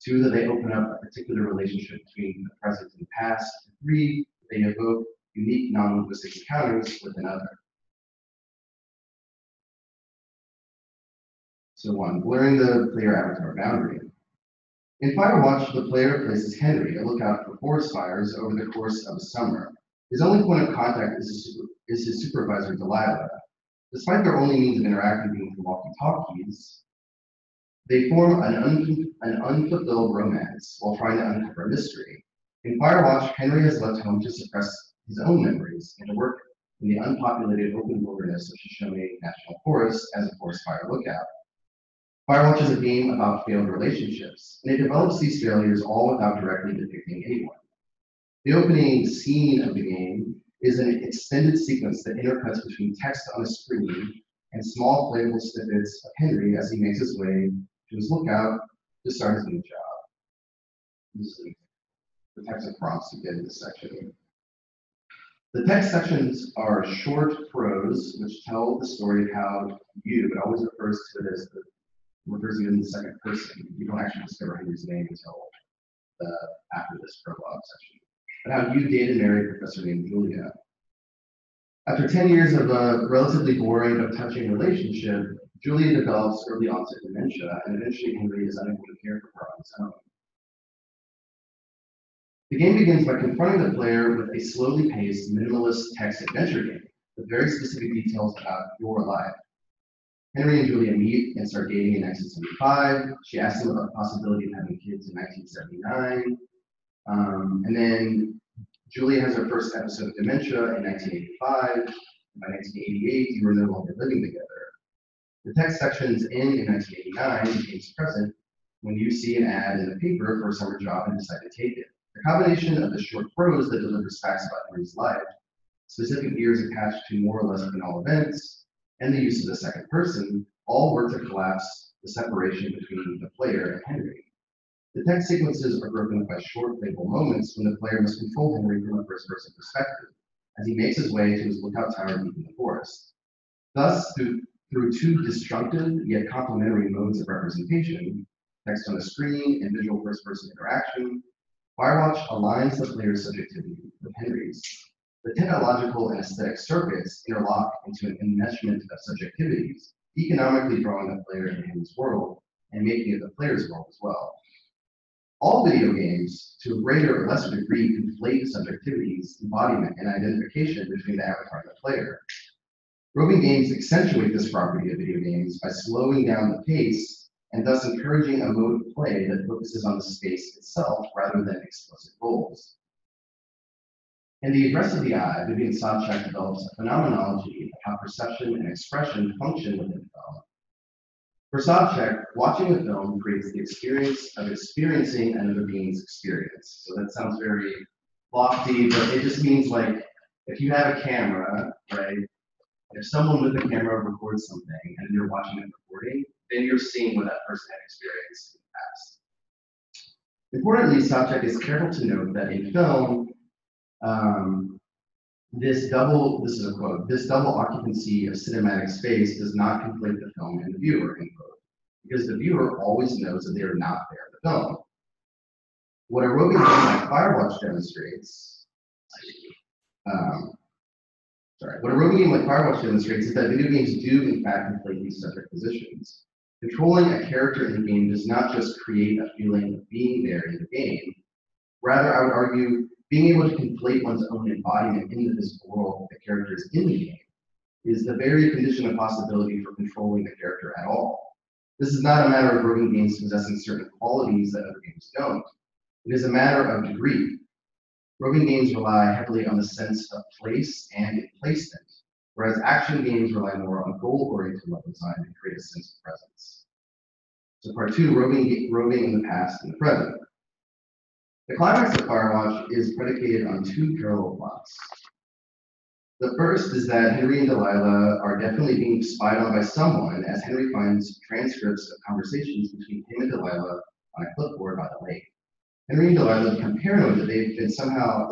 2, that they open up a particular relationship between the present and the past. 3, they evoke unique non-linguistic encounters with another. So 1, blurring the player avatar boundary. In Firewatch, the player places Henry, a lookout for forest fires, over the course of a summer. His only point of contact is his supervisor, Delilah. Despite their only means of interacting being through walkie-talkies, they form an unfulfilled romance while trying to uncover a mystery. In Firewatch, Henry has left home to suppress his own memories and to work in the unpopulated open wilderness of Shoshone National Forest as a forest fire lookout. Firewatch is a game about failed relationships, and it develops these failures all without directly depicting anyone. The opening scene of the game is an extended sequence that intercuts between text on a screen and small playable snippets of Henry as he makes his way to his lookout to start his new job. This is the types of prompts you get in this section. The text sections are short prose, which tell the story of how you, it always refers to it as refers to it in the second person. You don't actually discover Henry's name until after this prologue section. But how you dated and married a professor named Julia. After 10 years of a relatively boring but touching relationship, Julia develops early onset dementia, and eventually Henry is unable to care for her on his own. The game begins by confronting the player with a slowly paced, minimalist text adventure game with very specific details about your life. Henry and Julia meet and start dating in 1975. She asks him about the possibility of having kids in 1979. And then Julia has her first episode of dementia in 1985. By 1988, you were no longer living together. The text sections end in 1989 becomes present when you see an ad in the paper for a summer job and decide to take it. The combination of the short prose that delivers facts about Henry's life, specific years attached to more or less banal events, and the use of the second person all work to collapse the separation between the player and Henry. The text sequences are broken up by short, playful moments when the player must control Henry from a first-person perspective as he makes his way to his lookout tower deep in the forest. Thus, through 2 disjunctive yet complementary modes of representation, text on the screen and visual first-person interaction, Firewatch aligns the player's subjectivity with Henry's. The technological and aesthetic circuits interlock into an enmeshment of subjectivities, economically drawing the player into Henry's world and making it the player's world as well. All video games, to a greater or lesser degree, conflate subjectivities, embodiment, and identification between the avatar and the player. Roving games accentuate this property of video games by slowing down the pace and thus encouraging a mode of play that focuses on the space itself rather than explicit goals. In The Address of the Eye, Vivian Sobchak develops a phenomenology of how perception and expression function within film. For Sobchak, watching a film creates the experience of experiencing another being's experience. So that sounds very lofty, but it just means like, if you have a camera, right? If someone with a camera records something and you're watching it recording, then you're seeing what that person had experienced in the past. Importantly, Sobchak is careful to note that in film, this is a quote, this double occupancy of cinematic space does not conflict the film and the viewer, end quote, because the viewer always knows that they are not there in the film. What a roving game like Firewatch demonstrates, what a roving game like Firewatch demonstrates is that video games do in fact conflate these subject positions. Controlling a character in the game does not just create a feeling of being there in the game. Rather, I would argue, being able to conflate one's own embodiment in the physical world with the characters in the game is the very condition of possibility for controlling the character at all. This is not a matter of roving games possessing certain qualities that other games don't. It is a matter of degree. Roving games rely heavily on the sense of place and placement. whereas action games rely more on goal-oriented level design to create a sense of presence. So part 2, roving in the past and the present. The climax of Firewatch is predicated on 2 parallel plots. The first is that Henry and Delilah are definitely being spied on by someone, as Henry finds transcripts of conversations between him and Delilah on a clipboard by the lake. Henry and Delilah become paranoid that they've somehow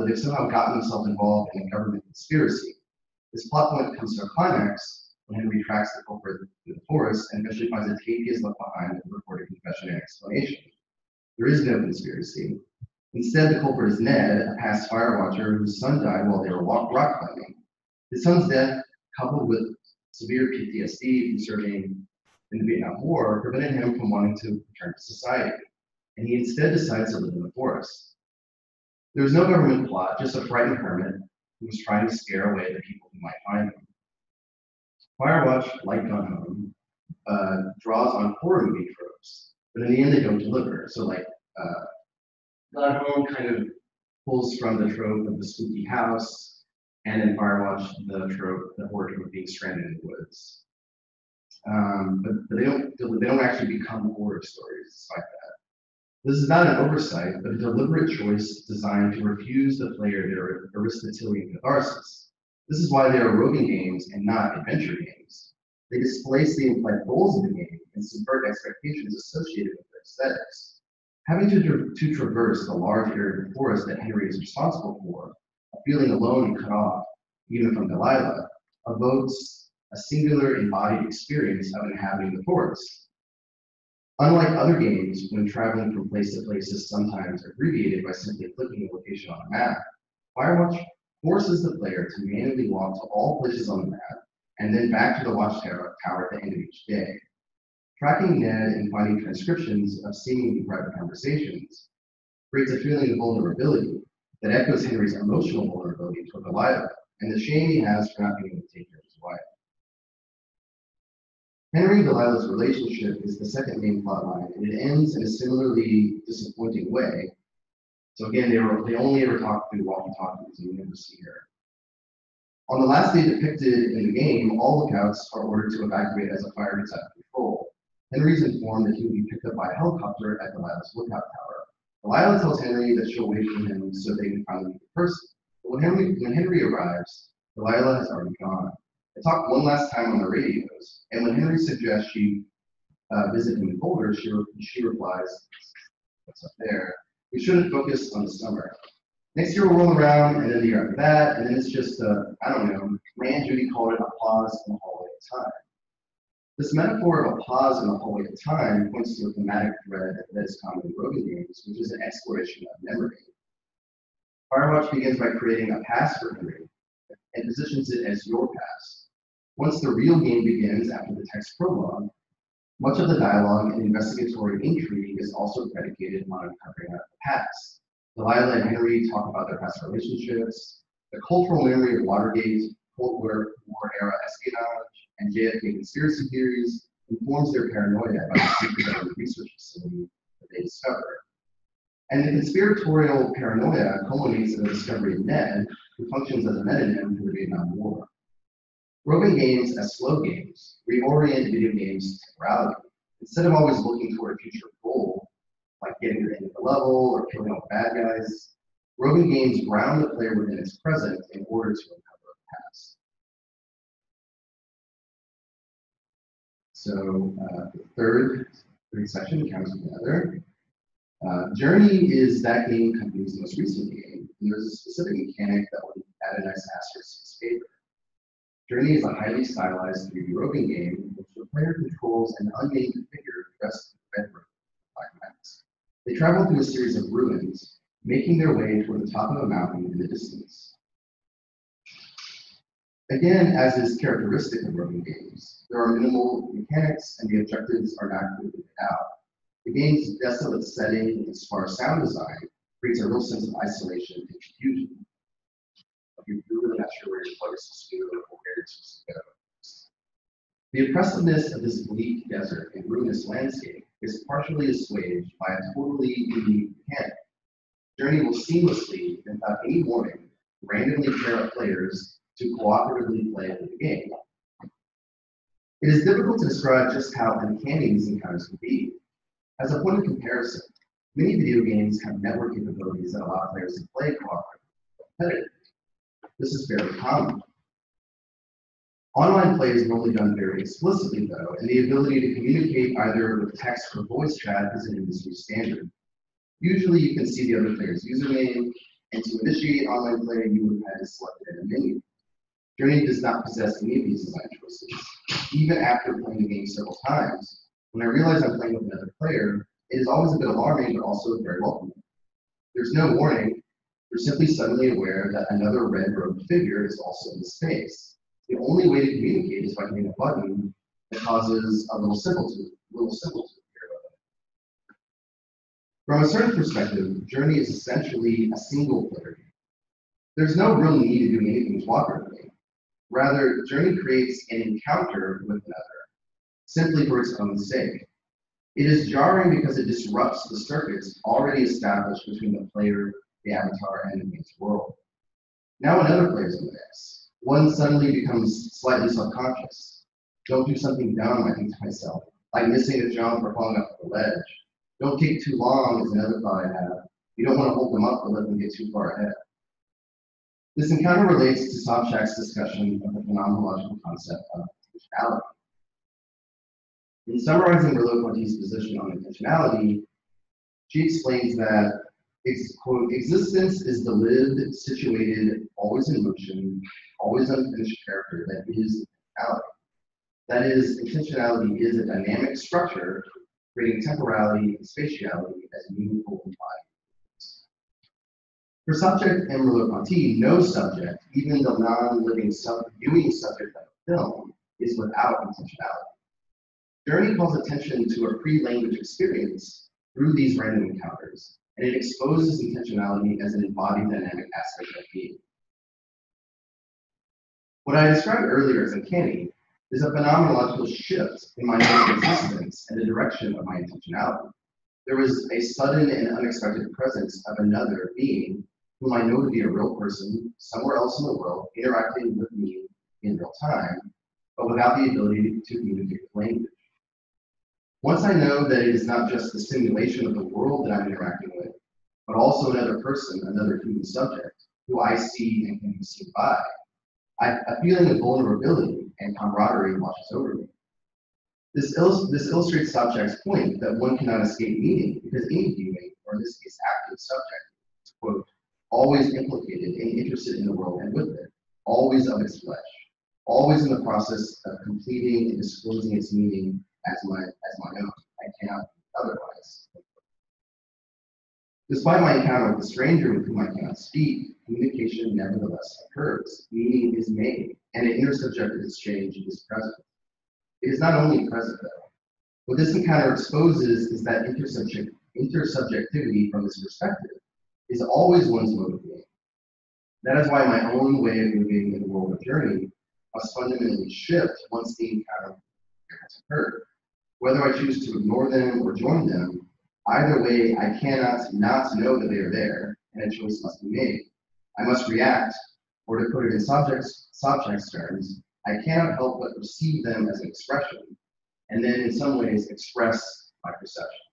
gotten themselves involved in a government conspiracy. This plot point comes to a climax when Henry tracks the culprit through the forest and eventually finds a tape he has left behind with a recorded confession and explanation. There is no conspiracy. Instead, the culprit is Ned, a past fire watcher whose son died while they were rock climbing. His son's death, coupled with severe PTSD from serving in the Vietnam War, prevented him from wanting to return to society, and he instead decides to live in the forest. There was no government plot, just a frightened hermit who was trying to scare away the people who might find him. Firewatch, like Gone Home, draws on horror movie tropes, but in the end they don't deliver. So like Gone Home kind of pulls from the trope of the spooky house, and in Firewatch, the horror trope of being stranded in the woods. But they don't actually become horror stories despite that. This is not an oversight, but a deliberate choice designed to refuse the player their Aristotelian catharsis. This is why they are roving games and not adventure games. They displace the implied goals of the game and subvert expectations associated with their aesthetics. Having to traverse the large area of the forest that Henry is responsible for, feeling alone and cut off, even from Delilah, evokes a singular embodied experience of inhabiting the forest. Unlike other games, when traveling from place to place is sometimes abbreviated by simply clicking a location on a map, Firewatch forces the player to manually walk to all places on the map and then back to the watchtower at the end of each day. Tracking Ned and finding transcriptions of seemingly private conversations creates a feeling of vulnerability that echoes Henry's emotional vulnerability toward Delilah and the shame he has for not being able to take care of his wife. Henry and Delilah's relationship is the second main plot line, and it ends in a similarly disappointing way. So again, they only ever talk through walkie-talkies, and you never see her. On the last day depicted in the game, all lookouts are ordered to evacuate as a fire gets out of control. Henry is informed that he will be picked up by a helicopter at Delilah's lookout tower. Delilah tells Henry that she'll wait for him so they can finally meet the person. But when Henry arrives, Delilah has already gone. They talk one last time on the radios, and when Henry suggests she visit him in Boulder, she replies, "What's up there? We shouldn't focus on the summer. Next year will roll around, and then the year after that, and then it's just I don't know. My Aunt Judy called it a pause in the hallway of time." This metaphor of a pause in the hallway of time points to a thematic thread that is common in roving games, which is an exploration of memory. Firewatch begins by creating a past for Henry and positions it as your past. Once the real game begins after the text prologue, much of the dialogue and investigatory intrigue is also predicated on uncovering the past. Delilah and Henry talk about their past relationships, the cultural memory of Watergate, Cold War era espionage, and JFK conspiracy theories informs their paranoia about the secret government research facility that they discover. And the conspiratorial paranoia culminates in the discovery of Ned, who functions as a metonym for the Vietnam War. Roving games as slow games reorient video games to temporality. Instead of always looking toward a future goal, like getting to the end of the level or killing all the bad guys, roving games ground the player within its present in order to uncover the past. So the third section comes together. Journey is that game company's most recent game, and there's a specific mechanic that would add a nice asterisk to its favor. Journey is a highly stylized 3D roving game in which the player controls an unnamed figure dressed in red black mask. They travel through a series of ruins, making their way toward the top of a mountain in the distance. Again, as is characteristic of roving games, there are minimal mechanics and the objectives are not clearly laid out. The game's desolate setting and sparse sound design creates a real sense of isolation and confusion. You're really not sure where you're supposed to go or where you're supposed to go. The oppressiveness of this bleak desert and ruinous landscape is partially assuaged by a totally unique mechanic. Journey will seamlessly, and without any warning, randomly pair up players to cooperatively play the game. It is difficult to describe just how uncanny these encounters can be. As a point of comparison, many video games have network capabilities that allow players to play cooperatively. This is fairly common. Online play is normally done very explicitly, though, and the ability to communicate either with text or voice chat is an industry standard. Usually, you can see the other player's username, and to initiate online play, you would have had to select it in a menu. Journey does not possess any of these design choices. Even after playing the game several times, when I realize I'm playing with another player, it is always a bit alarming, but also very welcoming. There's no warning. You're simply suddenly aware that another red-robed figure is also in the space. The only way to communicate is by hitting a button that causes a little symbol to appear. From a certain perspective, Journey is essentially a single-player game. There's no real need to do anything cooperatively. Rather, Journey creates an encounter with another, simply for its own sake. It is jarring because it disrupts the circuits already established between the player, the avatar, and the game's world. Now another player's in the mix. One suddenly becomes slightly self-conscious. Don't do something dumb, I think to myself, like missing a jump or falling off the ledge. Don't take too long is another thought I have. You don't want to hold them up or let them get too far ahead. This encounter relates to Sobchak's discussion of the phenomenological concept of intentionality. In summarizing Merleau-Ponty's position on intentionality, she explains that, quote, existence is the lived, situated, always in motion, always unfinished character that is intentionality. That is, intentionality is a dynamic structure creating temporality and spatiality as meaningful embodied. For Sobchak and Merleau-Ponty, no subject, even the non-living viewing subject of a film, is without intentionality. Journey calls attention to a pre-language experience through these random encounters, and it exposes intentionality as an embodied dynamic aspect of being. What I described earlier as uncanny is a phenomenological shift in my own existence and the direction of my intentionality. There was a sudden and unexpected presence of another being whom I know to be a real person somewhere else in the world interacting with me in real time, but without the ability to communicate with language. Once I know that it is not just the simulation of the world that I'm interacting with, but also another person, another human subject, who I see and can be seen by, a feeling of vulnerability and camaraderie washes over me. This illustrates Sobchak's point that one cannot escape meaning because any viewing, or in this case active subject, is, quote, always implicated and interested in the world and with it, always of its flesh, always in the process of completing and disclosing its meaning as my own. I cannot be otherwise. Despite my encounter with a stranger with whom I cannot speak, communication nevertheless occurs. Meaning is made, and an intersubjective exchange is present. It is not only present, though. What this encounter exposes is that intersubjectivity from this perspective is always one's mode of being. That is why my own way of moving in the world of Journey must fundamentally shift once the encounter has occurred. Whether I choose to ignore them or join them, either way, I cannot not know that they are there, and a choice must be made. I must react, or to put it in Sobchak's terms, I cannot help but perceive them as an expression, and then in some ways express my perception.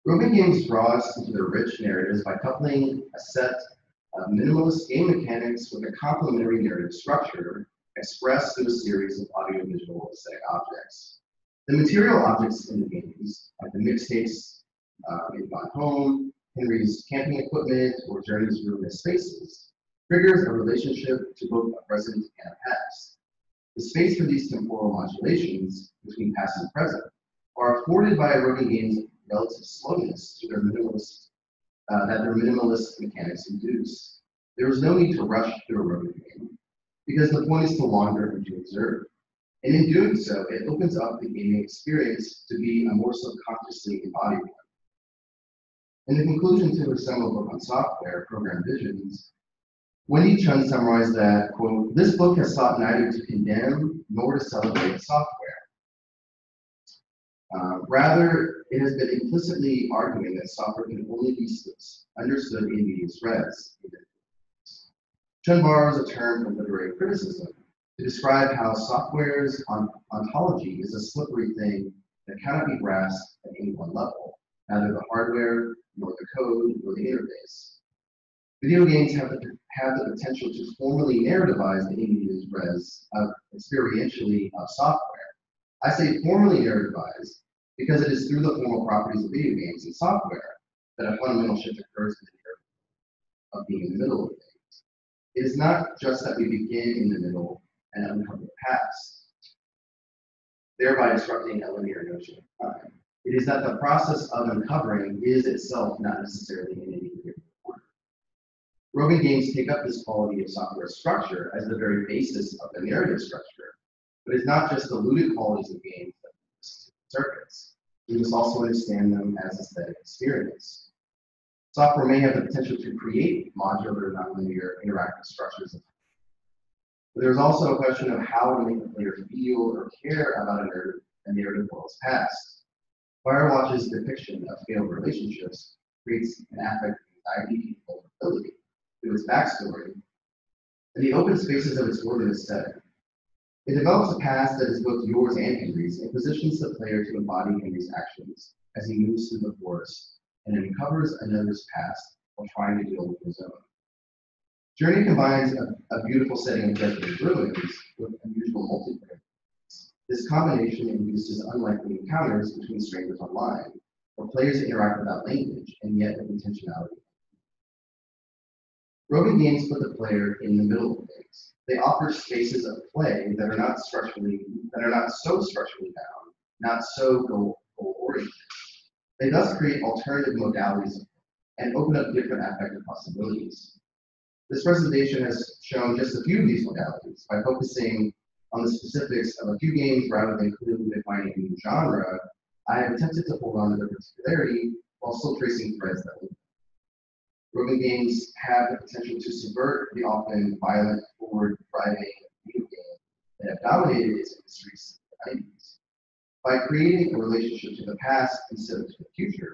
Roving games draw us into their rich narratives by coupling a set of minimalist game mechanics with a complementary narrative structure expressed through a series of audiovisual aesthetic objects. The material objects in the games, like the mixtapes in Gone Home, Henry's camping equipment, or Journey's ruinous spaces, triggers a relationship to both a present and a past. The space for these temporal modulations between past and present are afforded by Roving games' relative slowness to their minimalist mechanics induce. There is no need to rush through a Roving game, because the point is to wander and to observe. And in doing so, it opens up the gaming experience to be a more subconsciously embodied one. In the conclusion to her seminal book on software, Program Visions, Wendy Chun summarized that, quote, this book has sought neither to condemn nor to celebrate software. Rather, it has been implicitly arguing that software can only be understood in medias res, Chun borrows a term from literary criticism to describe how software's ontology is a slippery thing that cannot be grasped at any one level, neither the hardware, nor the code, nor the interface. Video games have the potential to formally narrativize the images experientially of software. I say formally narrativize because it is through the formal properties of video games and software that a fundamental shift occurs in the narrative of being in the middle of things. It is not just that we begin in the middle and uncover the past, thereby disrupting a linear notion of time. It is that the process of uncovering is itself not necessarily in any given order. Roving games take up this quality of software structure as the very basis of the narrative structure, but it's not just the looted qualities of games that circuits. We must also understand them as aesthetic experience. Software may have the potential to create modular, nonlinear, interactive structures. But there's also a question of how to make the player feel or care about a narrative world's past. Firewatch's depiction of failed relationships creates an affect anxiety and vulnerability to its backstory and the open spaces of its wilderness setting. It develops a past that is both yours and Henry's and positions the player to embody Henry's actions as he moves through the forest and uncovers another's past while trying to deal with his own. Journey combines a beautiful setting of desolate ruins with unusual multiplayer. This combination induces unlikely encounters between strangers online, where players interact without language and yet with intentionality. Roving games put the player in the middle of things. They offer spaces of play that are not so structurally bound, not so goal-oriented. They thus create alternative modalities and open up different affective possibilities. This presentation has shown just a few of these modalities. By focusing on the specifics of a few games rather than clearly defining a new genre, I have attempted to hold on to their particularity while still tracing threads that link. Roving games have the potential to subvert the often violent, forward-driving video game that have dominated its industry since the 90s. By creating a relationship to the past instead of to the future,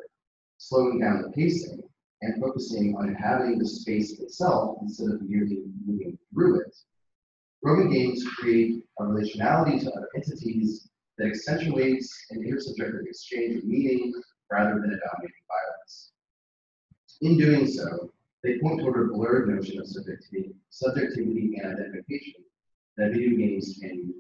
slowing down the pacing, and focusing on inhabiting the space itself instead of merely moving through it, roving games create a relationality to other entities that accentuates an intersubjective exchange of meaning rather than a dominating violence. In doing so, they point toward a blurred notion of subjectivity and identification that video games can use.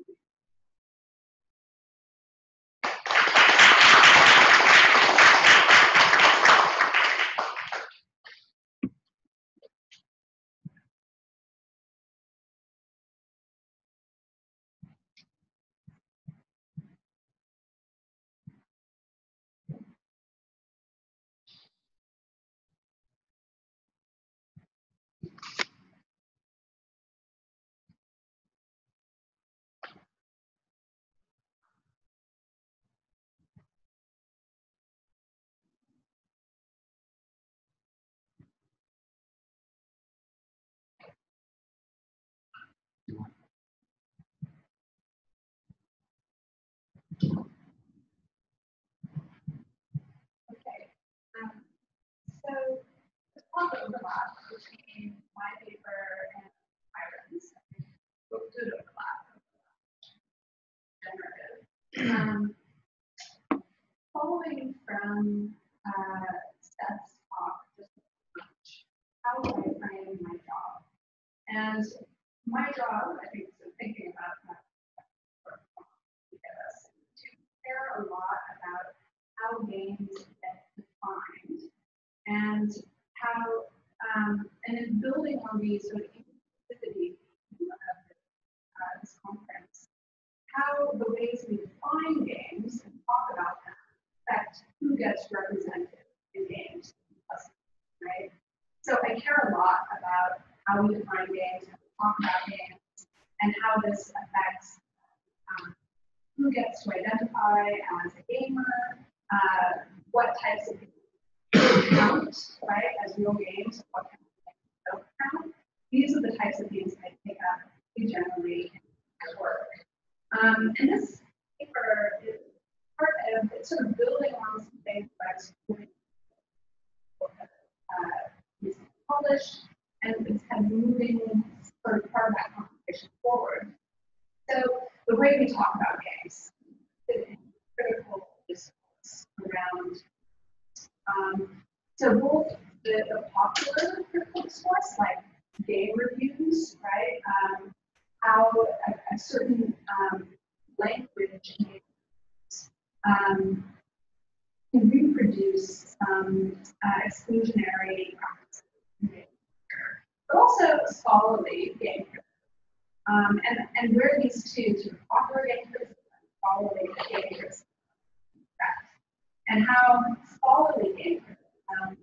So there's a lot of overlap between my paper and Iron's. Good overlap. Generative. Following from Seth's talk, just how do I frame my job? And my job, I think, so thinking about that, to care a lot about how games get defined and how, and then building on these sort of inclusivity of this conference, how the ways we define games and talk about them affect who gets represented in games, right? So I care a lot about how we define games, how we talk about games, and how this affects who gets to identify as a gamer, what types of games count, right, as real games, what kind of games don't count. These are the types of things I pick up generally in my work. And this paper is part of, it's sort of building on some things that I've published, and it's kind of moving way we talk about games, the critical discourse around, so both the popular critical discourse, like game reviews, right? How a certain language can reproduce some exclusionary practices, but also scholarly game criticism. And where these two, sort of popular game criticism and scholarly game criticism, and how scholarly game criticism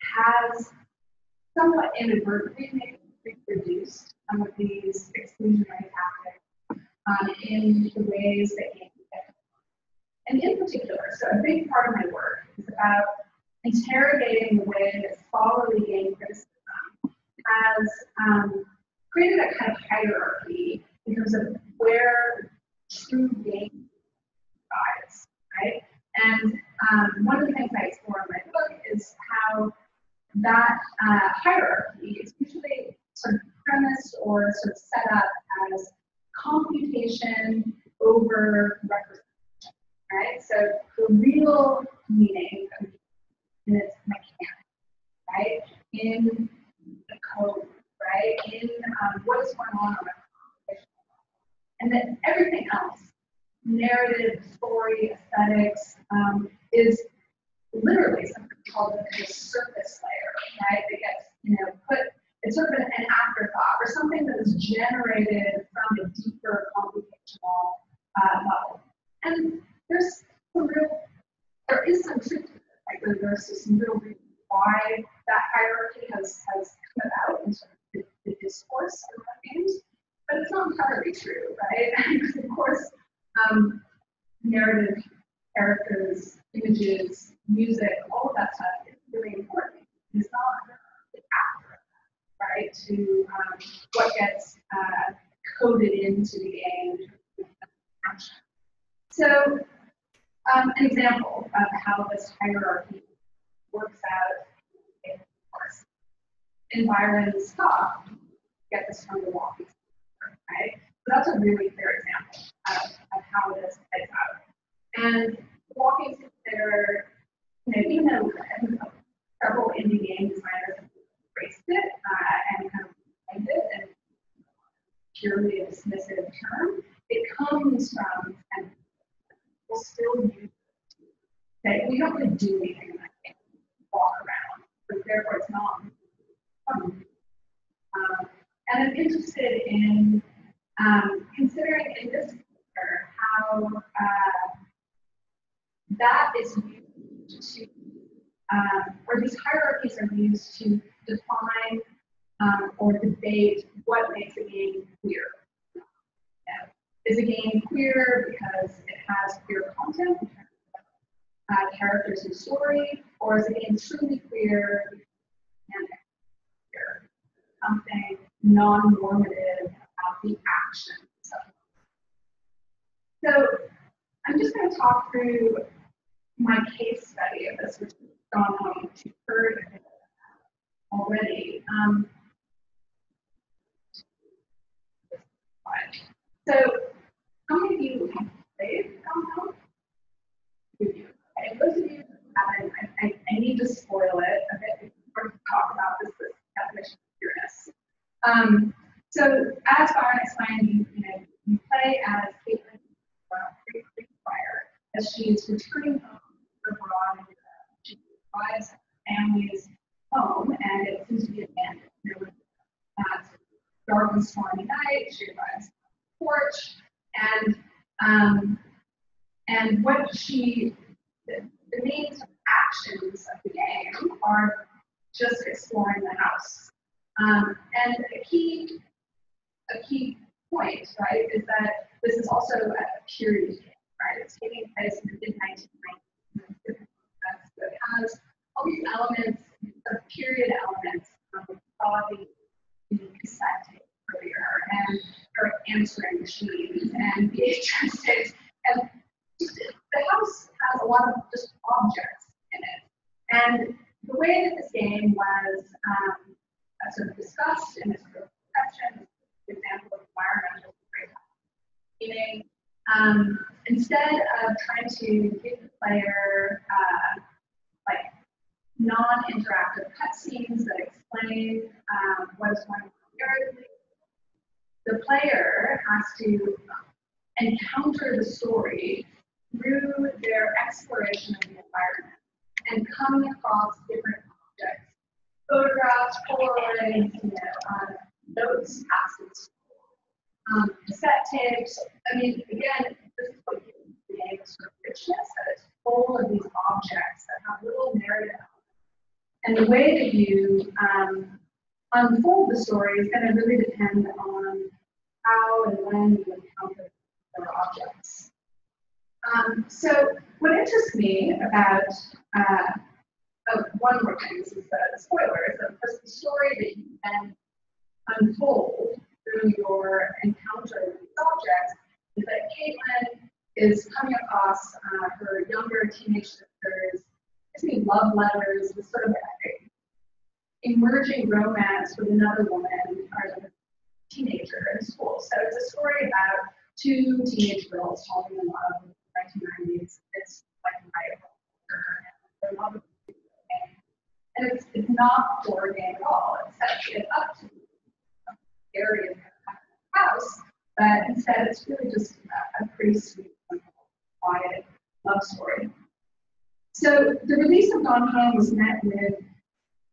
has somewhat inadvertently maybe reproduced some of these exclusionary tactics in the ways that games get. And in particular, so a big part of my work is about interrogating the way that scholarly game criticism has created a kind of hierarchy in terms of where true game lies, right? And one of the things I explore in my book is how that hierarchy is usually sort of premised or sort of set up as computation over representation, right? So the real meaning of in its mechanics, right? In the code, right? In what is going on around the and then everything else, narrative, story, aesthetics, is literally something called the surface layer, right? That gets, put, it's sort of an afterthought or something that is generated from a deeper computational level. And there is some truth to it, like there's some real reason why that hierarchy has come about in sort of the discourse around games, but it's not entirely true, right? Because of course, narrative, characters, images, music, all of that stuff is really important. It's not the after, right, to what gets coded into the game. So, an example of how this hierarchy works out in course. In Byron's talk, get this from the walking stick, right? So that's a really clear example of how this plays out. And walking stick, even though several indie game designers have embraced it and kind of named it and purely a dismissive term, it comes from, and we'll still use it. Okay, we don't really do anything in that game, walk around, so therefore it's not. And I'm interested in considering in this paper how that is used to, or these hierarchies are used to define or debate what makes a game queer. Is a game queer because it has queer content, characters and story, or is a game truly queer and something non-normative about the action? So I'm just going to talk through my case study of this, which has gone on to heard already. So how many of you have played Gone Home? And those of you who haven't, I need to spoil it a bit before we talk about this definition of queerness. So as Byron explained, you play as Caitlin Pryor as she is returning home abroad. She arrives at her family's home, and it seems to be abandoned. There was dark and stormy night. She arrives on the porch, and what the main actions of the game are just exploring the house. And a key point, right, is that this is also a period game, right? It's taking place in the mid-1990s. So it has all these elements, period elements. We saw the cassette tape earlier, and her answering machines and VHS tapes, and the house has a lot of just objects in it. And the way that this game was sort of discussed in this sort of section, example of environmental meaning instead of trying to give the player like non-interactive cutscenes that explain what is going on narratively, the player has to encounter the story through their exploration of the environment and coming across different objects, photographs, Polaroids, notes, passes, cassette tapes. I mean, again, this is what gives the game sort of richness, that it's full of these objects that have little narrative elements. And the way that you unfold the story is going to really depend on how and when you encounter the objects. So what interests me about, one more thing, this is the spoiler, is that of course the story that you then unfold through your encounter with these objects is that Caitlin is coming across her younger teenage sister's love letters, this sort of emerging romance with another woman, or a teenager in school. So it's a story about two teenage girls falling in love in the 1990s. It's like a love of video game. And it's not a horror game at all. It sets it up to the area of the house, but instead it's really just a pretty sweet, quiet love story. So the release of Gone Home was met with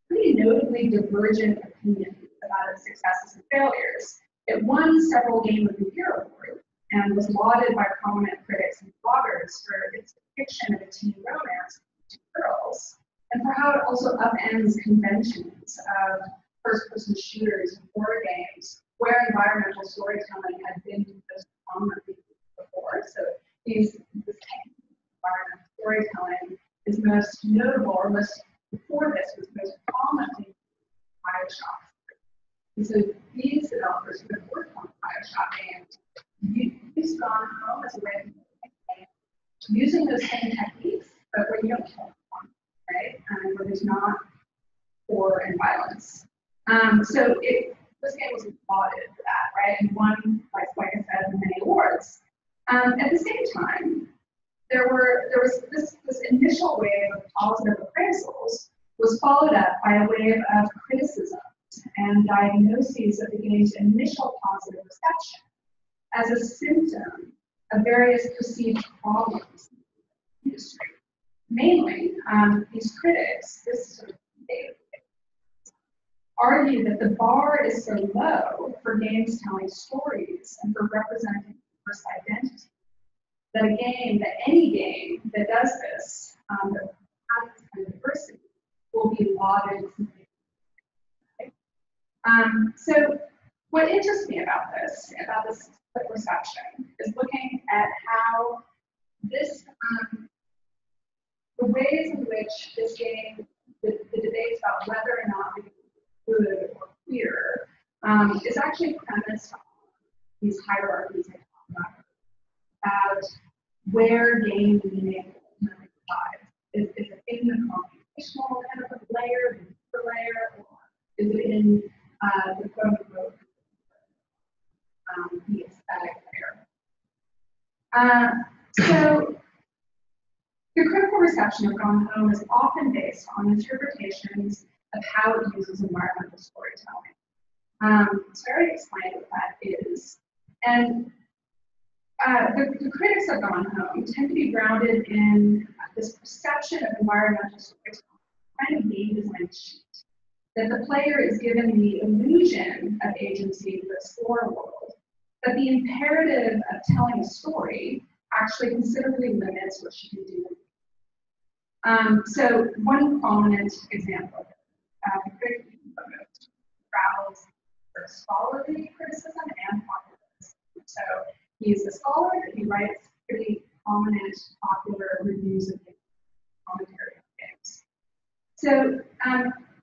pretty notably divergent opinions about its successes and failures. It won several Game of the Year awards and was lauded by prominent critics and bloggers for its depiction of a teen romance with two girls, and for how it also upends conventions of first-person shooters and horror games where environmental storytelling had been most prominently before. So this technique of environmental storytelling is most notable, or most before this was most prominently Bioshock. And so these developers who have worked on Bioshock games use Gone Home as a way of using those same techniques, but where you don't kill anyone, right? Where there's not horror and violence. So this game was applauded for that, right? And won, like I said, many awards. At the same time, there was this initial wave of positive appraisals was followed up by a wave of criticisms and diagnoses of the game's initial positive reception as a symptom of various perceived problems in the industry. Mainly, these critics, this sort of argue that the bar is so low for games telling stories and for representing diverse identity that any game that does this, that has this kind of diversity, will be lauded. So what interests me about this split reception, is looking at how this, the ways in which this game, the debates about whether or not it is good or queer, is actually premised on these hierarchies I talked about where game meaning ultimately resides. Is it in the computational kind of layer, the deeper layer, or is it in the quote-unquote the aesthetic layer? So the critical reception of Gone Home is often based on interpretations of how it uses environmental storytelling. So I already explained what that is. And the critics of Gone Home tend to be grounded in this perception of environmental storytelling, kind of game design sheet, that the player is given the illusion of agency to explore a world, but the imperative of telling a story actually considerably limits what she can do. So one prominent example of the critic travels for scholarly criticism and popular criticism. So he's a scholar, but he writes pretty prominent popular reviews of games, commentary on games. So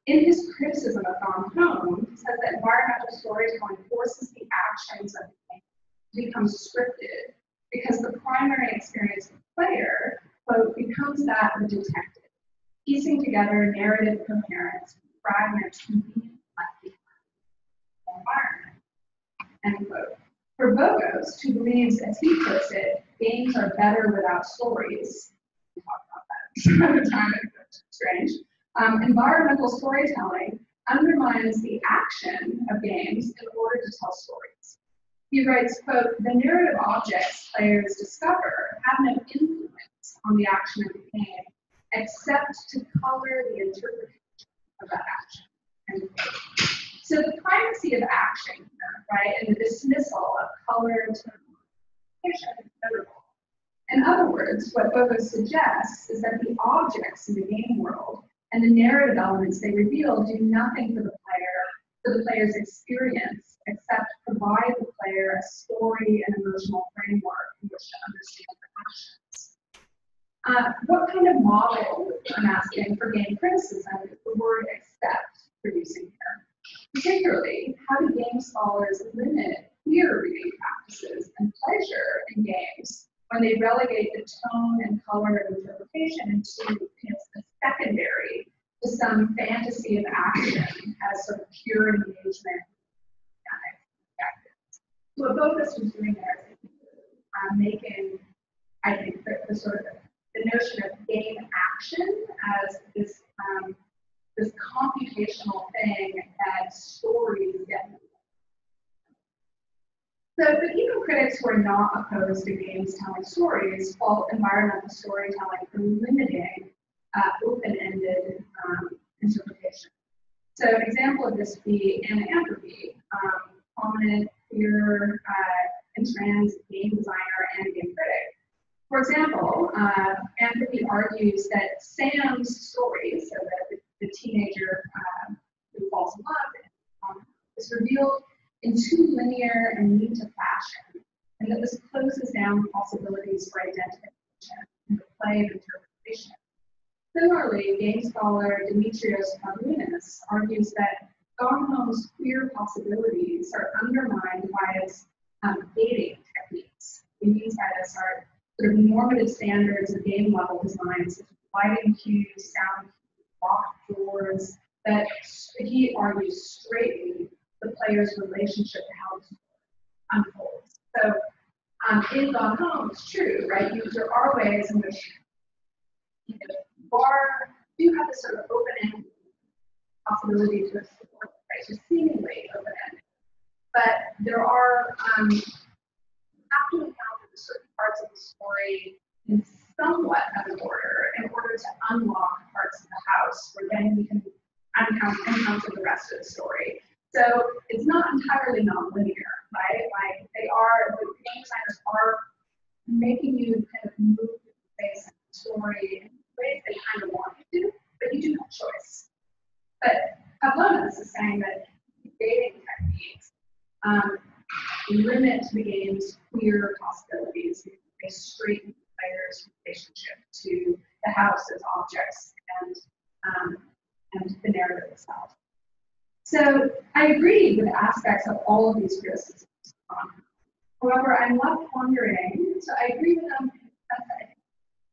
in his criticism of Gone Home, he says that environmental storytelling forces the actions of the game to become scripted because the primary experience of the player, quote, becomes that of a detective, piecing together narrative coherence from fragments conveniently left behind in the environment, end quote. For Bogos, who believes, as he puts it, games are better without stories. We'll talk about that another time, it's strange. Environmental storytelling undermines the action of games in order to tell stories. He writes, quote, the narrative objects players discover have no influence on the action of the game, except to color the interpretation of that action. End quote. So the primacy of action here, right, and the dismissal of color interpretation is notable. In other words, what Bogos suggests is that the objects in the game world and the narrative elements they reveal do nothing for the player's experience, except provide the player a story and emotional framework in which to understand their actions. What kind of model, I'm asking, for game criticism is the word accept producing here? Particularly, how do game scholars limit queer reading practices and pleasure in games when they relegate the tone and color of interpretation into the secondary to some fantasy of action as sort of pure engagement? So what Bogos was doing there is making, I think, the sort of the notion of game action as this this computational thing that stories get. So, but even critics who are not opposed to games telling stories fault environmental storytelling for limiting open-ended interpretation. So an example of this would be Anna Anthropy, prominent queer and trans game designer and game critic. For example, Anthropy argues that Sam's story, so that the teenager who falls in love, is revealed in too linear and neat a fashion, and that this closes down possibilities for identification in the play of interpretation. Similarly, game scholar Dimitrios Pavlidis argues that Gone Home's queer possibilities are undermined by its dating techniques. He means by this are sort of normative standards of game level design, such as lighting cues, sound cues, locked doors, that he argues straightly the player's relationship to how this unfolds. So in Gone Home, it's true, right? There are ways in which do have this sort of open-ended possibility to explore, right? So seemingly open-ended. But there are, have to encounter certain parts of the story in somewhat of an order in order to unlock parts of the house where then we can encounter the rest of the story. So it's not entirely non-linear, right? Like the game designers are making you kind of move the space and the story in ways they kind of want you to, but you do have choice. But Pavlidis is saying that dating techniques limit the game's queer possibilities. They straighten the player's relationship to the house as objects and the narrative itself. So I agree with aspects of all of these criticisms. However, I'm left wondering, so I agree with them that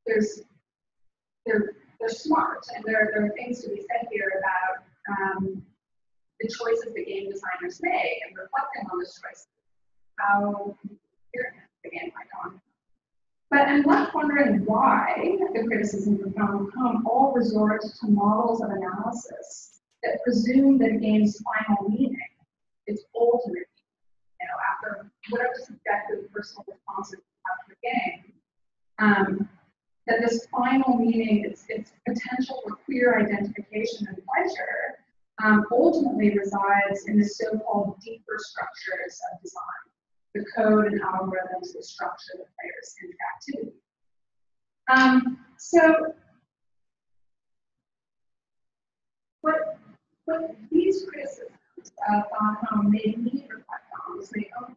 they're smart, and there are things to be said here about the choices the game designers make and reflecting on those choices, how the game might go on. But I'm left wondering why the criticisms of Gone Home all resort to models of analysis that presume that a game's final meaning, its ultimate meaning, after whatever subjective personal responses after the game, that this final meaning, its potential for queer identification and pleasure, ultimately resides in the so-called deeper structures of design, the code and algorithms that structure the player's interactivity. So what these criticisms of Gone Home made me reflect on was my own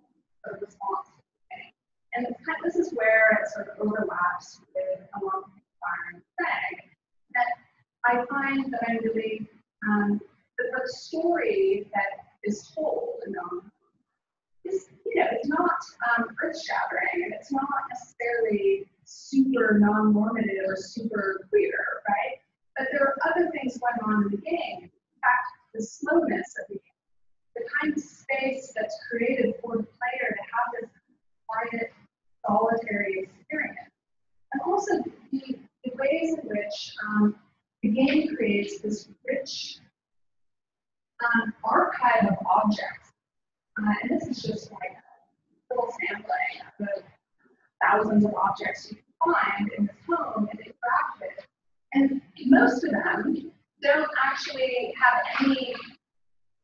sort of response to the game. And this is where it sort of overlaps with a lot of things Byron saying, that I find that I'm really, the story that is told in Gone Home is, it's not earth-shattering, and it's not necessarily super non-normative or super queer, right? But there are other things going on in the game. In fact, the slowness of the game, the kind of space that's created for the player to have this solitary experience. And also the ways in which the game creates this rich archive of objects. And this is just like a little sampling of the thousands of objects you can find in this home and interact with. And most of them don't actually have any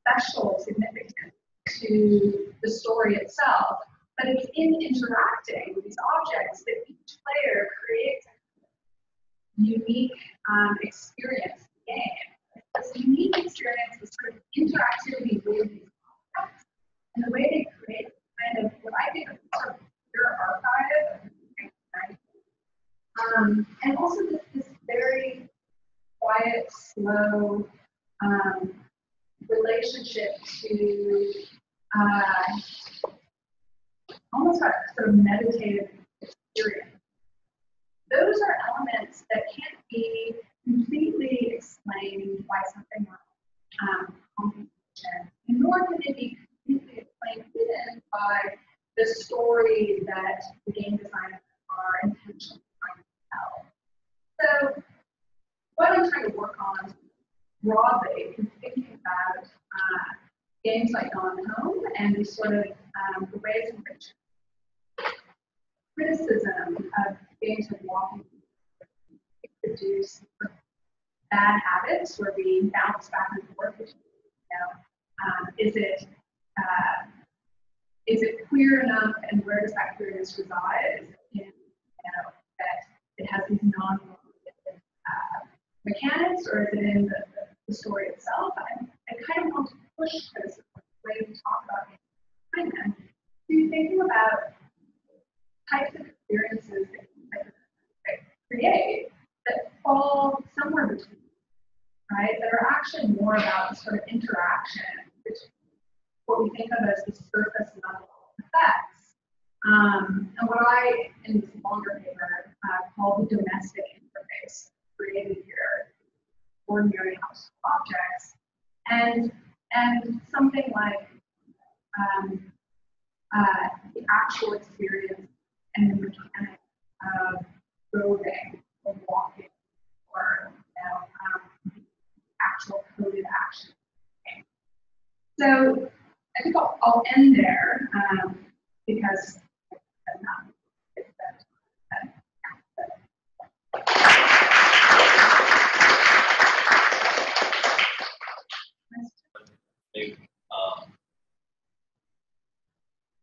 special significance to the story itself, but it's in interacting with these objects that each player creates a unique experience in the game. This unique experience is sort of interactivity with these objects, and the way they create kind of what I think of sort of pure archive. And also this very quiet, slow relationship to almost like sort of meditative experience. Those are elements that can't be completely explained by something like computation, nor can they be completely explained even by the story that the game designers are intentionally trying to tell. So what I'm trying to work on broadly is thinking about games like Gone Home and the sort of the ways in which criticism of games like Walking produce bad habits where we bounce back and forth between, is it clear enough, and where does that clearness reside? Is it in, that it has these mechanics, or is it in the story itself? I kind of want to push this way we talk about games behind them to thinking about types of experiences that create that fall somewhere between, right? That are actually more about the sort of interaction between what we think of as the surface level effects. And what I, in this longer paper, call the domestic interface created here, ordinary household objects, and something like the actual experience and the mechanic of roving or walking or actual coded action. So I think I'll end there because I'm not. They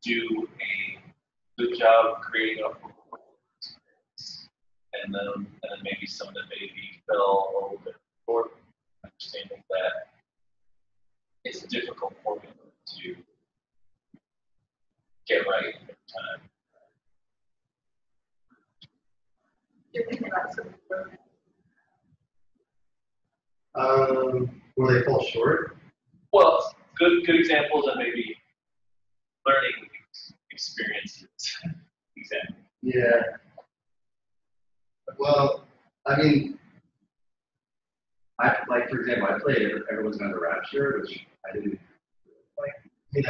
do a good job of creating a experience, and then maybe some that maybe fell a little bit short, understanding that it's a difficult formula to get right every time. You're thinking about something. Where they fall short? Well, good examples and maybe learning experiences. Example. Yeah. Well, I mean, like for example, I played Everyone's Gone to Rapture, which I didn't like. I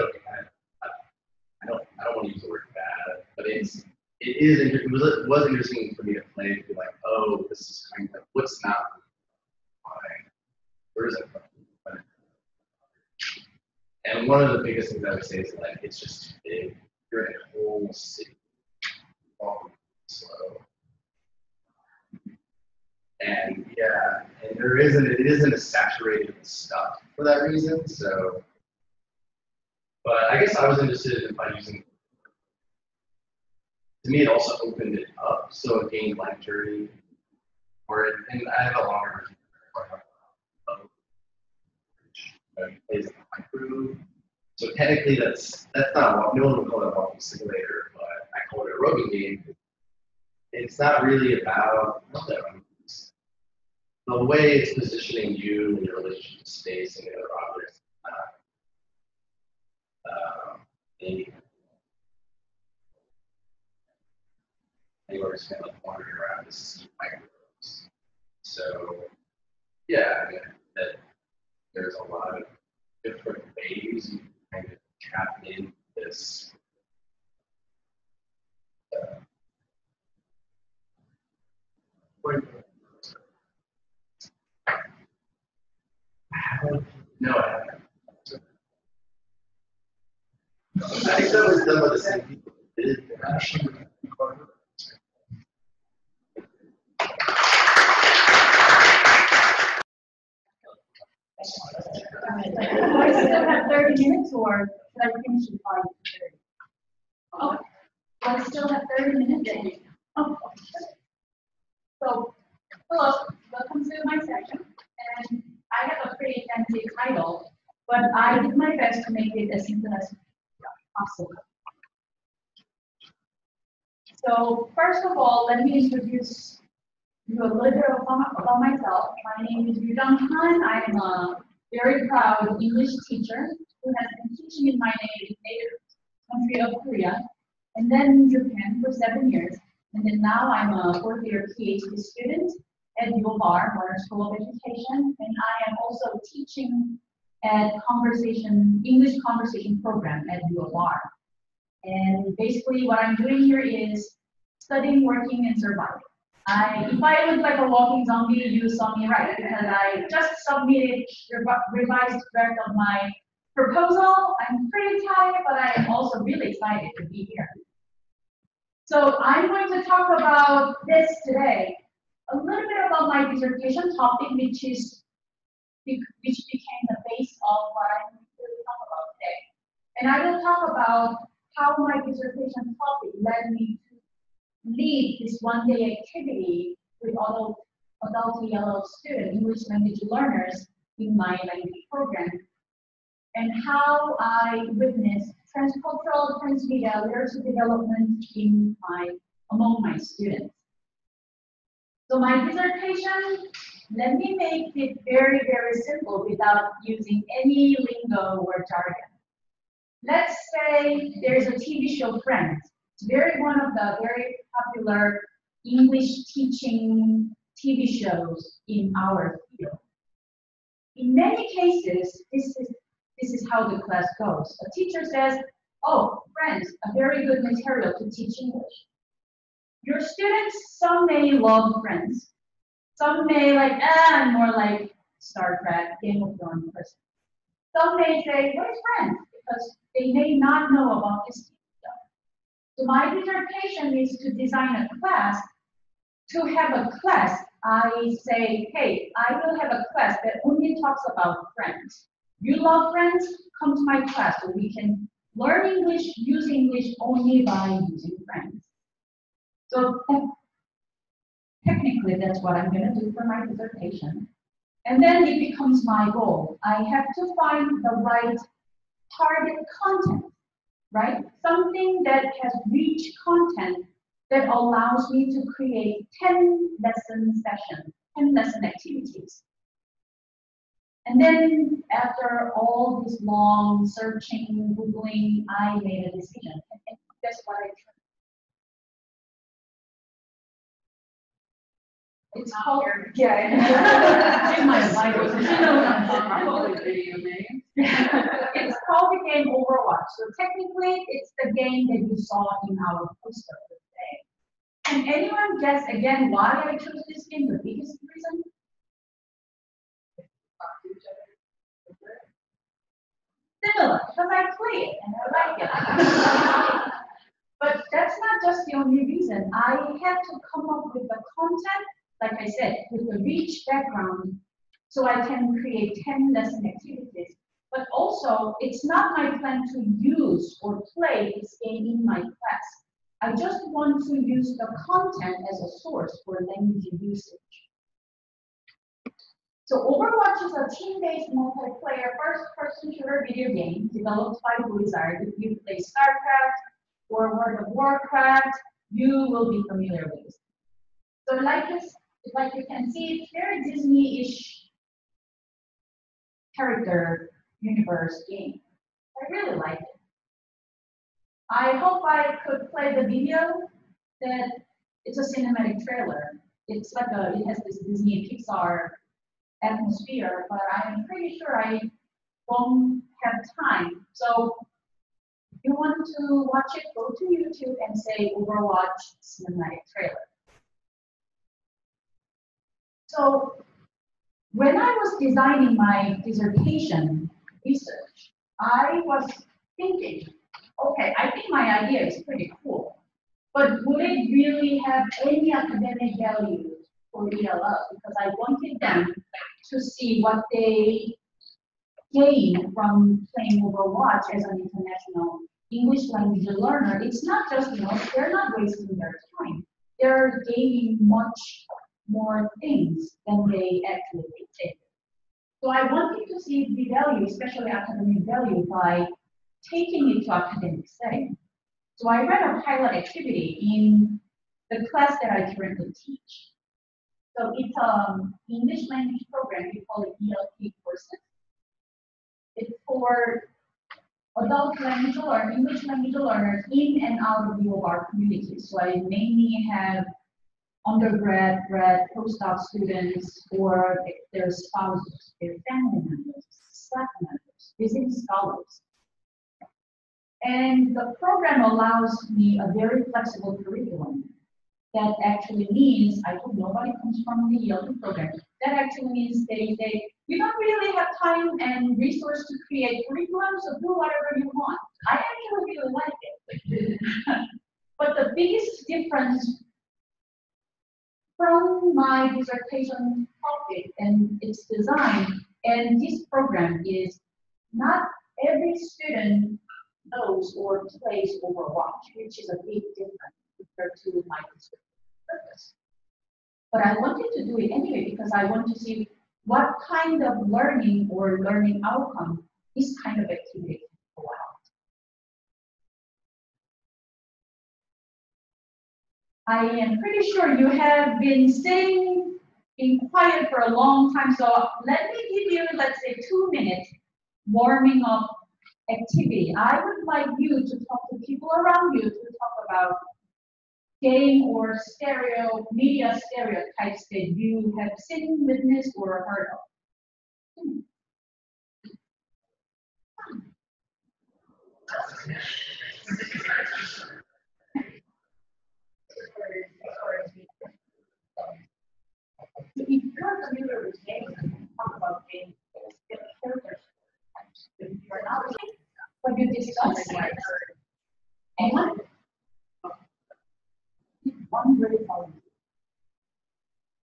don't want to use the word bad, but it was interesting for me to play to be like, oh, this is kind of like what's not fine. Where is it from? And one of the biggest things I would say is like it's just too big. You're in a whole city, long, slow, and yeah, and it isn't as saturated with stuff for that reason. So, but I guess I was interested in by using. To me, it also opened it up. So a game like Journey, and I have a longer version. Plays my crew. So technically, that's not no one would call it a walking simulator, but I call it a roving game. It's not really about the way it's positioning you in your relationship to space and the other objects. Anywhere just kind of like wandering around to see microbes. So yeah, I mean that there's a lot of different ways you can kind of tap in this I think that was done by the same people. Do I still have 30 minutes or should I finish in 5:30? Oh, do I still have 30 minutes? Oh, so, hello, welcome to my session. And I have a pretty fancy title, but I did my best to make it as simple as possible. So, first of all, let me introduce you a little bit about myself. My name is Yudong Han. I am a very proud English teacher who has been teaching in my native country of Korea, and then in Japan for 7 years. And then now I'm a fourth-year PhD student at U of R, Warner School of Education, and I am also teaching at English Conversation program at U of R. And basically what I'm doing here is studying, working, and surviving. If I look like a walking zombie, you saw me right, because I just submitted revised draft of my proposal. I'm pretty tired, but I am also really excited to be here. So I'm going to talk about this today, a little bit about my dissertation topic, which became the base of what I'm going to talk about today. And I will talk about how my dissertation topic led me to lead this one-day activity with adult ELL students, English language learners in my language program, and how I witnessed transcultural, transmedia literacy development among my students. So my dissertation, let me make it very, very simple without using any lingo or jargon. Let's say there's a TV show, Friends. It's one of the very popular English teaching TV shows in our field. In many cases, this is how the class goes. A teacher says, oh, Friends, a very good material to teach English. Your students, some may love Friends. Some may I'm more like Star Trek, Game of Thrones person. Some may say, where's Friends? Because they may not know about this. So my dissertation is to design a class. To have a class, I say, hey, I will have a class that only talks about Friends. You love Friends? Come to my class so we can learn English, use English only by using Friends. So technically, that's what I'm going to do for my dissertation. And then it becomes my goal. I have to find the right target content. Right? Something that has rich content that allows me to create 10 lesson sessions, 10 lesson activities. And then after all this long searching, Googling, I made a decision. And that's what I tried. It's called, yeah. My It's called the game Overwatch. So technically, it's the game that you saw in our poster today. Can anyone guess again why I chose this game? The biggest reason? Similar, because I play it and I like it. But that's not just the only reason. I had to come up with the content, like I said, with a rich background, so I can create 10 lesson activities. But also, it's not my plan to use or play this game in my class. I just want to use the content as a source for language usage. So Overwatch is a team-based multiplayer first-person shooter video game developed by Blizzard. If you play StarCraft or World of Warcraft, you will be familiar with this. So like you can see, it's very Disney-ish character universe game. I really like it. I hope I could play the video. That it's a cinematic trailer. It's like it has this Disney Pixar atmosphere, but I'm pretty sure I won't have time. So if you want to watch it, go to YouTube and say Overwatch cinematic trailer. So when I was designing my dissertation research, I was thinking, okay, I think my idea is pretty cool, but would it really have any academic value for ELL? Because I wanted them to see what they gain from playing Overwatch as an international English language learner. It's not just, they're not wasting their time. They're gaining much more things than they actually did. So I wanted to see the value, especially academic value, by taking it to academic setting. So I ran a pilot activity in the class that I currently teach. So it's English language program, we call it ELP courses. It's for adult language or English language learners in and out of U of R community. So I mainly have undergrad, grad, postdoc students, or their spouses, their family members, staff members, visiting scholars. And the program allows me a very flexible curriculum. That actually means, I hope nobody comes from the ELP program, that actually means they say, you don't really have time and resource to create curriculum, so do whatever you want. I actually really like it. But the biggest difference from my dissertation topic and its design and this program is not every student knows or plays Overwatch, which is a big difference compared to my dissertation purpose. But I wanted to do it anyway because I want to see what kind of learning or learning outcome this kind of activity can pull out. I am pretty sure you have been sitting in quiet for a long time, so let me give you, let's say, 2 minutes warming up activity. I would like you to talk to people around you to talk about game or media stereotypes that you have seen, witnessed, or heard of. If you're familiar with games, talk about games, characters. If you're not, what you discuss, anyone? One very important.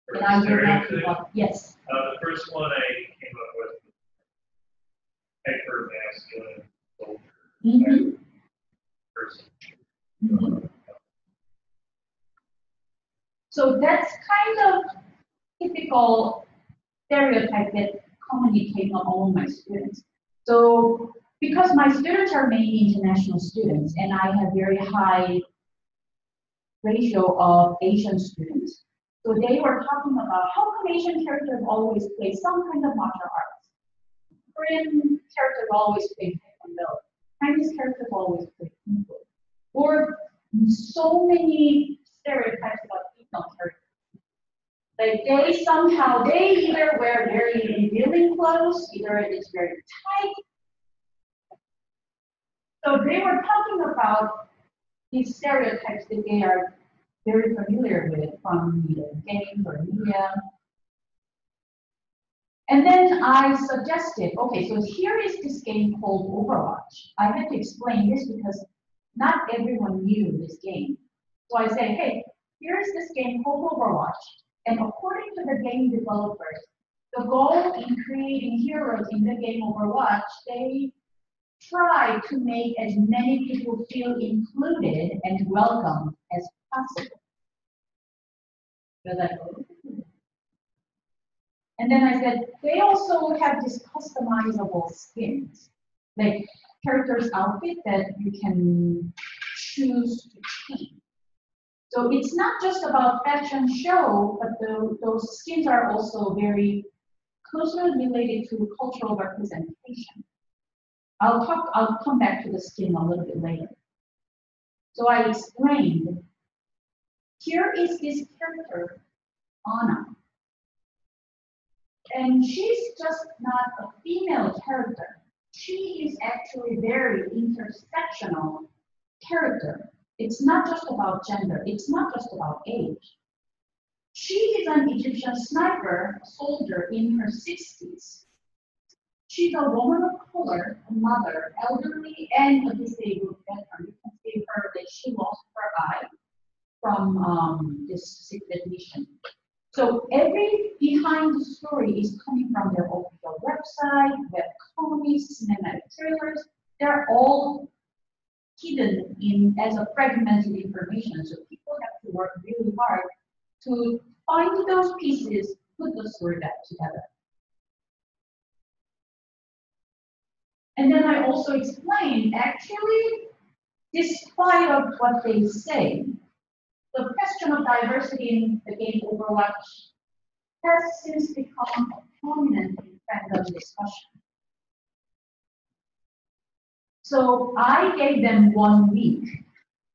And I will not give up. Yes. The first one I came up with hyper masculine soldier person. So that's kind of typical stereotype that commonly came up among my students. So because my students are mainly international students and I have very high ratio of Asian students, so they were talking about how come Asian characters always play some kind of martial arts. Korean characters always play taekwondo. Chinese characters always play kung fu. Or so many stereotypes about female characters. Like they either wear very revealing clothes, either it's very tight. So they were talking about these stereotypes that they are very familiar with from either games or media. And then I suggested, okay, so here is this game called Overwatch. I had to explain this because not everyone knew this game. So I said, hey, here is this game called Overwatch. And according to the game developers, the goal in creating heroes in the game Overwatch, they try to make as many people feel included and welcome as possible. And then I said, they also have these customizable skins, like characters' outfit that you can choose to change. So it's not just about fashion show, but those skins are also very closely related to cultural representation. I'll come back to the skin a little bit later. So I explained, here is this character, Anna. And she's just not a female character. She is actually very intersectional character. It's not just about gender. It's not just about age. She is an Egyptian sniper soldier in her 60s. She's a woman of color, a mother, elderly, and a disabled veteran. You can see her that she lost her eye from this secret mission. So every behind the story is coming from their official website, web comics, cinematic trailers. They're all hidden in as a fragmented information. So people have to work really hard to find those pieces, put the story back together. And then I also explained, actually, despite of what they say, the question of diversity in the game Overwatch has since become a prominent in fandom discussion. So I gave them 1 week.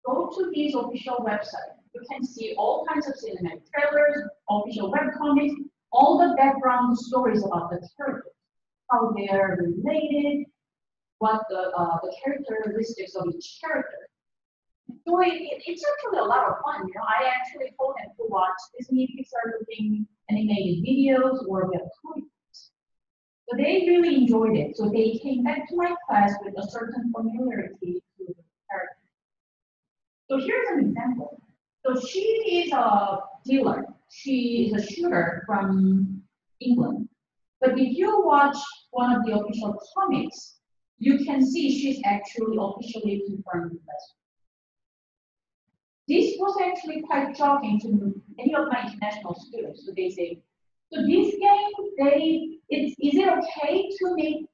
Go to these official websites. You can see all kinds of cinematic trailers, official webcomics, all the background stories about the characters, how they are related, what the characteristics of each character. So it's actually a lot of fun. You know, I actually told them to watch Disney Pixar looking animated videos or webcomics. So they really enjoyed it. So they came back to my class with a certain familiarity to the character. So here's an example. So she is a dealer. She is a shooter from England. But if you watch one of the official comics, you can see she's actually officially confirmed lesbian. This was actually quite shocking to many of my international students. So they say, so this game, is it okay to make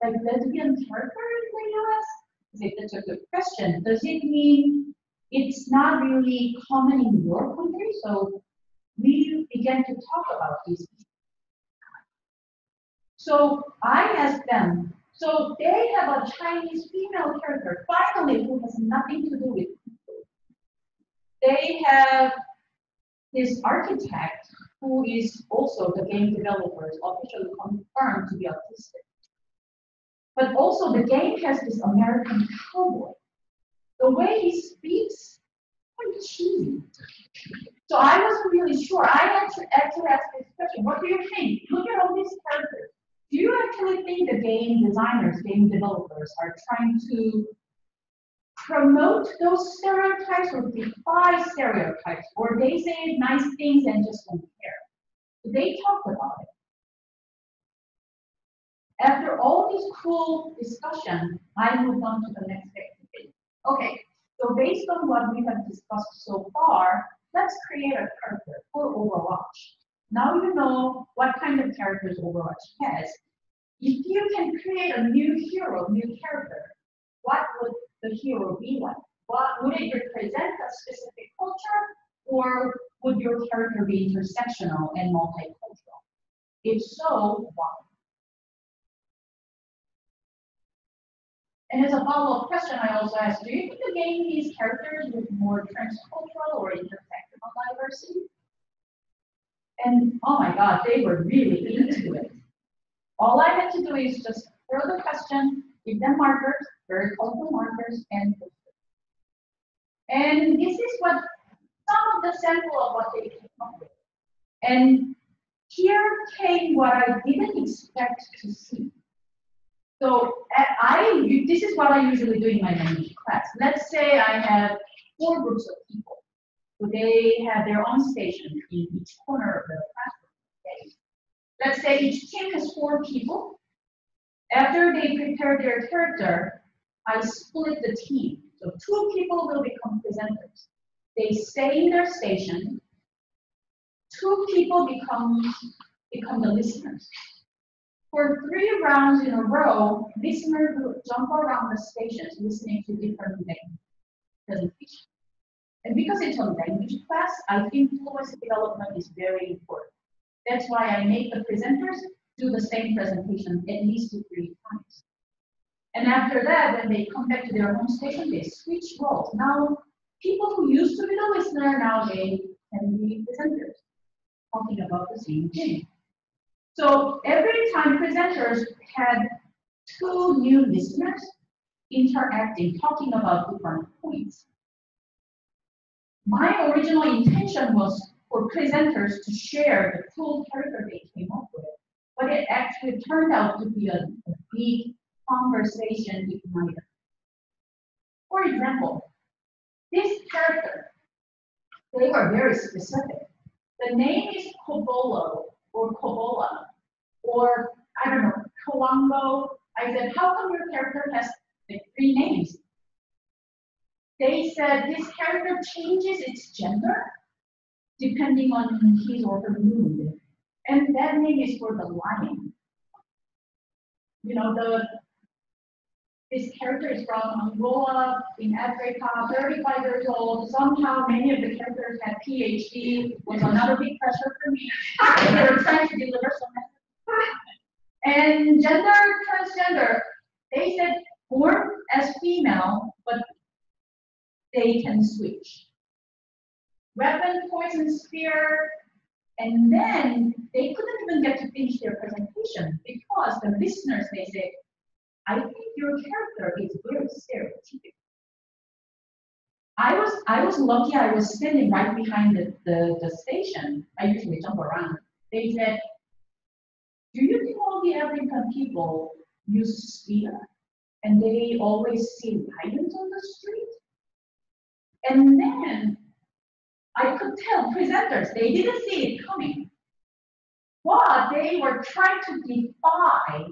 like lesbian character in the US? I say, that's a good question. Does it mean it's not really common in your country? So we began to talk about these. So I asked them, so they have a Chinese female character, finally, who has nothing to do with people. They have this architect who is also the game developers officially confirmed to be autistic. But also the game has this American cowboy. The way he speaks, quite cheesy. So I wasn't really sure. I actually asked this question, what do you think? Look at all these characters. Do you actually think the game designers, game developers are trying to promote those stereotypes or defy stereotypes? Or they say nice things and just don't care? So they talked about it. After all this cool discussion, I moved on to the next activity. Okay, so based on what we have discussed so far, let's create a character for Overwatch. Now you know what kind of characters Overwatch has. If you can create a new hero, new character, what would the hero be like? Would it represent a specific culture, or would your character be intersectional and multicultural? If so, why? And as a follow-up question, I also asked, do you think the game needs characters with more transcultural or intersectional diversity? And oh my God, they were really into it. All I had to do is just throw the question, give them markers, very colorful markers, and post it. And this is what some of the sample of what they came up with. And here came what I didn't expect to see. So this is what I usually do in my language class. Let's say I have 4 groups of people. So they have their own station in each corner of the classroom. Okay. Let's say each team has 4 people. After they prepare their character, I split the team. So 2 people will become presenters. They stay in their station. 2 people become the listeners. For 3 rounds in a row, listeners will jump around the stations listening to different presentations. And because it's a language class, I think fluency development is very important. That's why I make the presenters do the same presentation at least 2 to 3 times. And after that, when they come back to their home station, they switch roles. Now, people who used to be the listener, now they can be presenters, talking about the same thing. So every time presenters had 2 new listeners interacting, talking about different points. My original intention was for presenters to share the cool character they came up with but it actually turned out to be a big conversation igniter. For example, this character, they were very specific. The name is Kobolo or Kobola, or I don't know, Kawango. I said, how come your character has like 3 names? They said this character changes its gender depending on his or her mood. And that name is for the lion. You know, this character is from Angola in Africa, 35 years old. Somehow many of the characters had PhD, was another big pressure for me. They were trying to deliver some message. And gender, transgender, they said born as female, but they can switch. Weapon, poison, spear, and then they couldn't even get to finish their presentation because the listeners, they say, I think your character is very stereotypical. I was lucky I was standing right behind the station. I usually jump around. They said, do you think all the African people use spear? And they always see lions on the street? And then I could tell presenters, they didn't see it coming. But they were trying to defy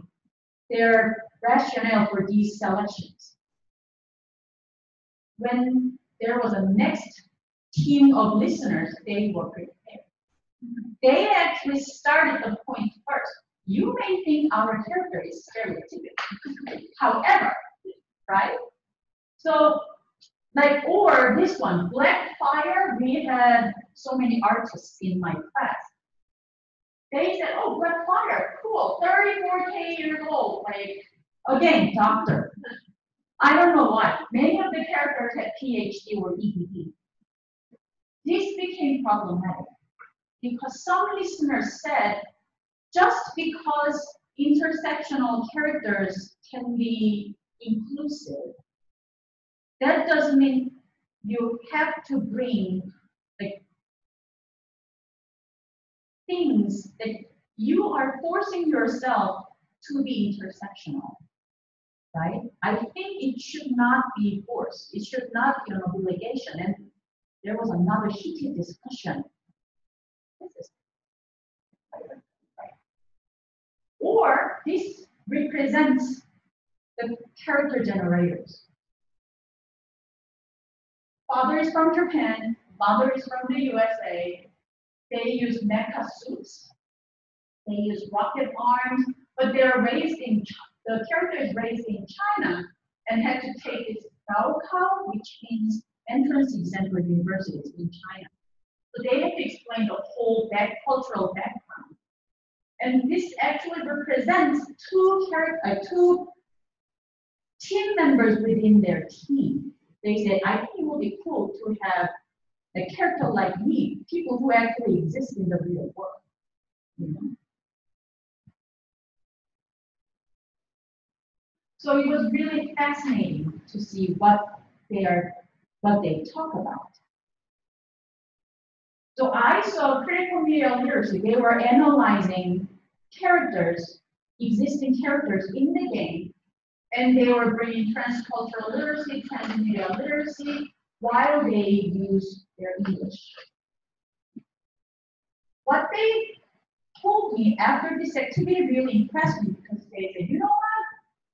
their rationale for these selections. When there was a next team of listeners, they were prepared. They actually started the point first. You may think our character is stereotypical. However, right? So, like, or this one, Black Fire, we had so many artists in my class. They said, oh, Black Fire, cool, 34K years old, like, again, doctor. I don't know why. Many of the characters had PhD or EDD. This became problematic because some listeners said, just because intersectional characters can be inclusive, that doesn't mean you have to bring like things that you are forcing yourself to be intersectional, right? I think it should not be forced. It should not be an obligation. And there was another heated discussion. Or this represents the character generators. Father is from Japan, mother is from the USA. They use mecha suits. They use rocket arms, but they're raised in, the character is raised in China and had to take this Gaokao, which means entrance exam for universities in China. So they have to explain the whole cultural background. And this actually represents two team members within their team. They said, I think it would be cool to have a character like me, people who actually exist in the real world. You know? So it was really fascinating to see what they talk about. So I saw critical media literacy. They were analyzing characters, existing characters in the game, and they were bringing transcultural literacy, transmedia literacy, while they use their English. What they told me after this activity really impressed me because they said, you know what?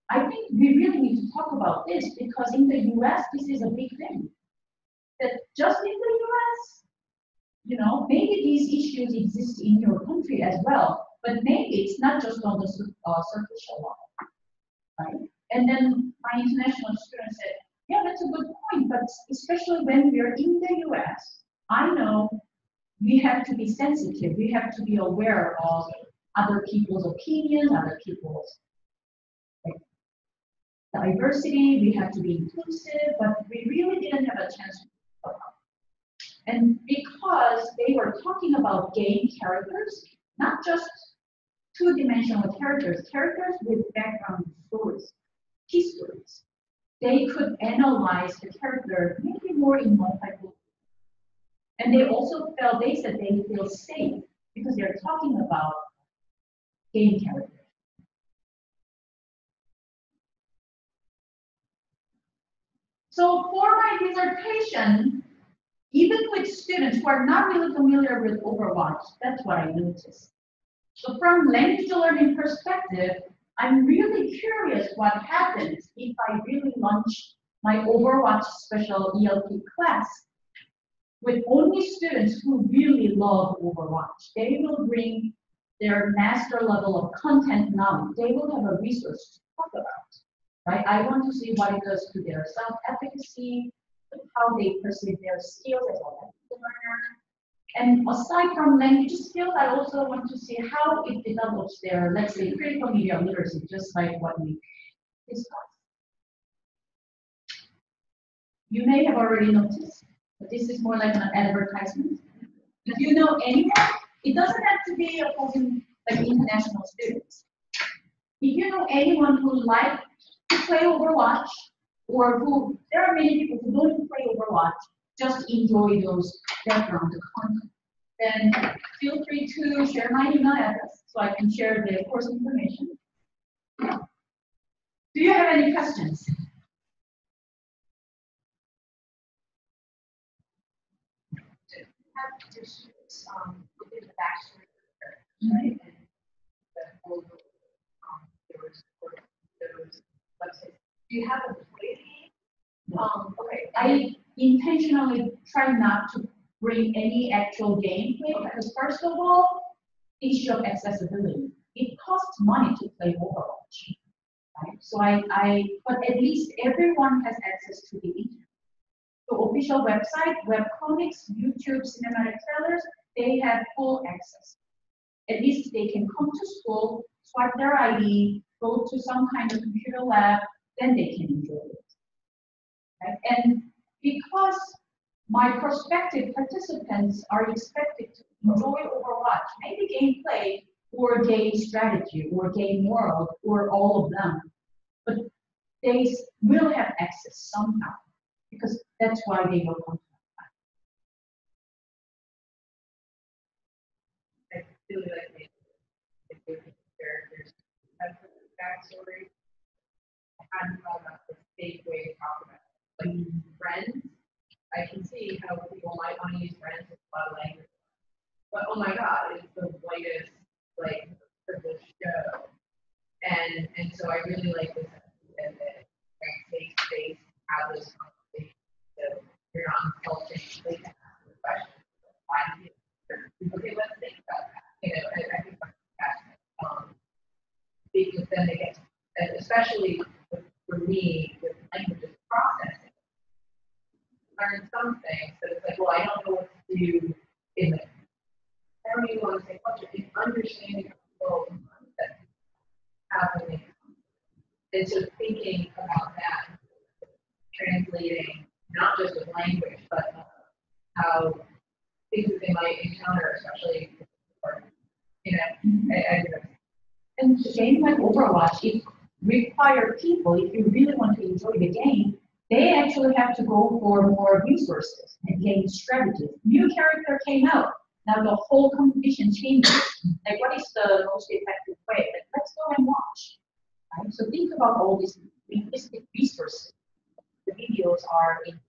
I think we really need to talk about this because in the US, this is a big thing. That just in the US, you know, maybe these issues exist in your country as well, but maybe it's not just on the superficial level, right? And then my international student said, yeah, that's a good point, but especially when we're in the US, I know we have to be sensitive. We have to be aware of other people's opinions, other people's diversity. We have to be inclusive, but we really didn't have a chance to talk about it. And because they were talking about game characters, not just two-dimensional characters, characters with background stories, histories. They could analyze the character maybe more in multiple. And they also felt, they said they feel safe because they're talking about game characters. So for my dissertation, even with students who are not really familiar with Overwatch, that's what I noticed. So from language learning perspective, I'm really curious what happens if I really launch my Overwatch special ELT class with only students who really love Overwatch. They will bring their master level of content knowledge. They will have a resource to talk about, right? I want to see what it does to their self-efficacy, how they perceive their skills as a language learner. And aside from language skills, I also want to see how it develops their, let's say, critical media literacy, just like what we discussed. You may have already noticed, but this is more like an advertisement. If you know anyone, it doesn't have to be opposing like international students. If you know anyone who likes to play Overwatch, or who, there are many people who don't play Overwatch, just enjoy those background content, then feel free to share my email address so I can share the course information. Do you have any questions? Have just within the backstory, right? And the whole those websites. Do you have a play? Okay. I intentionally try not to bring any actual gameplay because first of all, issue of accessibility. It costs money to play Overwatch, right? So but at least everyone has access to the internet. So official website, webcomics, YouTube, cinematic trailers, they have full access. At least they can come to school, swipe their ID, go to some kind of computer lab, then they can enjoy it. Right? And because my prospective participants are expected to enjoy Overwatch, maybe gameplay or game strategy or game world or all of them, but they will have access somehow because that's why they will come to I really like the characters have backstory. I hadn't thought about the safe way to talk about it. Like friends, I can see how people might want to use friends with a lot of language. But oh my god, it's the whitest, like, privileged show. And so I really like this idea that like safe space, have this conversation. So you're not insulting, they can ask the question. Why do you okay, let's think about that. You know, I think that's because then they get, and especially for me, with languages processing, learn some things that it's like, well, I don't know what to do in the, how do you want to say culture? It's understanding the world that happening. And so thinking about that, translating not just with language, but how things that they might encounter, especially, or, you know, And the game like Overwatch, it requires people, if you really want to enjoy the game, they actually have to go for more resources and game strategies. New character came out, now the whole competition changes. Like, what is the most effective way? Like, let's go and watch. Right? So think about all these linguistic resources. The videos are in,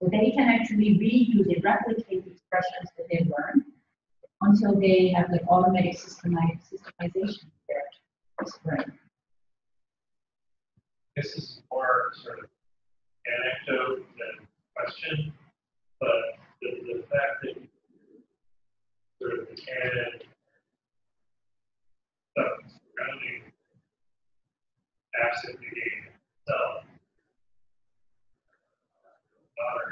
so they can actually reuse and replicate the expressions that they learn until they have like automatic systemization there. Right. This is more sort of anecdote than question, but the fact that sort of the canon stuff surrounding absent the game itself, daughter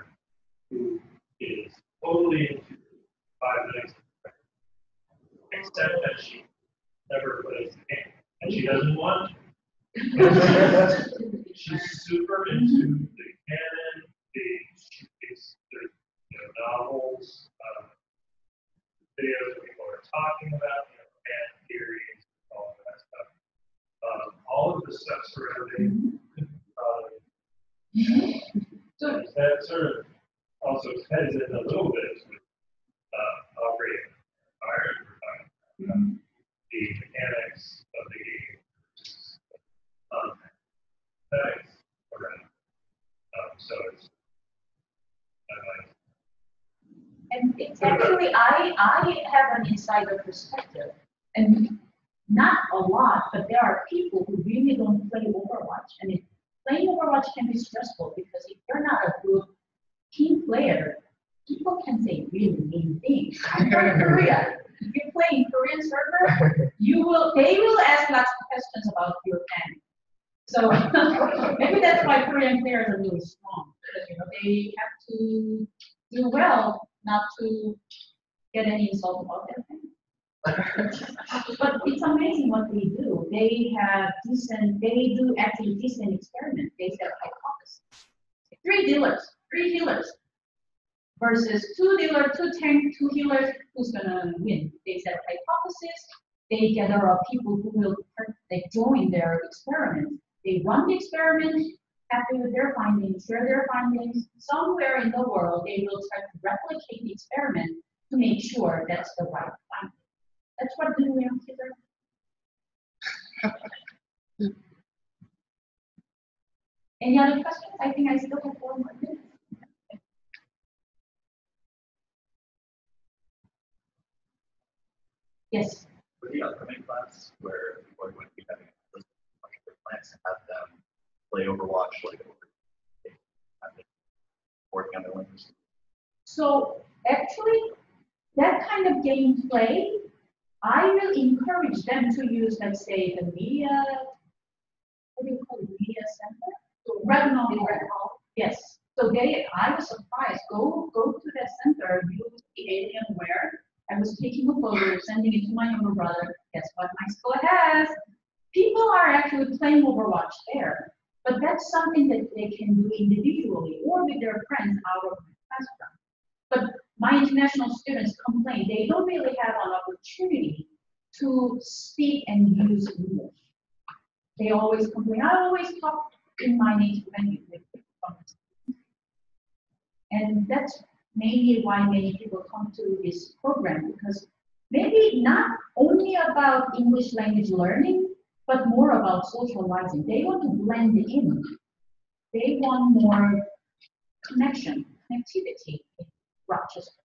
who is totally into 5 minutes, except that she never plays the game, and she doesn't want to. She's super into the canon, the novels, videos that people are talking about, fan theories, all of that stuff. All of the stuff surrounding so that sort of also ties in a little bit with operating environment, the so it's. And it's actually, I have an insider perspective, and not a lot, but there are people who really don't play Overwatch. And playing Overwatch can be stressful because if you're not a good team player, people can say really mean things. I'm from Korea. If you play in Korean server, they will ask lots of questions about your family. So maybe that's why Korean players are really strong, because they have to do well not to get any insult about their family. But it's amazing what they do. They do actually decent experiments based on hypothesis. 3 dealers versus 2 dealers, 2 tank, 2 healers, who's gonna win? They set a hypothesis, they gather up people who will join their experiment. They run the experiment, happy with their findings, share their findings. Somewhere in the world, they will try to replicate the experiment to make sure that's the right finding. That's what the new kids are. Any other questions? I think I still have 4 more minutes. Yes. For the upcoming class, where we're going to be having a bunch of plans and have them play Overwatch, like working on their wings. So actually, that kind of gameplay, I will encourage them to use, let's say, the media, what do you call it, media center? So Red Hall. Yes. So I was surprised. Go to that center, use the Alienware. I was taking a photo, sending it to my younger brother. Guess what my school has? People are actually playing Overwatch there. But that's something that they can do individually or with their friends out of the classroom. But my international students complain they don't really have an opportunity to speak and use English. They always complain, I always talk in my native language with people. And that's mainly why many people come to this program, because maybe not only about English language learning, but more about socializing. They want to blend in. They want more connectivity in Rochester.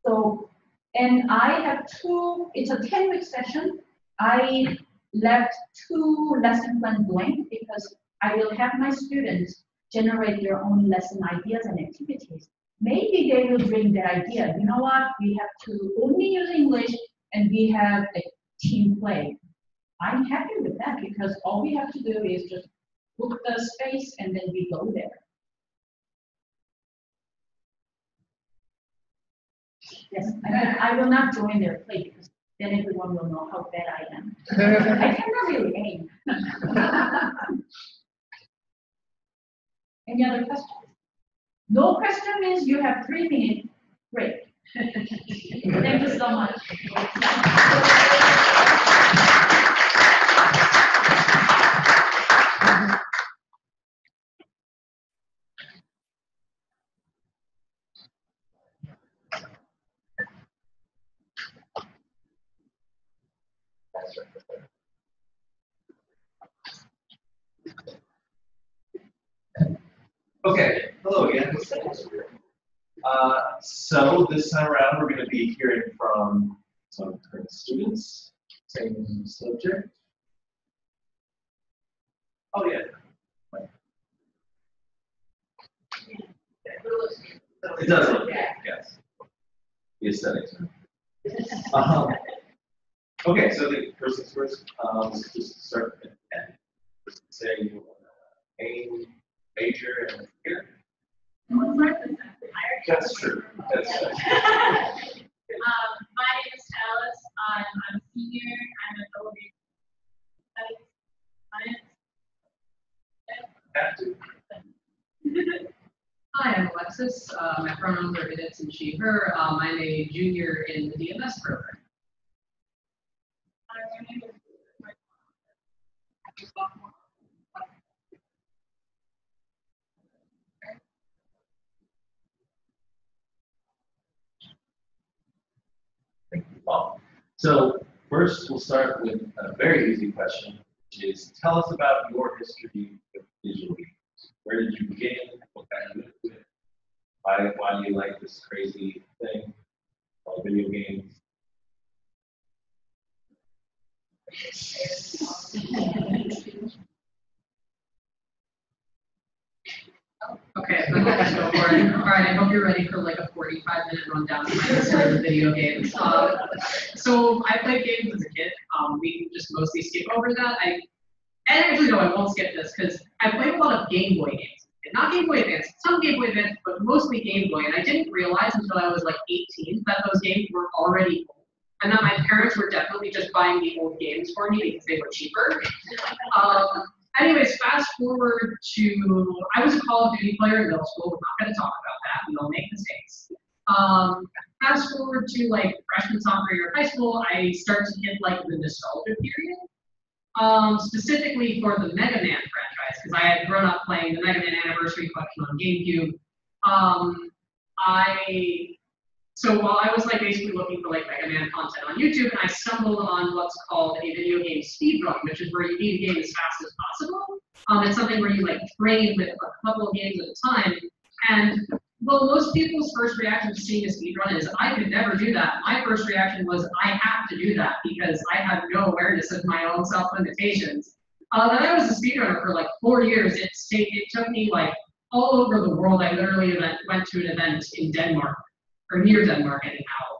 So, and I have it's a 10-week session. I left 2 lesson plans blank because I will have my students generate their own lesson ideas and activities. Maybe they will bring their idea. You know what? We have to only use English and we have a team play. I'm happy with that because all we have to do is just book the space and then we go there. Yes, I will not join their play because then everyone will know how bad I am. I cannot really aim. Any other questions? No question means you have 3 minutes break. Thank you so much. Okay, hello again. So this time around, we're going to be hearing from some current students, same subject. Oh yeah. It does look good, yes. The aesthetics. Okay, so the first things first, let's just start at the end. Just say aim, major, and here. That's true. That's true. My name is Alice. I'm a senior. I'm an elementary science. Hi, I'm Alexis. My pronouns are it, and she, her. I'm a junior in the DMS program. So first, we'll start with a very easy question, which is tell us about your history with visual games. Where did you begin? What got you into it? Why do you like this crazy thing called video games? Okay, let's go for it. All right, I hope you're ready for like a 45-minute rundown of my history of video games. So I played games as a kid. We can just mostly skip over that. Actually, no, I won't skip this because I played a lot of Game Boy games. Not Game Boy Advance, some Game Boy Advance, but mostly Game Boy. And I didn't realize until I was like 18 that those games were already old. And that my parents were definitely just buying the old games for me because they were cheaper. Anyways, fast forward to, I was a Call of Duty player in middle school. We're not going to talk about that. We all make mistakes. Fast forward to like freshman, sophomore year of high school, I start to hit like the nostalgia period. Specifically for the Mega Man franchise, because I had grown up playing the Mega Man Anniversary Collection on GameCube. So while I was like basically looking for like Mega Man content on YouTube, and I stumbled on what's called a video game speedrun, which is where you beat a game as fast as possible. It's something where you like train with a couple of games at a time. And well, most people's first reaction to seeing a speedrun is, I could never do that. My first reaction was, I have to do that because I have no awareness of my own self-limitations. Then I was a speedrunner for like 4 years. It took me like all over the world. I literally went to an event in Denmark, or near Denmark anyhow.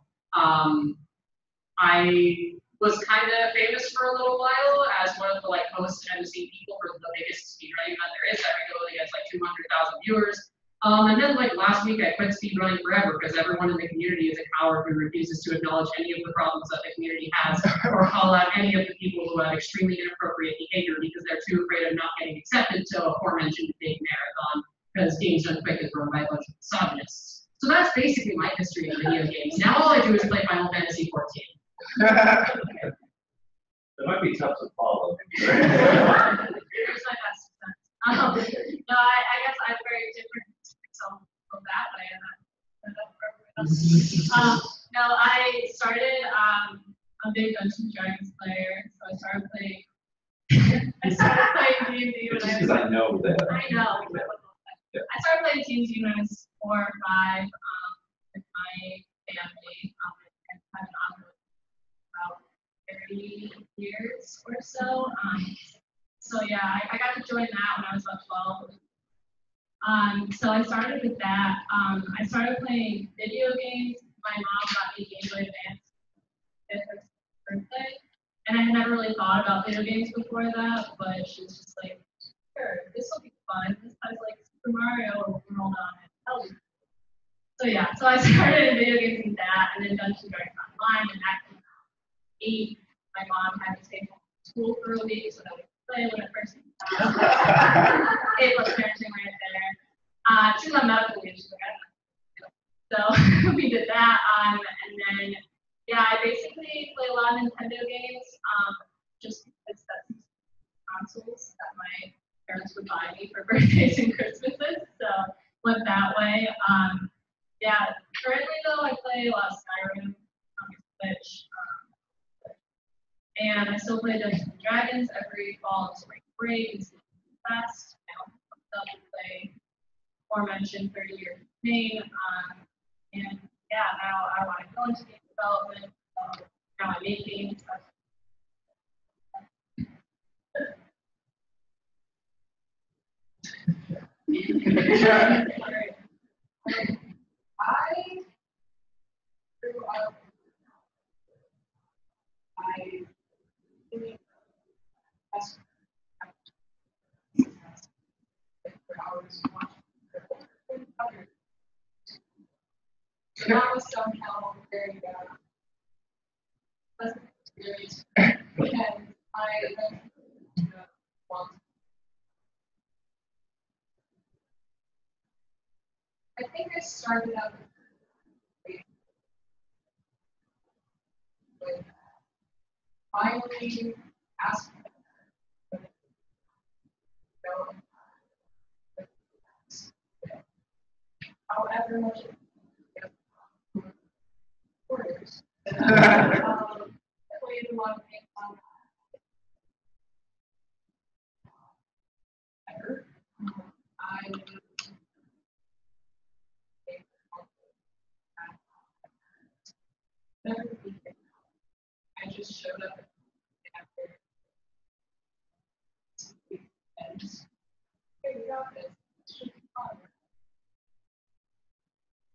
I was kind of famous for a little while as one of the like most MC people for the biggest speedrunning event there is. That regularly gets like 200,000 viewers. And then like last week I quit speedrunning forever because everyone in the community is a coward who refuses to acknowledge any of the problems that the community has or call out any of the people who have extremely inappropriate behavior because they're too afraid of not getting accepted to a aforementioned big marathon because Games Done Quick is run by a bunch of misogynists. So that's basically my history of video games. Now all I do is play Final Fantasy 14. It might be tough to follow. Here's my best sense. No, I guess I'm very different from that, but I am not. No, I started, I'm a big Dungeons and Dragons player, so I started playing D&D when Just because I know that. I know. Yeah. I started playing D&D when I was 4 or 5 with my family. I've been on about 30 years or so. So yeah, I got to join that when I was about 12. So I started with that. I started playing video games. My mom got me Game Boy Advance for her birthday. And I had never really thought about video games before that, but she was just like, sure, this will be fun. This has like Super Mario World on it. So yeah, so I started in video games with that, and then Dungeons and Dragons Online, and that came out 8. My mom had to stay home from school for a week so that we could play when it first came out. It was parenting right there. She's on medical leave, she's like, I don't know. So we did that, and then, yeah, I basically play a lot of Nintendo games, just because that's consoles that my parents would buy me for birthdays and Christmases, so went that way. Yeah, currently though, I play a lot of Skyrim on Switch, and I still play Dungeons and Dragons every fall and spring break and Season Fest. I also play aforementioned 30-year campaign, and yeah, now I want to go into game development. Now I make games. I grew up, I really for hours watching. So that was somehow very pleasant experience because I went to one. I think I started out with finally asking however much orders. Played a lot of things on I Better be. I just showed up after. And just figured out that it should be fun.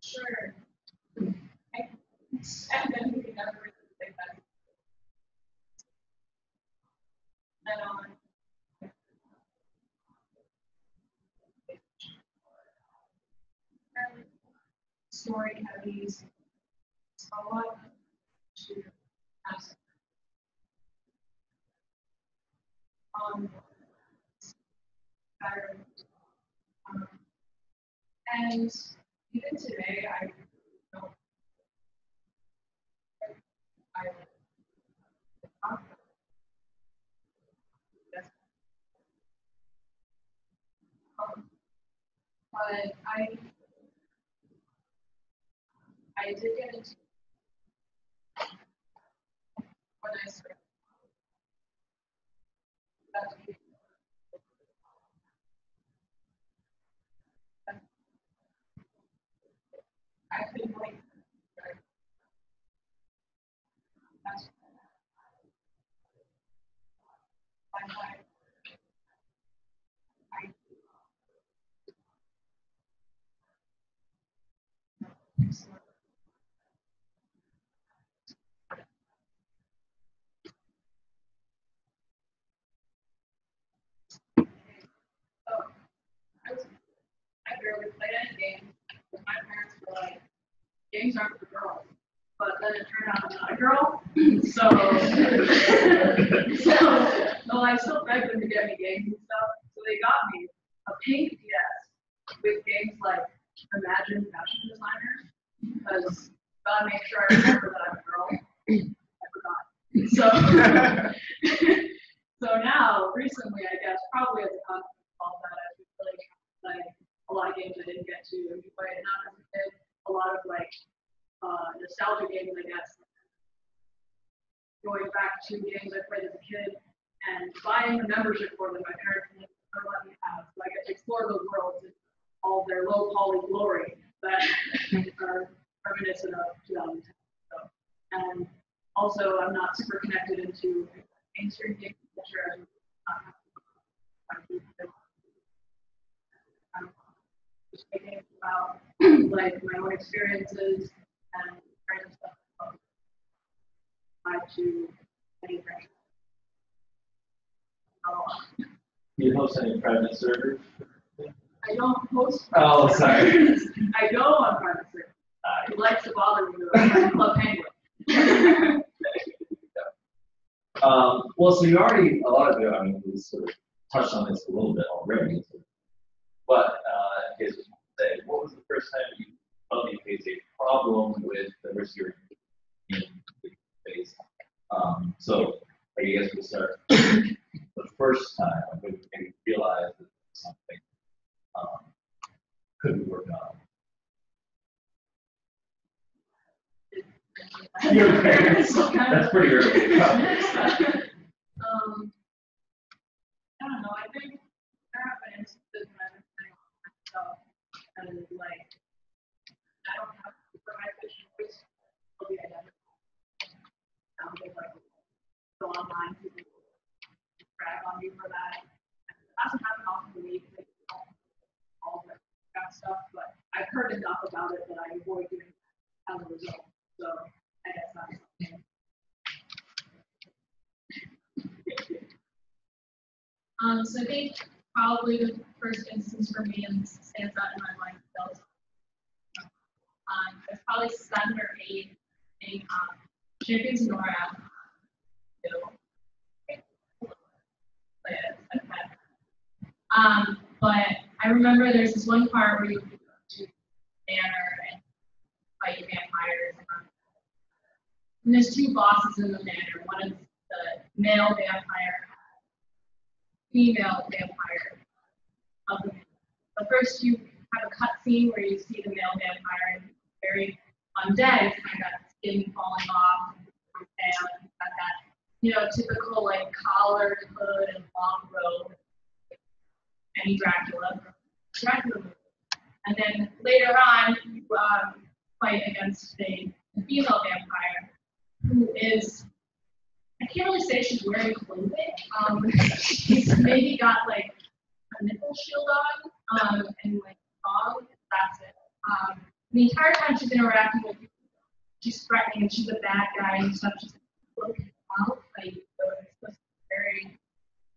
Sure. And then we never really think that. And story heavies, a lot to ask. Better. And even today, I don't. I but I did get into when I started. I couldn't wait. That's I barely played any games. My parents were like, games aren't for girls. But then it turned out I'm not a girl. So I still begged them to get me games and stuff. So they got me a pink DS with games like Imagine Fashion Designer. Because gotta make sure I remember that I'm a girl. I forgot. So now, recently, I guess, probably as a consequence of all that, I've been really trying to play a lot of games I didn't get to enjoy, not as a kid, a lot of like nostalgia games, I guess. Going back to games I played as a kid and buying the membership for them, my parents never let me have. So I get to explore those worlds in all their low poly glory that are reminiscent of 2010. So, and also, I'm not super connected into mainstream game culture. I'm just thinking about like my own experiences and random stuff tied to any friendship. Do you host any private servers? I don't host. Oh, sorry. I go on private servers. He likes to bother me with a Club Penguin. Well, so you already, a lot of you, I mean, we sort of touched on this a little bit already. But in case you say, what was the first time you felt you faced a problem with diversity in the space? So I guess we'll start the first time when you maybe realized that something could be worked on. That's pretty early. I don't know. I think there have been instances when I've been playing myself and like I don't have for my official voice will be identified. Like go online, people brag on you for that. It hasn't happened often to me because all of that stuff, but I've heard enough about it that I avoid doing that as a result. So I guess that's something. So I think probably the first instance for me and stands out in my mind was I was probably 7 or 8 in Champions of NORAD. But I remember there's this one part where you go to the manor and fight vampires. And there's 2 bosses in the manor. One is the male vampire, female vampire of the manor. But first you have a cutscene where you see the male vampire and very undead. It's kind of got skin falling off, and got that, typical like collared hood and long robe. Any Dracula movie. And then later on, you fight against a female vampire who is, I can't really say she's wearing clothing. She's maybe got like a nipple shield on, and like thong. That's it. The entire time she's interacting with you, she's threatening and she's a bad guy and stuff. She's like, out, like, it's supposed to be very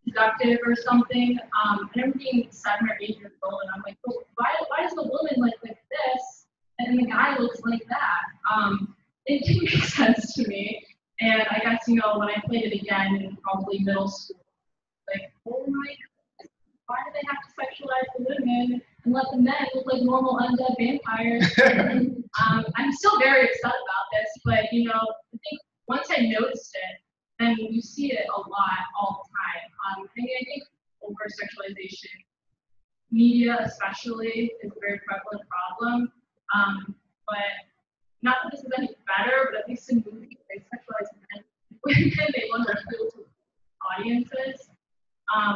seductive or something. I remember being 7 or 8 years old, and I'm like, oh, why does the woman like this, and the guy looks like that? It didn't make sense to me. And I guess, you know, when I played it again in probably middle school, like, oh my goodness, why do they have to sexualize the women and let the men look like normal undead vampires? I'm still very upset about this, but, you know, I think once I noticed it, and you see it a lot all the time. I think over-sexualization, media especially, is a very prevalent problem. But not that this is any better, but at least in movies, they sexualize men. Women, they want to appeal to audiences.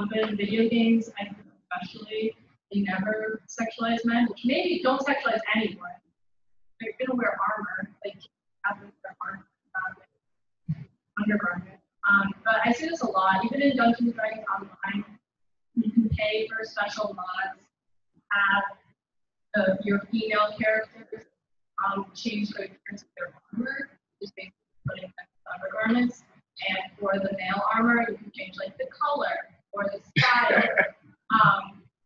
But in video games, I think especially, they never sexualize men, which maybe don't sexualize anyone. They're gonna wear armor, like have them wear armor, undergarment. But I see this a lot, even in Dungeons and Dragons Online. You can pay for special mods, have your female characters change the appearance of their armor, just basically putting undergarments. And for the male armor, you can change like the color or the style.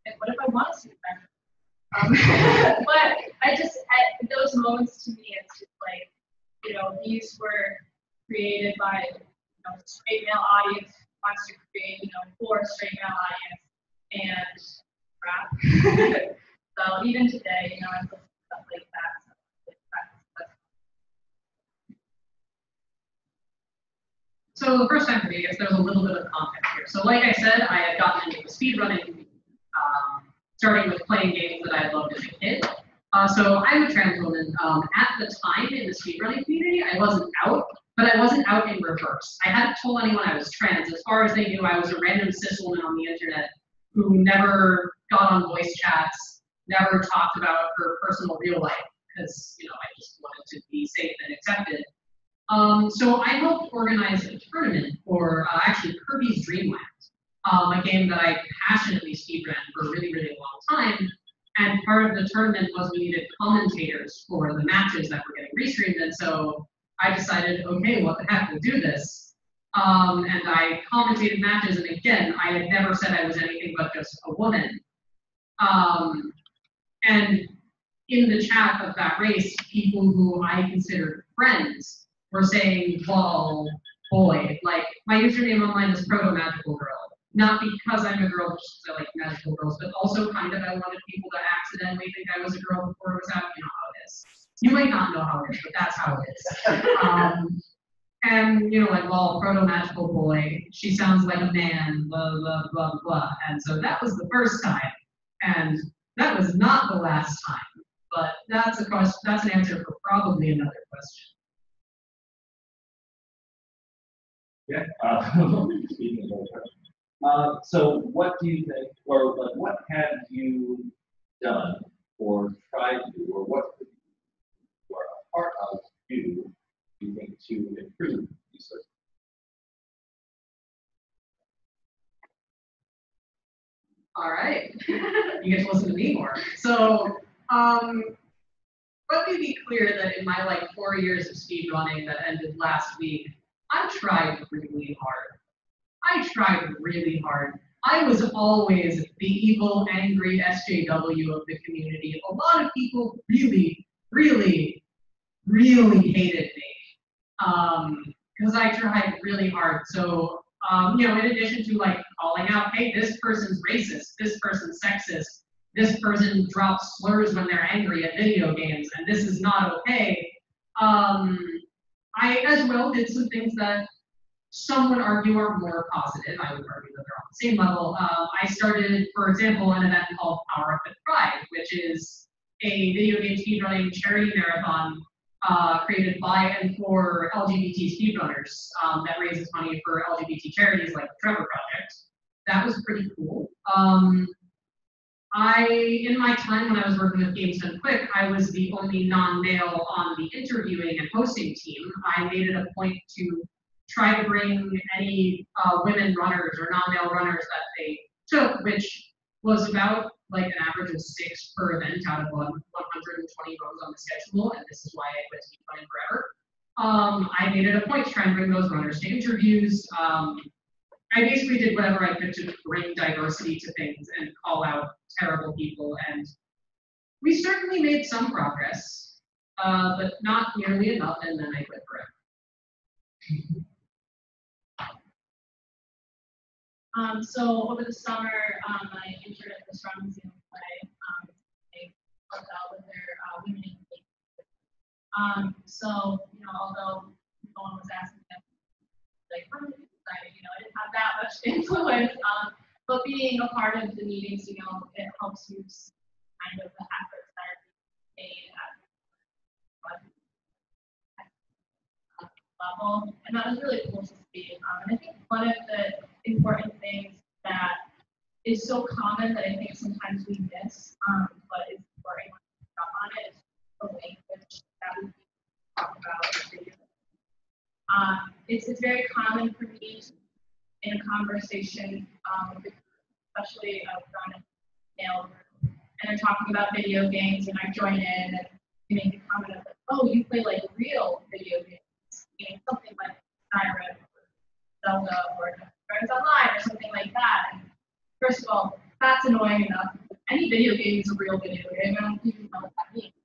And what if I want to see that? But at those moments, to me, it's just like, you know, these were created by, you know, a straight male audience who wants to create, you know, for a straight male audience, and crap. So even today, you know, I'm looking at stuff like that. So the first time for me, I guess there's a little bit of context here. So like I said, I had gotten into speedrunning, starting with playing games that I had loved as a kid. So I'm a trans woman. At the time in the speedrunning community, I wasn't out, but I wasn't out in reverse. I hadn't told anyone I was trans. As far as they knew, I was a random cis woman on the internet who never got on voice chats, never talked about her personal real life, because, you know, I just wanted to be safe and accepted. So I helped organize a tournament for actually Kirby's Dream Land, a game that I passionately speedran for a really, really long time. And part of the tournament was we needed commentators for the matches that were getting restreamed. And so I decided, okay, what the heck, we'll do this. And I commentated matches. And again, I had never said I was anything but just a woman. And in the chat of that race, people who I considered friends were saying, well, boy, like, my username online is Proto-Magical Girl. Not because I'm a girl, just because I like magical girls, but also kind of I wanted people to accidentally think I was a girl before it was out. You know how it is. You might not know how it is, but that's how it is. And, you know, like, well, Proto-Magical Boy, she sounds like a man, blah, blah, blah, blah. And so that was the first time. And that was not the last time. But that's an answer for probably another question. Yeah. Speaking of those questions. So what do you think, or like, what have you done or tried to do, or what could you, or a part of you think to improve these sorts of All right. You get to listen to me more. So, let me be clear that in my like 4 years of speedrunning that ended last week, I tried really hard. I was always the evil, angry SJW of the community. A lot of people really, really, really hated me because I tried really hard. So, you know, in addition to like calling out, hey, this person's racist, this person's sexist, this person drops slurs when they're angry at video games, and this is not okay. I as well did some things that some would argue are more positive. I would argue that they're on the same level. I started, for example, an event called Power Up at Pride, which is a video game speedrunning charity marathon created by and for LGBT speedrunners that raises money for LGBT charities like the Trevor Project. That was pretty cool. in my time when I was working with Games Done Quick, I was the only non-male on the interviewing and hosting team. I made it a point to try to bring any women runners or non-male runners that they took, which was about like an average of 6 per event out of 120 rows on the schedule, and this is why I quit speed running forever. I made it a point to try and bring those runners to interviews. I basically did whatever I could to bring diversity to things and call out terrible people, and we certainly made some progress, but not nearly enough, and then I quit forever. So over the summer, I entered at the Strong Museum Play. They helped out with their women engagement. So, you know, although no one was asking them, like, what are you deciding? You know, I didn't have that much influence. But being a part of the meetings, you know, it helps you see kind of the efforts that are being made at level, and that was really cool to see. And I think one of the important things that is so common that I think sometimes we miss, but is important to pick up on it, is the language that we talk about. It's very common for me in a conversation, especially around a male group, and they're talking about video games, and I join in and make a comment of like, oh, you play like real video games. You know, something like Skyrim or Zelda or Friends Online or something like that. And first of all, that's annoying enough. Any video game is a real video game. I don't even know what that means.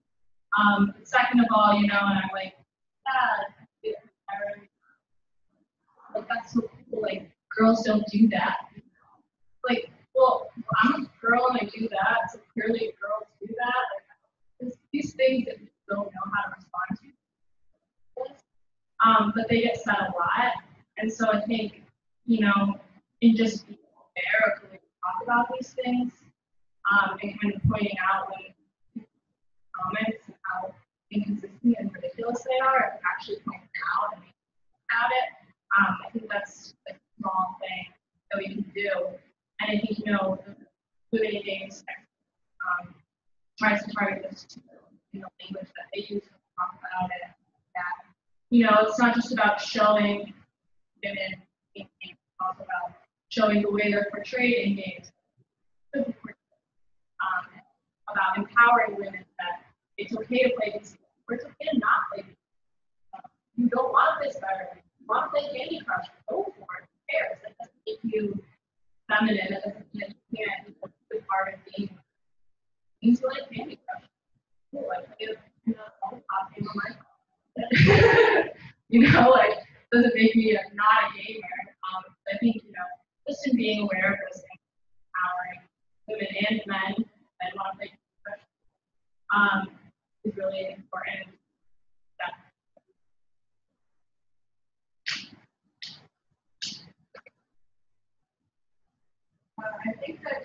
Second of all, you know, and I'm like, like that's so cool. Like girls don't do that. Like, well, I'm a girl and I do that. So clearly girls do that. Like, these things that we don't know how to respond to. But they get said a lot, and so I think, you know, in just being aware of when we talk about these things, and kind of pointing out when comments and how inconsistent and ridiculous they are, and actually pointing out and making about it, I think that's a small thing that we can do. And I think, you know, the Women in Games tries to target this to, you know, language that they use to talk about it. That, you know, it's not just about showing women in games, it's also about showing the way they're portrayed in games. About empowering women that it's okay to play these games, or it's okay to not play these games. You don't want to play Skyrim, you want to play Candy Crush, go for it, who cares? That doesn't make you feminine, it doesn't mean you can't be a part of being things like Candy Crush. Cool, I play it, you know, all the pop game on my phone. You know, like, doesn't make me not a gamer. I think, you know, just in being aware of those things, empowering women and men that want to play is really important. I think that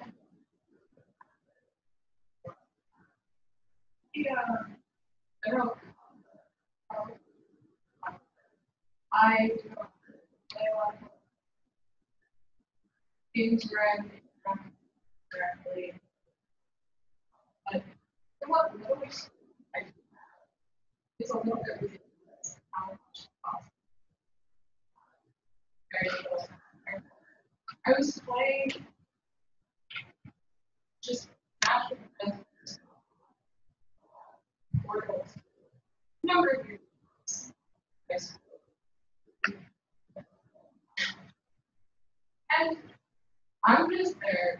I don't I play a lot of games directly, but it wasn't always. It's a little bit ridiculous how much cost. Very little. I was playing just after the portals. Number of years. And I'm just there.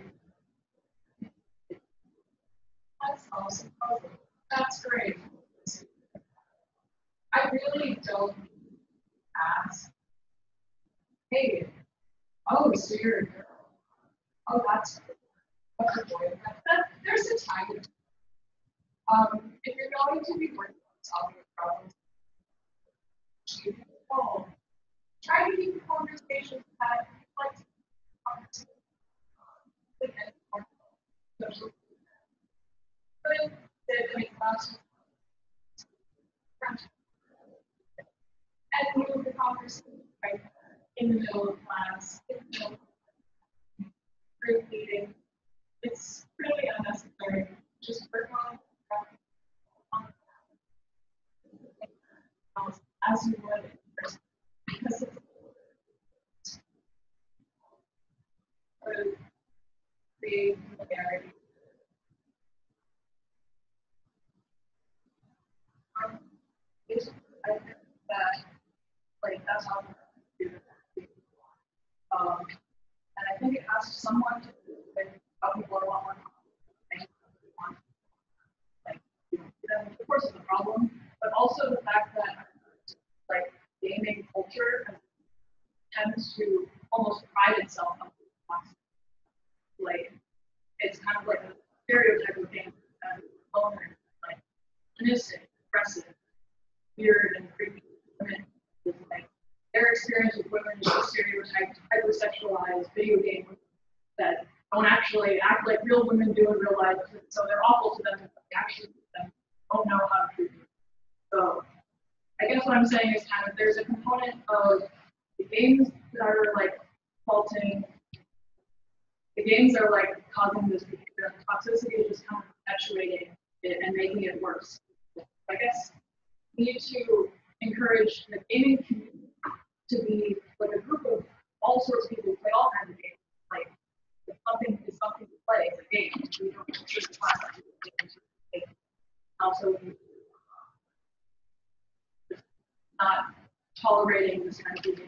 That's awesome. That's great. I really don't ask, hey, oh, so you're a girl. Oh, that's a joy. There's a time. If you're going to be working on solving problems, try to keep the conversations that like and move the conversation right in the middle of class, in the middle of group meeting. it's really unnecessary. Just work on as you would in person, because it's the familiarity. I think that, like, that's how we do it. And I think it has someone to do with how people are a lot more like, of course, it's a problem, but also the fact that, like, gaming culture tends to almost pride itself on like, it's kind of like a stereotype of being vulnerable, like, innocent, aggressive, weird, and creepy women. Like, their experience with women is so stereotyped, hypersexualized video game women that don't actually act like real women do in real life, so they're awful to them, but they actually don't know how to treat them. So I guess what I'm saying is kind of there's a component of the games that are like faulting, the games are like causing this behavior, and toxicity is just kind of perpetuating it and making it worse. I guess we need to encourage the gaming community to be like a group of all sorts of people who play all kinds of games. Like, if something is something to play, it's a game. We don't consider class as a game. Also, not tolerating this kind of behavior.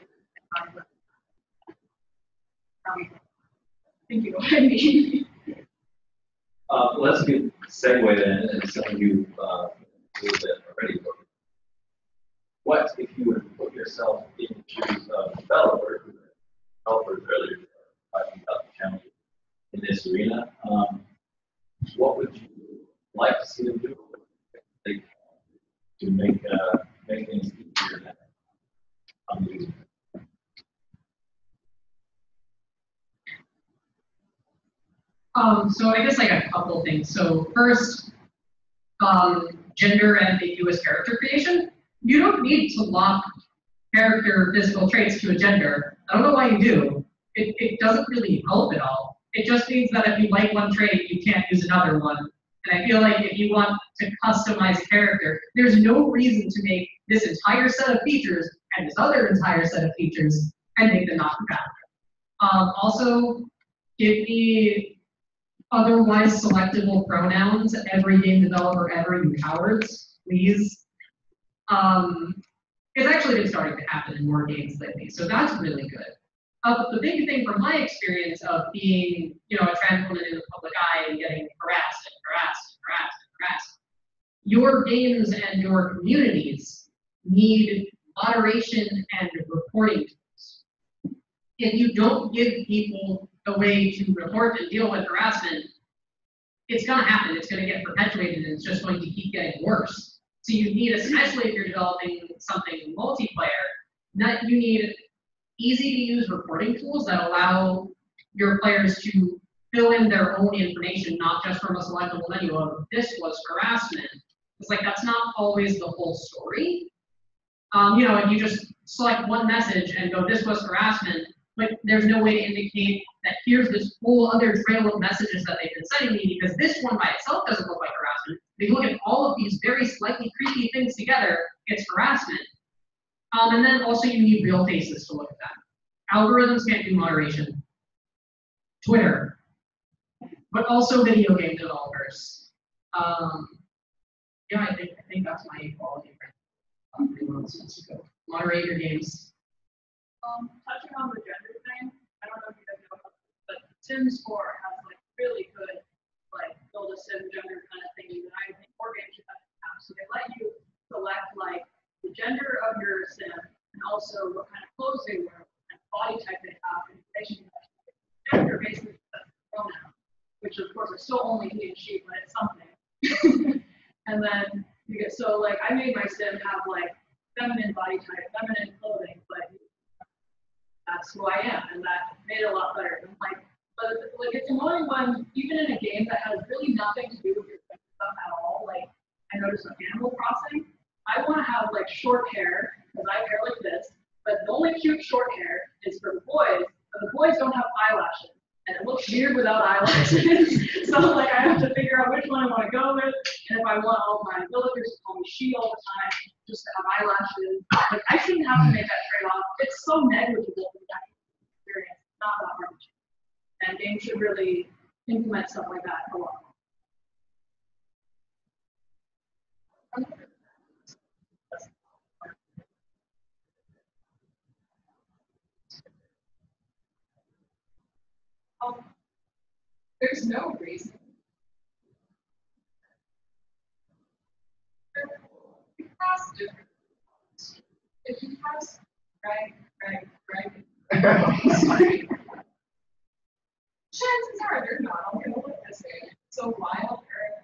I think you know what I mean. Well, that's a good segue then, and something you a little bit already. What if you were to put yourself in the shoes of a developer, developers earlier talking about the challenge in this arena? What would you like to see them do to make things easier on the user? So I guess like a couple things. So first, gender ambiguous character creation. You don't need to lock character physical traits to a gender. I don't know why you do. It doesn't really help at all. It just means that if you like one trait, you can't use another one. And I feel like if you want to customize character, there's no reason to make this entire set of features and this other entire set of features and make them not compatible. Also, give me otherwise selectable pronouns, every game developer ever, you cowards, please. It's actually been starting to happen in more games lately, so that's really good. The big thing from my experience of being, a trans woman in the public eye and getting harassed and harassed and harassed and harassed, your games and your communities need moderation and reporting tools. If you don't give people a way to report and deal with harassment, it's going to happen. It's going to get perpetuated, and it's just going to keep getting worse. So you need, especially if you're developing something multiplayer, that you need easy-to-use reporting tools that allow your players to fill in their own information, not just from a selectable menu of this was harassment. It's like that's not always the whole story. If you just select one message and go, this was harassment, but there's no way to indicate that here's this whole other trail of messages that they've been sending me, because this one by itself doesn't look like harassment. If you look at all of these very slightly creepy things together, it's harassment. And then also you need real faces to look at that. Algorithms can't do moderation. Twitter, but also video game developers. I think that's my equality. Moderate your games. Touching on the gender thing, I don't know if you guys know, but Sims 4 has like really good build a sim gender kind of thingy that I think more games should have. So they let you select like the gender of your sim and also what kind of clothes they wear, what kind of body type they have, information gender basically a pronoun, which of course are still only he and she, but it's something. And then you get I made my sim have like feminine body type, feminine clothing, but that's who I am, and that made it a lot better. And but it's annoying when even in a game that has really nothing to do with your stuff at all. Like I noticed on Animal Crossing, I want to have short hair because I have hair like this, but the only cute short hair is for the boys, but the boys don't have eyelashes, and it looks weird without eyelashes. one I want to go with, and if I want all my villagers to call me she all the time, just to have eyelashes, like I shouldn't have to make that trade-off. It's so negligible for that experience, not that hard. And games should really implement stuff like that a lot. There's no reason. You pass different. If you pass right, chances are they're not all going to look the same. So wild earth.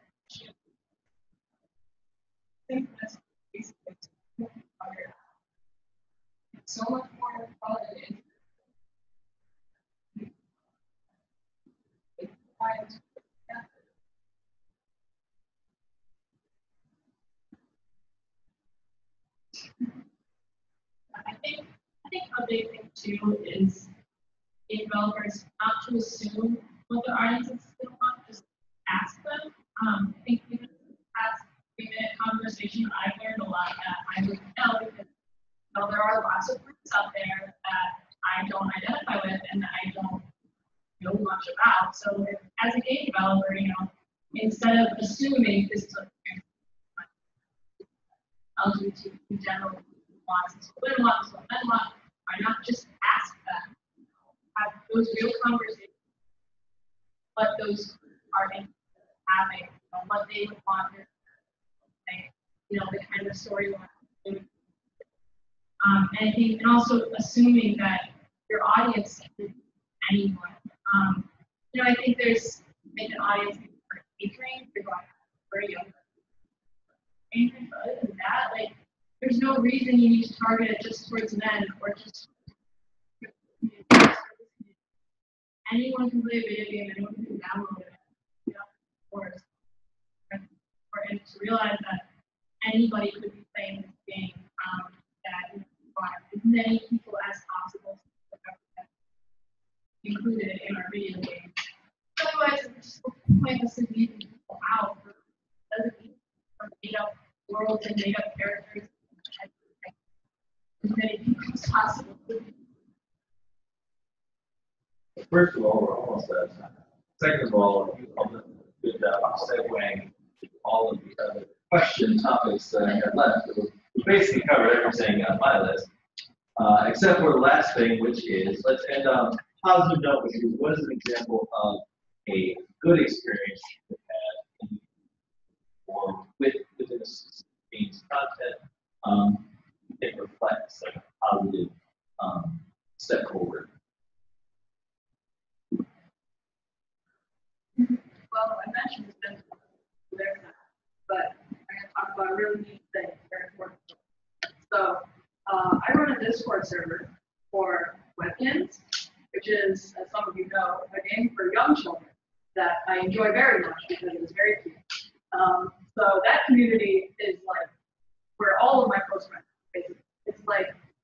I think that's basically so much more fun and I think a big thing too is developers not to assume what the audiences want, just ask them. I think in the past 3-minute conversation, I've learned a lot that I wouldn't know because there are lots of groups out there that I don't identify with and that I don't know much about. So as a game developer, instead of assuming this is LGBT in general wants, women want, men want, why not just ask them, have those real conversations, what those are having, what they would want, the kind of story you want to do. And I think, and also assuming that your audience is anyone. I think there's an audience for age range, for younger. And other than that, there's no reason you need to target it just towards men or just anyone can play a video game, anyone can download it. And to realize that anybody could be playing this game that requires as many people as possible included in our video games. Otherwise, it's just pointlessly leaving people out. It doesn't mean for made up worlds and made up characters as many people as possible. First of all, we're almost out of time. Second of all, you all did a good job of segueing all of the other question topics that I had left. We basically covered everything on my list, except for the last thing, which is let's end on a positive note, which is what is an example of a good experience you've had or within a game's content. It reflects like a positive step forward. Well, I mentioned this there, but I'm going to talk about a really neat thing, very important. So, I run a Discord server for Webkinz, which is, as some of you know, a game for young children that I enjoy very much because it is very cute. So that community is where all of my close friends are, basically. It's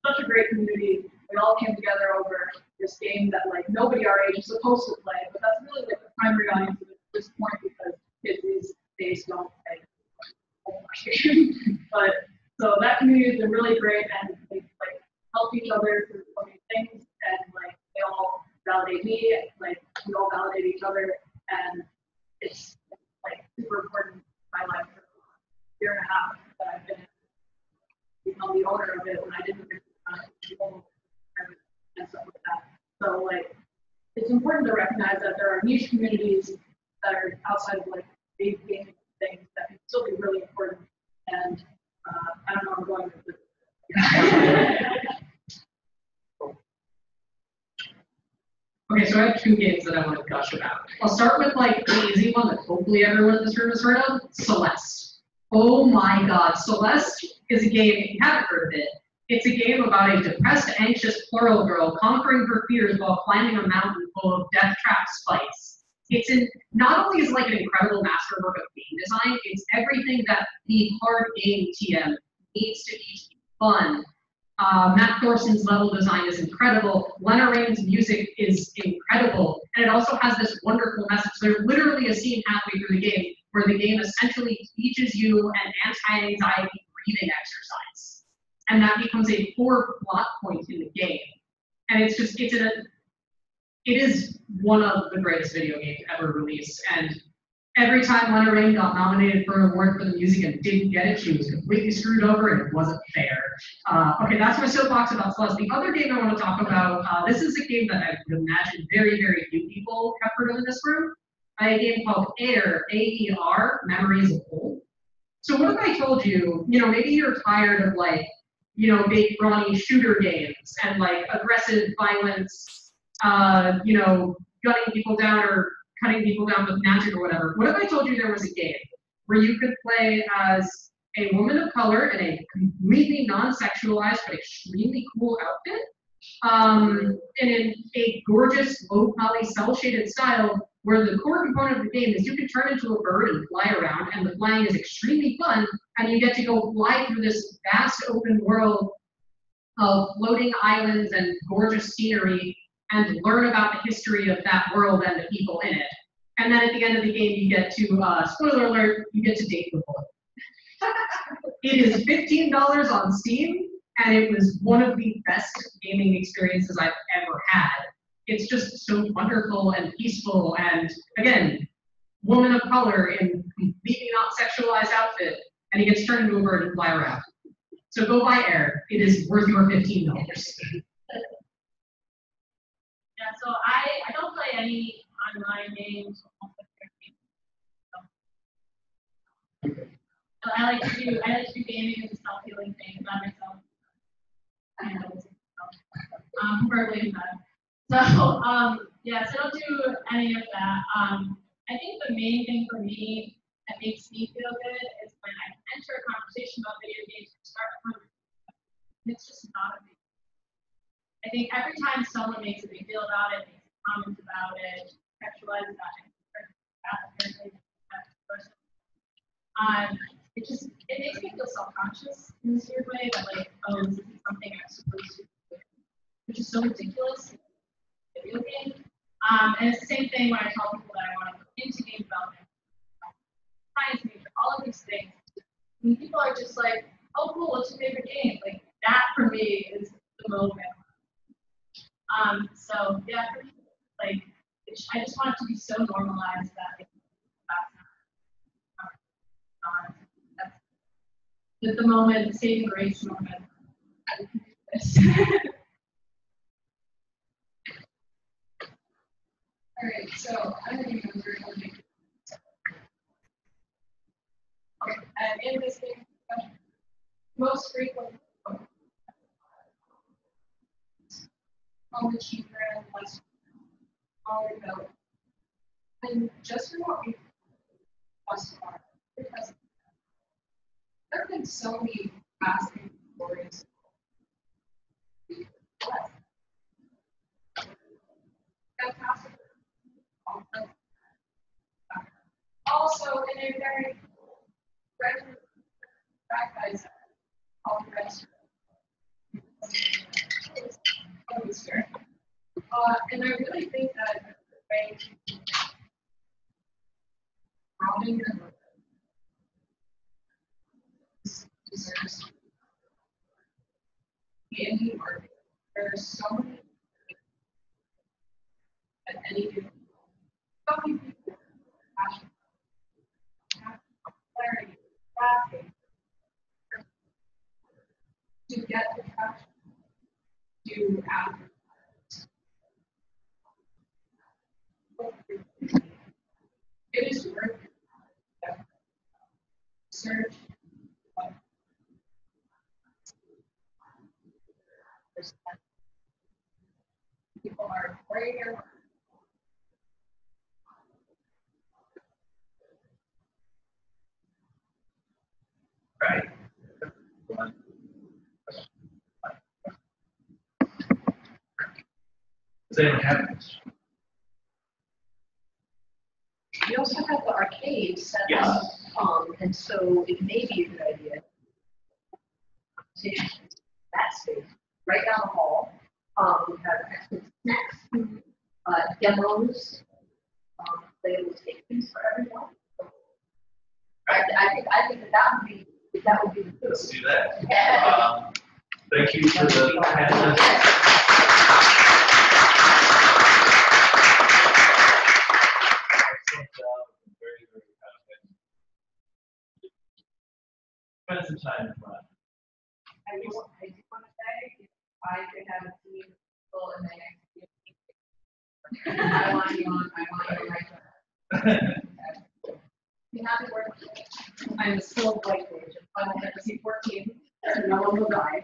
such a great community. We all came together over this game that nobody our age is supposed to play, but that's really the primary audience at this point because kids these days don't play. But so that community has been really great, and they help each other through so many things, and they all validate me, we all validate each other, and it's super important in my life for a year and a half that I've been become the owner of it when I didn't and stuff like that. So it's important to recognize that there are niche communities that are outside of big gaming things that can still be really important. And I don't know, I'm going with this. Okay, so I have 2 games that I want to gush about. I'll start with the easy one that hopefully everyone in this room has heard of, Celeste. Oh my god, Celeste is a game, if you haven't heard of it, it's a game about a depressed, anxious Poro girl conquering her fears while climbing a mountain full of death trap spikes. Not only is it an incredible masterwork of game design, it's everything that the hard game TM needs to be fun. Matt Thorson's level design is incredible. Lena Rain's music is incredible. And it also has this wonderful message. There's literally a scene halfway through the game where the game essentially teaches you an anti-anxiety breathing exercise. And that becomes a core plot point in the game. And it is one of the greatest video games ever released. And every time Lena Raine got nominated for an award for the music and didn't get it, she was completely screwed over and it wasn't fair. Okay, that's my soapbox about Celeste. The other game I want to talk about, this is a game that I would imagine very, very few people have heard of in this room. A game called AIR, A-E-R, Memories of Old. So what if I told you, maybe you're tired of like, big brawny shooter games and like aggressive violence, gunning people down or cutting people down with magic or whatever. What if I told you there was a game where you could play as a woman of color in a completely non-sexualized but extremely cool outfit, and in a gorgeous, low-poly, cel-shaded style, where the core component of the game is you can turn into a bird and fly around, and the flying is extremely fun, and you get to go fly through this vast open world of floating islands and gorgeous scenery, and learn about the history of that world and the people in it. And then at the end of the game, you get to, spoiler alert, you get to date the boy. It is $15 on Steam, and it was one of the best gaming experiences I've ever had. It's just so wonderful and peaceful, and again, woman of color in completely not sexualized outfit, and he gets turned into a bird and fly around. So go buy Air. It is worth your $15. Yeah, so I don't play any online games. So I like to do gaming as a self-healing thing by myself. Preferably not. So yeah, so I don't do any of that. I think the main thing for me that makes me feel good is when I enter a conversation about video games and start a conversation. It's just not a big deal. I think every time someone makes a big deal about it, makes comments about it, sexualizes that, it makes me feel self-conscious in this weird way that like, oh, this isn't something I'm supposed to do, which is so ridiculous in a video game. And it's the same thing when I tell people that I want to go into game development, science major, all of these things. And people are just like, oh, cool, what's your favorite game? Like, that for me is the moment. So yeah, for me, like, I just want it to be so normalized that like, that's the moment, the saving grace moment. I can do this. All right, so I'm going to go through in this game, most frequent on the cheaper and less on the go. And just from what we've thus far, because there have been so many fascinating stories. Fantastic. Also, in a very regular practice, all the rest. And I really think that the way broadening the deserves the indie market. There are so many at any given so many people passionate, have clarity, crafting, to get the traction, to advertise. It is worth it. Search. People are great. Right. Does anyone have this? We also have the arcade set Yes. up, and so it may be a good idea to that space, right down the hall. We have excellent snacks, demos, playable stations for everyone. I think that would be the truth. Let's do that. Thank you for the panelists. Excellent job. Very, very kind. Spend some time in front. I do want to say, if I could have a team full and then I want you on my side. You have to work. I'm still white page, I will never see 14, so no one will die.